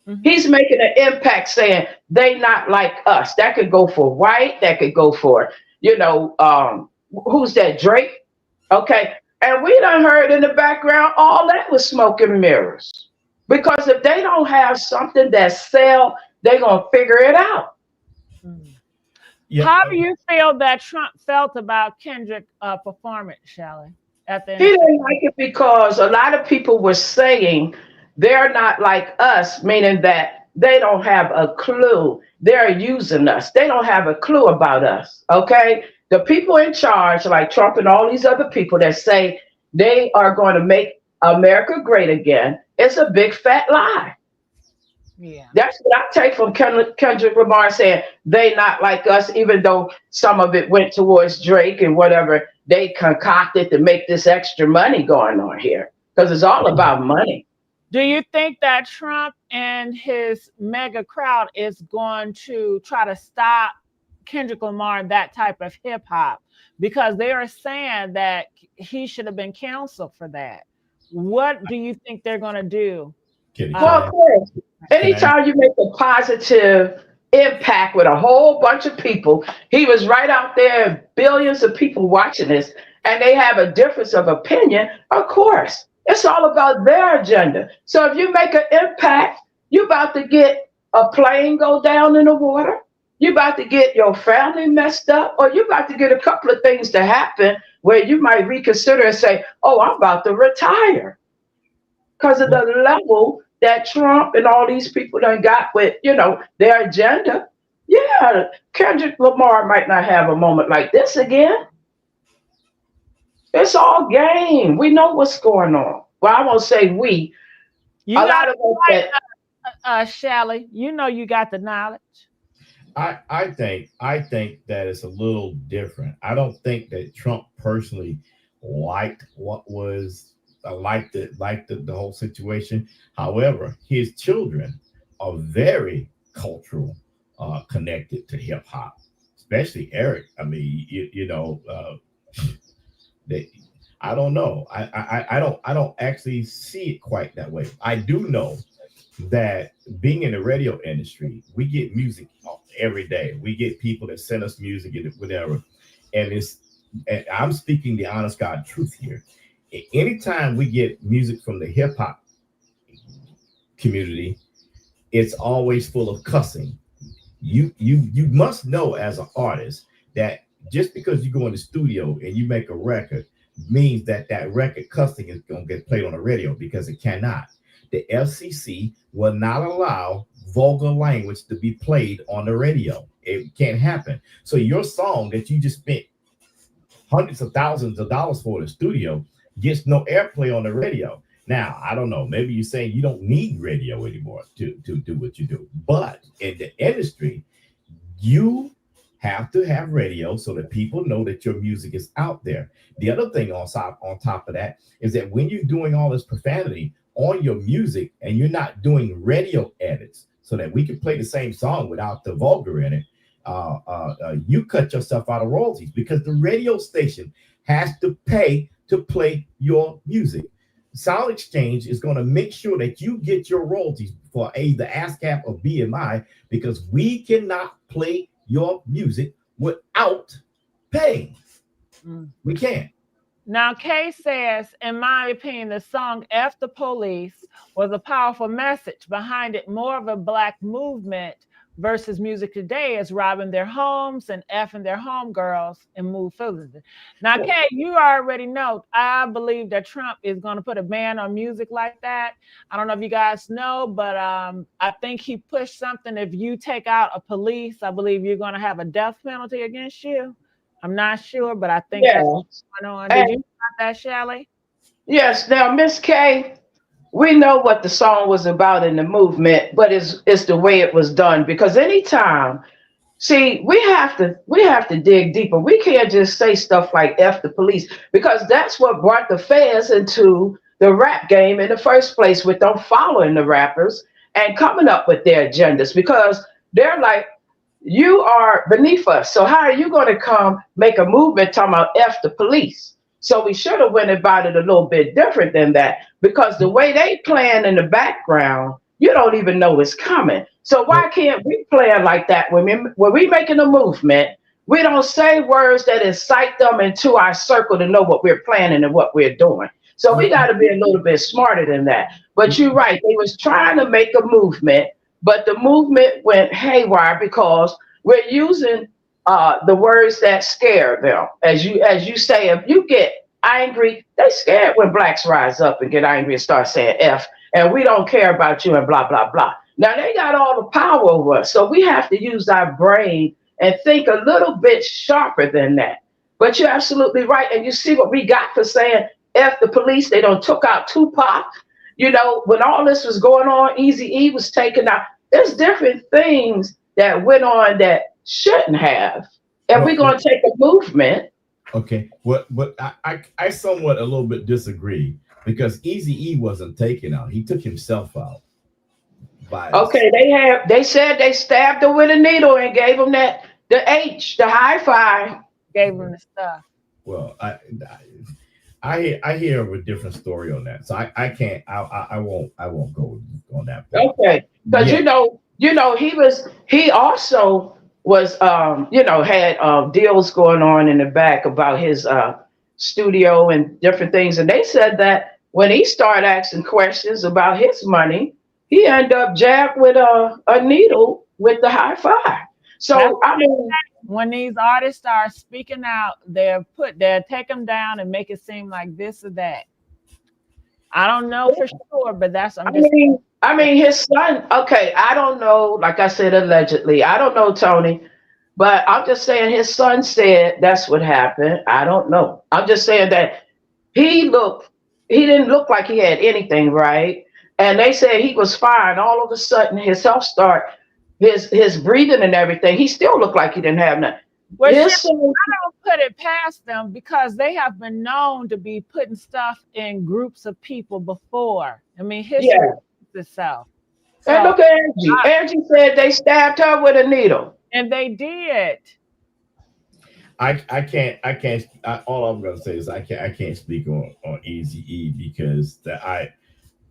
Mm-hmm. He's making an impact saying they not like us. That could go for Wright. That could go for, who's that, Drake? Okay. And we done heard in the background, all that was smoke and mirrors. Because if they don't have something that sell, they're going to figure it out. Mm-hmm. Yep. How do you feel that Trump felt about Kendrick's performance, Shelly? He didn't like it because a lot of people were saying they're not like us, meaning that they don't have a clue. They're using us. They don't have a clue about us, okay? The people in charge, like Trump and all these other people that say they are going to make America great again, it's a big fat lie. Yeah, that's what I take from Kendrick Lamar saying they not like us, even though some of it went towards Drake and whatever they concocted to make this extra money going on here, because it's all about money. Do you think that Trump and his mega crowd is going to try to stop Kendrick Lamar and that type of hip hop? Because they are saying that he should have been canceled for that. What do you think they're going to do? Well, of course. Anytime you make a positive impact with a whole bunch of people. He was right out there, billions of people watching this, and they have a difference of opinion. Of course, it's all about their agenda. So if you make an impact, you about to get a plane go down in the water. You about to get your family messed up, or you about to get a couple of things to happen where you might reconsider and say, "Oh, I'm about to retire," because of the level that Trump and all these people done got with, their agenda. Yeah, Kendrick Lamar might not have a moment like this again. It's all game. We know what's going on. Well, I won't say we. You A got lot of us Shelley. You know you got the knowledge. I think that it's a little different. I don't think that Trump personally liked what was liked the whole situation. However, his children are very cultural connected to hip hop, especially Eric. I mean, they, I don't know. I don't actually see it quite that way. I do know that being in the radio industry, we get music every day. We get people that send us music and whatever. And I'm speaking the honest God truth here. Anytime we get music from the hip hop community, it's always full of cussing. You must know as an artist that just because you go in the studio and you make a record means that record cussing is going to get played on the radio, because it cannot. The FCC will not allow vulgar language to be played on the radio. It can't happen. So your song that you just spent hundreds of thousands of dollars for in the studio gets no airplay on the radio. Now, I don't know, maybe you're saying you don't need radio anymore to do what you do. But in the industry, you have to have radio so that people know that your music is out there. The other thing on top of that is that when you're doing all this profanity on your music and you're not doing radio edits so that we can play the same song without the vulgar in it, you cut yourself out of royalties, because the radio station has to pay to play your music. Sound Exchange is going to make sure that you get your royalties for either ASCAP or BMI, because we cannot play your music without paying. We can't. Now, Kay says, in my opinion, the song F the Police was a powerful message behind it, more of a Black movement versus music today is robbing their homes and effing their homegirls and move further. Now, Kay, you already know, I believe that Trump is going to put a ban on music like that. I don't know if you guys know, but I think he pushed something. If you take out a police, I believe you're going to have a death penalty against you. I'm not sure, but I think that's what's going on. Did you know that, Shelley? Yes. Now, Miss Kay, we know what the song was about in the movement, but it's the way it was done. Because anytime, see, we have to dig deeper. We can't just say stuff like F the police, because that's what brought the fans into the rap game in the first place, with them following the rappers and coming up with their agendas, because they're like, you are beneath us. So how are you going to come make a movement talking about F the police? So we should have went about it a little bit different than that, because the way they plan in the background, you don't even know it's coming. So why can't we plan like that? When we making a movement, we don't say words that incite them into our circle to know what we're planning and what we're doing. So we got to be a little bit smarter than that. But you're right. They was trying to make a movement, but the movement went haywire because we're using the words that scare them. As you say, if you get angry, they scared when blacks rise up and get angry and start saying F, and we don't care about you and blah, blah, blah. Now they got all the power over us. So we have to use our brain and think a little bit sharper than that. But you're absolutely right. And you see what we got for saying F the police. They done took out Tupac. You know, when all this was going on, Eazy-E was taken out. There's different things that went on that shouldn't have. And we're going to take a movement. Okay, but I somewhat a little bit disagree, because Eazy-E wasn't taken out. He took himself out. Okay, they said they stabbed him with a needle and gave him the high five. Gave him the stuff. Well, I hear a different story on that, so I can't. I won't go on that point. Okay, because He also was, had deals going on in the back about his studio and different things. And they said that when he started asking questions about his money, he ended up jabbed with a needle with the high five. That's So, I mean, when these artists start speaking out, they'll take them down and make it seem like this or that. I don't know for sure, but I'm just I mean, his son. Okay, I don't know. Like I said, allegedly, I don't know, Tony. But I'm just saying, his son said that's what happened. I don't know. I'm just saying that he looked. He didn't look like he had anything, right? And they said he was fine. All of a sudden, his health start, his breathing and everything. He still looked like he didn't have nothing. well, His shit, son, I don't put it past them because they have been known to be putting stuff in groups of people before. I mean, history yeah. repeats itself. And So, look at Angie. Angie said they stabbed her with a needle. and they did. All I'm gonna say is I can't speak on Easy E because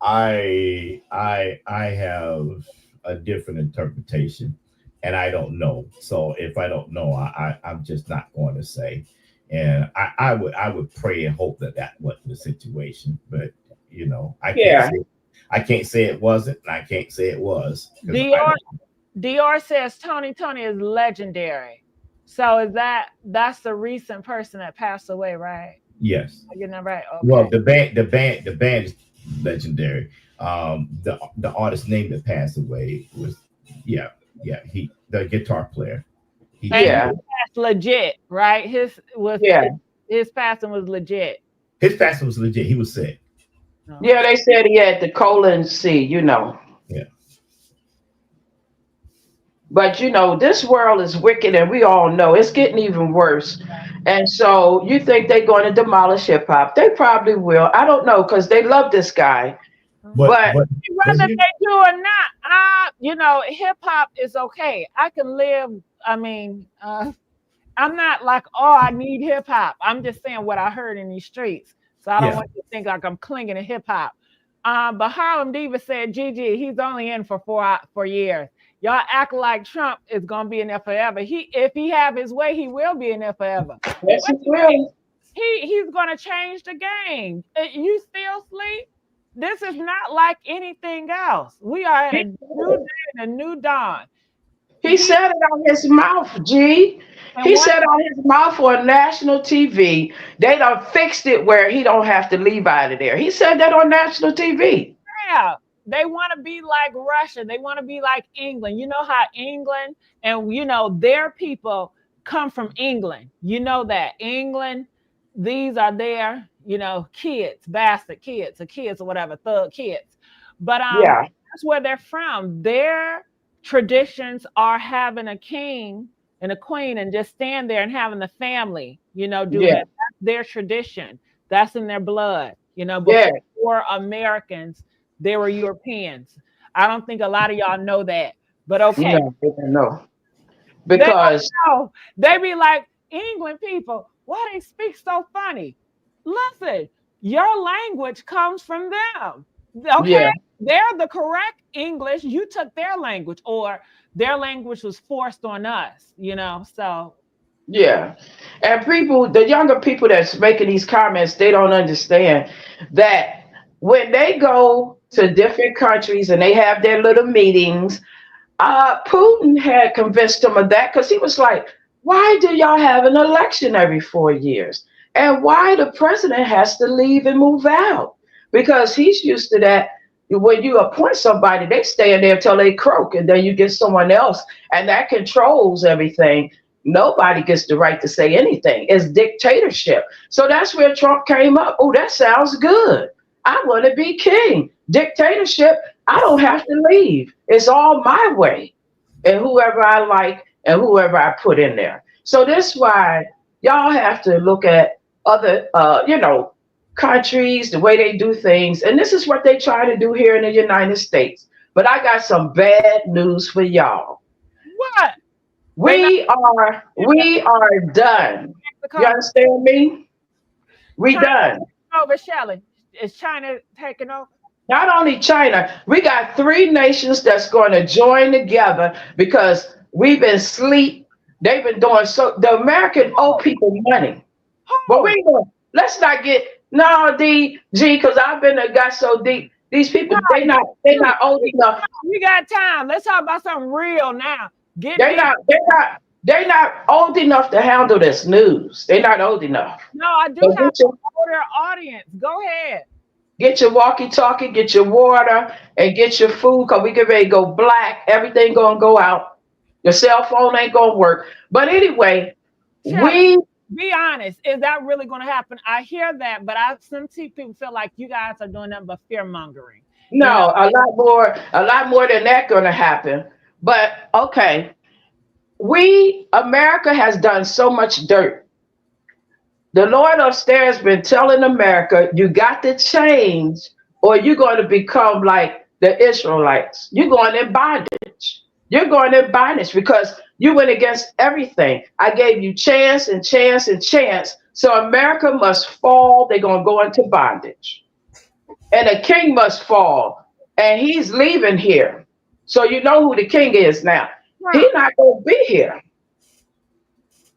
I have a different interpretation, and I don't know. So if I don't know, I'm just not going to say. And I would pray and hope that wasn't the situation, but Yeah. I can't say it wasn't, and I can't say it was. Dior says Tony is legendary. So that's the recent person that passed away, right? Yes. Are you not right? Okay. Well, the band is legendary. The artist name that passed away was the guitar player. That's legit, right? His passing was legit. His passing was legit. He was sick. No. Yeah, they said he had the colon C. Yeah. But this world is wicked, and we all know it's getting even worse. And so you think they're going to demolish hip hop? They probably will. I don't know because they love this guy. But whether they do or not, hip hop is okay. I can live. I mean, I'm not like, oh, I need hip hop. I'm just saying what I heard in these streets. So I don't want you to think like I'm clinging to hip hop. But Harlem Diva said, Gigi, he's only in for 4 years. Y'all act like Trump is gonna be in there forever. If he have his way, he will be in there forever. Yes, he will. He's gonna change the game. You still sleep? This is not like anything else. We are at a new day and a new dawn. He said it on his mouth, G. He said on his mouth on national TV, they done fixed it where he don't have to leave out of there. He said that on national TV. Yeah. They want to be like Russia. They want to be like England. You know how England and, their people come from England. You know that. England, these are their, kids, bastard kids or whatever, thug kids. But that's where they're from. Their traditions are having a king and a queen and just stand there and having the family, do that. That's their tradition. That's in their blood, before Americans, they were Europeans. I don't think a lot of y'all know that, but okay. No, they don't know. Because they be like, England people, why they speak so funny? Listen, your language comes from them. Okay. Yeah. They're the correct English. You took their language, or their language was forced on us, so. Yeah. And the younger people that's making these comments, they don't understand that when they go to different countries and they have their little meetings, Putin had convinced them of that because he was like, why do y'all have an election every 4 years? And why the president has to leave and move out? Because he's used to that. When you appoint somebody, they stay in there till they croak, and then you get someone else, and that controls everything. Nobody gets the right to say anything. It's dictatorship. So that's where Trump came up. Oh, that sounds good. I want to be king. Dictatorship, I don't have to leave. It's all my way. And whoever I like and whoever I put in there. So that's why y'all have to look at other, countries, the way they do things. And this is what they try to do here in the United States. But I got some bad news for y'all. What? We are done. You understand me? We done. Over, Shelley. Is China taking over? Not only China, we got three nations that's going to join together because we've been asleep. They've been doing so. The American owe people money, but we Who? ain't gonna, let's not get no DG because I've been got so deep. These people, No, they not old enough. we got time. Let's talk about something real now. Get They deep. not they not they not old enough to handle this news. They're not old enough. No, I do But have an older audience. Go ahead. get your walkie-talkie, get your water, and get your food because we get ready to go black. Everything gonna go out. Your cell phone ain't gonna work. But anyway, Shelly, we be honest. Is that really going to happen? I hear that, but some people feel like you guys are doing nothing but fear mongering. You know, no a lot more than that gonna happen. But okay, we America has done so much dirt. The Lord upstairs been telling America, you got to change, or you're going to become like the Israelites. You're going in bondage. You're going in bondage because you went against everything. I gave you chance and chance and chance. So America must fall. They're going to go into bondage. And a king must fall. And he's leaving here. So you know who the king is now. Trump. He's not going to be here.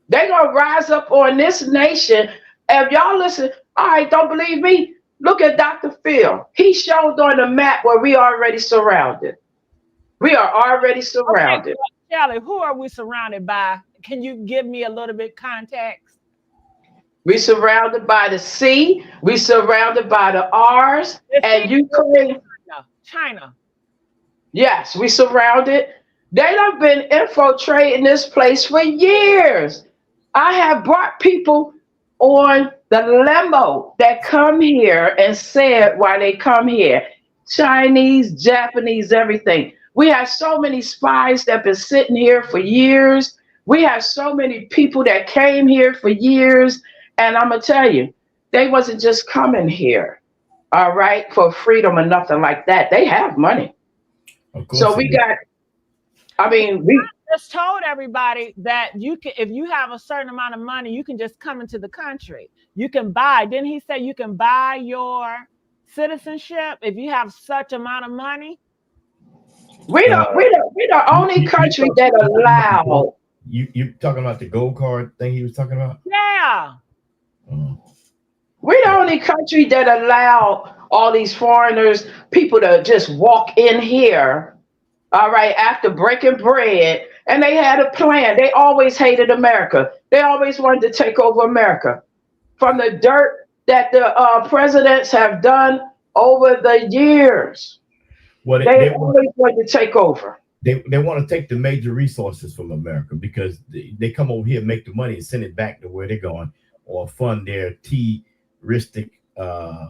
They're going to rise up on this nation. If y'all listen, all right, don't believe me? Look at Dr. Phil. He showed on the map where we are already surrounded. We are already Okay, surrounded. Shelly, who are we surrounded by? Can you give me a little bit context? We surrounded by the sea. We surrounded by the R's The and sea, Ukraine. China. Yes, we surrounded. They have been infiltrating this place for years. I have brought people on the limo that come here and said why they come here. Chinese, Japanese, everything. We have so many spies that have been sitting here for years. We have so many people that came here for years. And I'm gonna tell you, they wasn't just coming here, all right, for freedom or nothing like that. They have money. Of course, So we got, I mean, we Just told everybody that you can, if you have a certain amount of money, you can just come into the country. You can buy. Didn't he say you can buy your citizenship if you have such amount of money? we the only country that allow. you talking about the gold card thing he was talking about? Yeah. Uh, We're the only country that allow all these foreigners, people to just walk in here, all right, after breaking bread. And they had a plan. They always hated America. They always wanted to take over America. From the dirt that the presidents have done over the years, well, they always wanted to take over. they want to take the major resources from America because they come over here, make the money, and send it back to where they're going, or fund their T-ristic uh,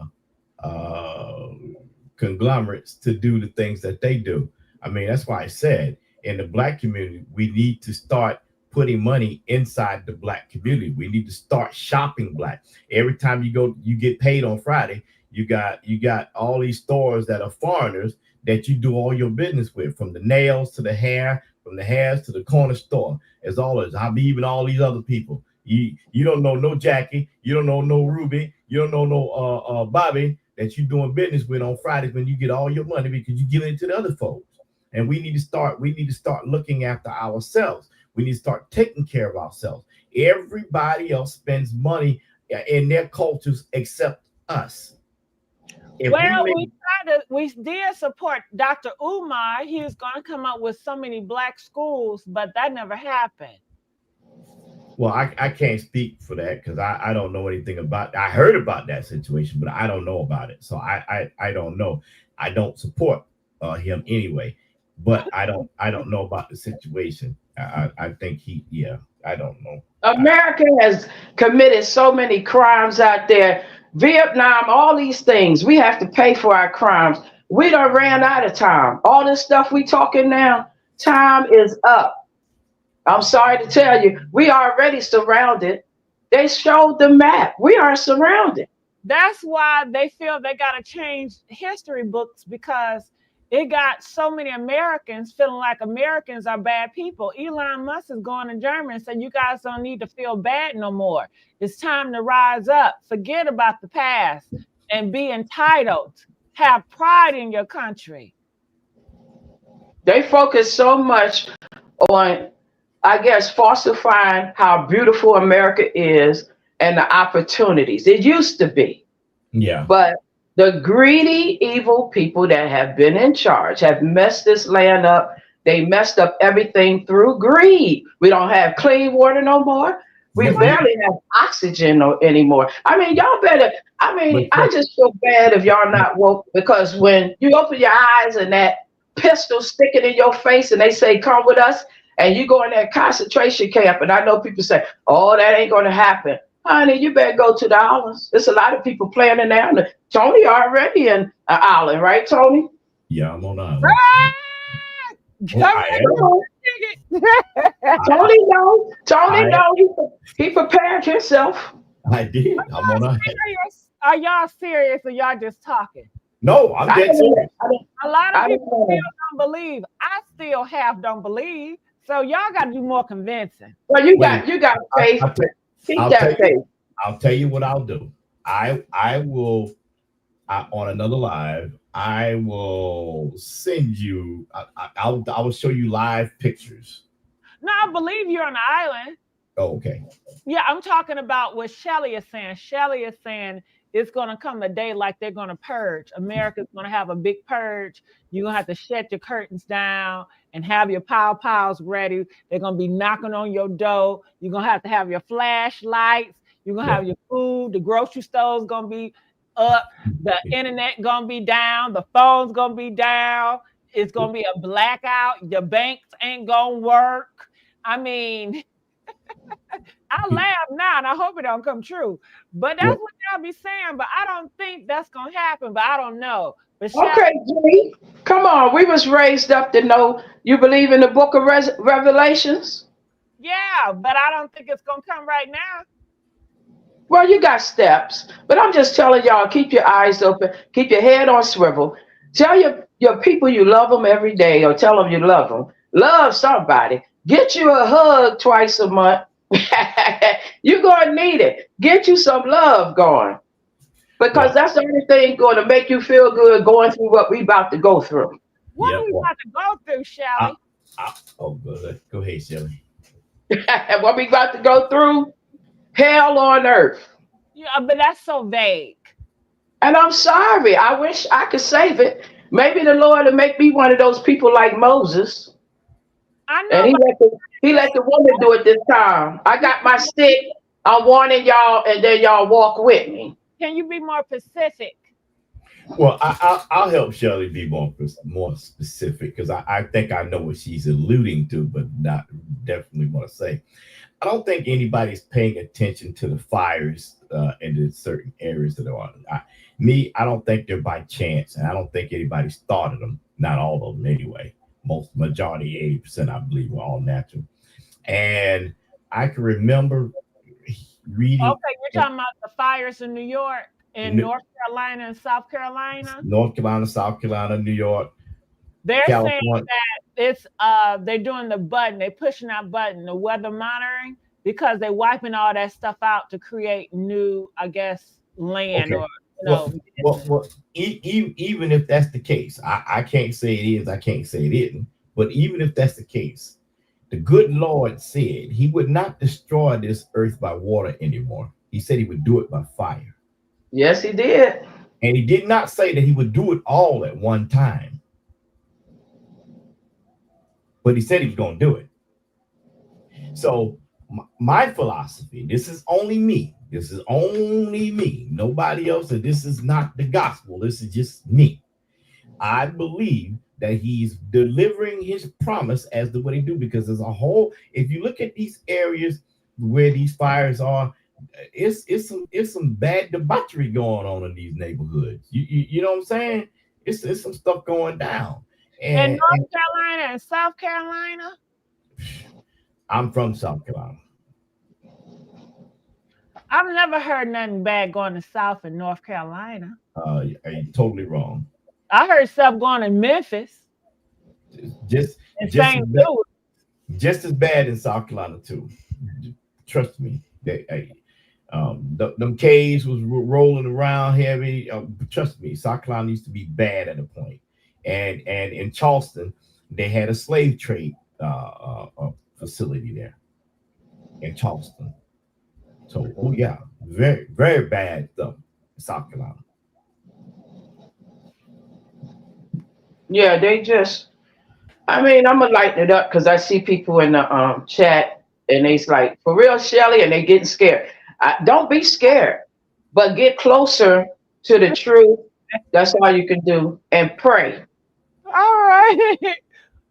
conglomerates to do the things that they do. I mean, that's why I said in the black community, we need to start putting money inside the black community. We need to start shopping black. Every time you go, you get paid on Friday. You got all these stores that are foreigners that you do all your business with, from the nails to the hair, from the hairs to the corner store, as always. I'm even all these other people. You don't know no Jackie, you don't know no Ruby, you don't know no Bobby that you're doing business with on Fridays when you get all your money because you give it to the other folks. And we need to start looking after ourselves. We need to start taking care of ourselves. Everybody else spends money in their cultures except us. If Well, we we did support Dr. Umar. He was going to come up with so many black schools, but that never happened. Well, I can't speak for that because I don't know anything about. I heard about that situation, but I don't know about it, so I don't know. I don't support him anyway, but I don't know about the situation. I think I don't know. America has committed so many crimes out there. Vietnam, all these things. We have to pay for our crimes. We done ran out of time. All this stuff we talking now, time is up. I'm sorry to tell you, we are already surrounded. They showed the map. We are surrounded. That's why they feel they got to change history books because it got so many Americans feeling like Americans are bad people. Elon Musk is going to Germany and saying, you guys don't need to feel bad no more. It's time to rise up. Forget about the past and be entitled. have pride in your country. They focus so much on, I guess, falsifying how beautiful America is and the opportunities. It used to be. Yeah. But the greedy, evil people that have been in charge have messed this land up. They messed up everything through greed. We don't have clean water no more. We But barely have oxygen anymore. I mean, y'all better. I mean, I just feel bad if y'all not woke, because when you open your eyes and that pistol sticking in your face and they say, come with us, and you go in that concentration camp, and I know people say, oh, that ain't going to happen. Honey, you better go to the islands. There's a lot of people planning now. Tony already in an island, right, Tony? yeah, I'm on island. Right. Oh, I am. Tony knows. Tony knows. He prepared himself. I did. I'm on island. Are y'all serious or y'all just talking? No, I'm dead serious. A lot of people still don't believe. I still half don't believe. So y'all got to do more convincing. Well, you got faith. I'll tell you what I'll do. I will on another live. I will send you. I will show you live pictures. No, I believe you're on the island. Oh, okay. Yeah, I'm talking about what Shelly is saying. Shelly is saying it's going to come a day like they're going to purge. America's going to have a big purge. You're going to have to shut your curtains down and have your pow-pows ready. They're going to be knocking on your door. You're going to have your flashlights. You're going to have your food. The grocery store's going to be up. The internet going to be down. The phone's going to be down. It's going to be a blackout. Your banks ain't going to work. I mean... I laugh now and I hope it don't come true. But that's what y'all be saying. But I don't think that's going to happen. But I don't know. But okay, G, come on. We was raised up to know you believe in the book of Revelations. Yeah, but I don't think it's going to come right now. Well, you got steps. But I'm just telling y'all, keep your eyes open. Keep your head on swivel. Tell your people you love them every day, or tell them you love them. Love somebody. Get you a hug twice a month. You're going to need it. Get you some love going. Because that's the only thing going to make you feel good going through what we about to go through. What are we about to go through, Shelly? Oh, good. Go ahead, Shelly. What we about to go through? Hell on earth. Yeah, but that's so vague. And I'm sorry. I wish I could save it. Maybe the Lord will make me one of those people like Moses. I know. And he let the woman do it this time. I got my stick. I'm warning y'all, and then y'all walk with me. Can you be more specific? Well, I'll help Shelly be more specific, because I think I know what she's alluding to, but not definitely want to say. I don't think anybody's paying attention to the fires in certain areas that are on. I don't think they're by chance, and I don't think anybody's thought of them. Not all of them, anyway. Majority, 80%, I believe, were all natural. And I can remember reading. Okay, you're talking about the fires in New York, in North Carolina, and South Carolina. North Carolina, South Carolina, New York. They're saying that it's they're doing the button, they're pushing that button, the weather monitoring, because they're wiping all that stuff out to create new, I guess, land or Well, even if that's the case, I can't say it is, I can't say it isn't, but even if that's the case, the good Lord said he would not destroy this earth by water anymore. He said he would do it by fire. Yes, he did. And he did not say that he would do it all at one time. But he said he was going to do it. So my philosophy, this is only me. This is only me. Nobody else. And this is not the gospel. This is just me. I believe that he's delivering his promise as to what he do, because as a whole, if you look at these areas where these fires are, it's some bad debauchery going on in these neighborhoods. You know what I'm saying? It's some stuff going down. And North Carolina and South Carolina. I'm from South Carolina. I've never heard nothing bad going to South and North Carolina. You're totally wrong. I heard stuff going in Memphis. Just as bad in South Carolina too. Trust me. Them caves was rolling around heavy. Trust me, South Carolina used to be bad at a point. And in Charleston, they had a slave trade facility there in Charleston. So, oh yeah, very very bad stuff in South Carolina. Yeah, they just. I mean, I'm gonna lighten it up because I see people in the chat and they's like, "For real, Shelly," and they getting scared. Don't be scared, but get closer to the truth. That's all you can do, and pray. All right.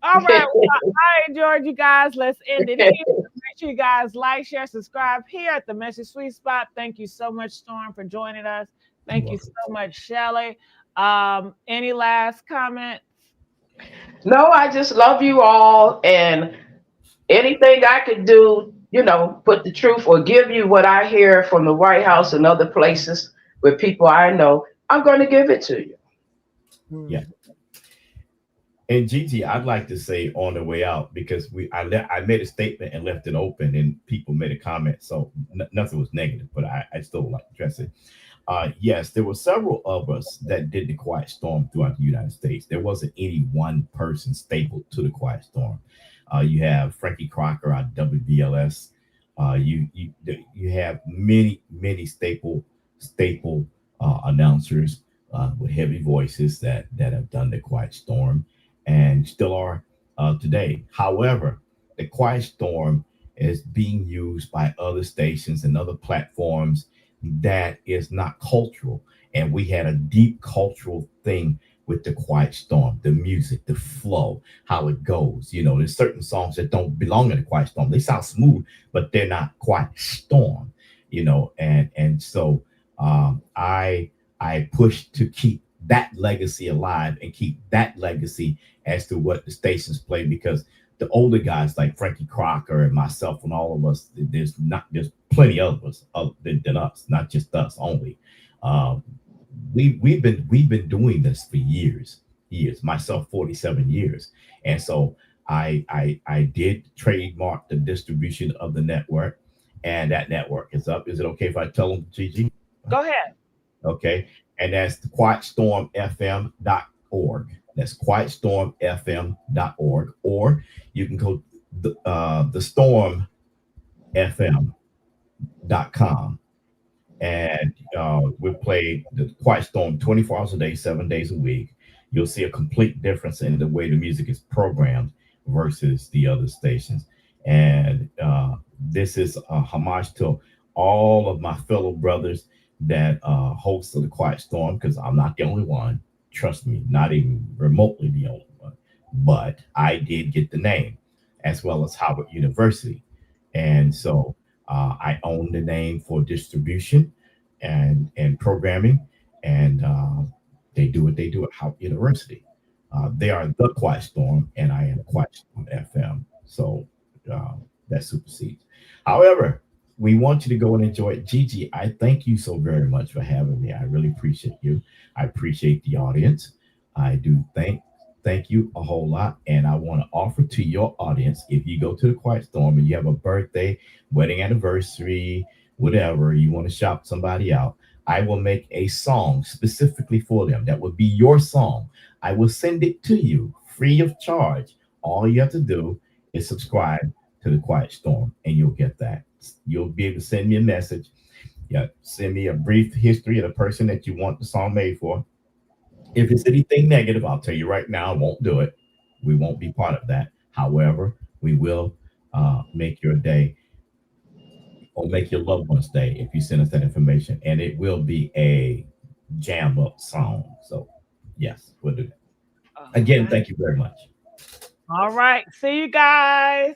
All right. Well, I enjoyed you guys. Let's end it here. Make sure you guys like, share, subscribe here at the Message Sweet Spot. Thank you so much, Storm, for joining us. You're Thank you welcome. so much, Shelly. Any last comments? No, I just love you all, and anything I could do, put the truth or give you what I hear from the White House and other places with people I know, I'm going to give it to you. Yeah. And Gigi, I'd like to say on the way out because I made a statement and left it open, and people made a comment, so nothing was negative, but I still would like to address it. Yes, there were several of us that did the quiet storm throughout the United States. There wasn't any one person stapled to the quiet storm. You have Frankie Crocker on WBLS. You have many staple announcers with heavy voices that have done the quiet storm and still are today. However, the quiet storm is being used by other stations and other platforms that is not cultural. And we had a deep cultural thing with the quiet storm, the music, the flow, how it goes. There's certain songs that don't belong in the quiet storm. They sound smooth, but they're not quiet storm. And so I pushed to keep that legacy alive and keep that legacy as to what the stations play, because the older guys like Frankie Crocker and myself and all of us, there's plenty of us other than us, not just us only. Um, we've been doing this for years. Myself, 47 years, and so I did trademark the distribution of the network, and that network is up. Is it okay if I tell them, Gigi? Go ahead. Okay, and that's quietstormfm.org. That's quietstormfm.org, or you can go the stormfm.com, and we play the Quiet Storm 24 hours a day, 7 days a week. You'll see a complete difference in the way the music is programmed versus the other stations. And this is a homage to all of my fellow brothers that host of the Quiet Storm, because I'm not the only one. Trust me, not even remotely the only one. But I did get the name, as well as Howard University. And so I own the name for distribution and programming, and they do what they do at Howard University. They are the Quiet Storm, and I am Quiet Storm FM. So that supersedes. However, we want you to go and enjoy it. Gigi, I thank you so very much for having me. I really appreciate you. I appreciate the audience. I do thank you a whole lot. And I want to offer to your audience, if you go to the Quiet Storm and you have a birthday, wedding anniversary, whatever, you want to shop somebody out, I will make a song specifically for them. That would be your song. I will send it to you free of charge. All you have to do is subscribe to the Quiet Storm, and you'll get that. You'll be able to send me a message. Yeah, send me a brief history of the person that you want the song made for. If it's anything negative, I'll tell you right now, I won't do it. We won't be part of that. However, we will make your day or make your loved one's day if you send us that information, and it will be a jam up song. So, yes, we'll do that. Again, Okay. thank you very much. All right. See you guys.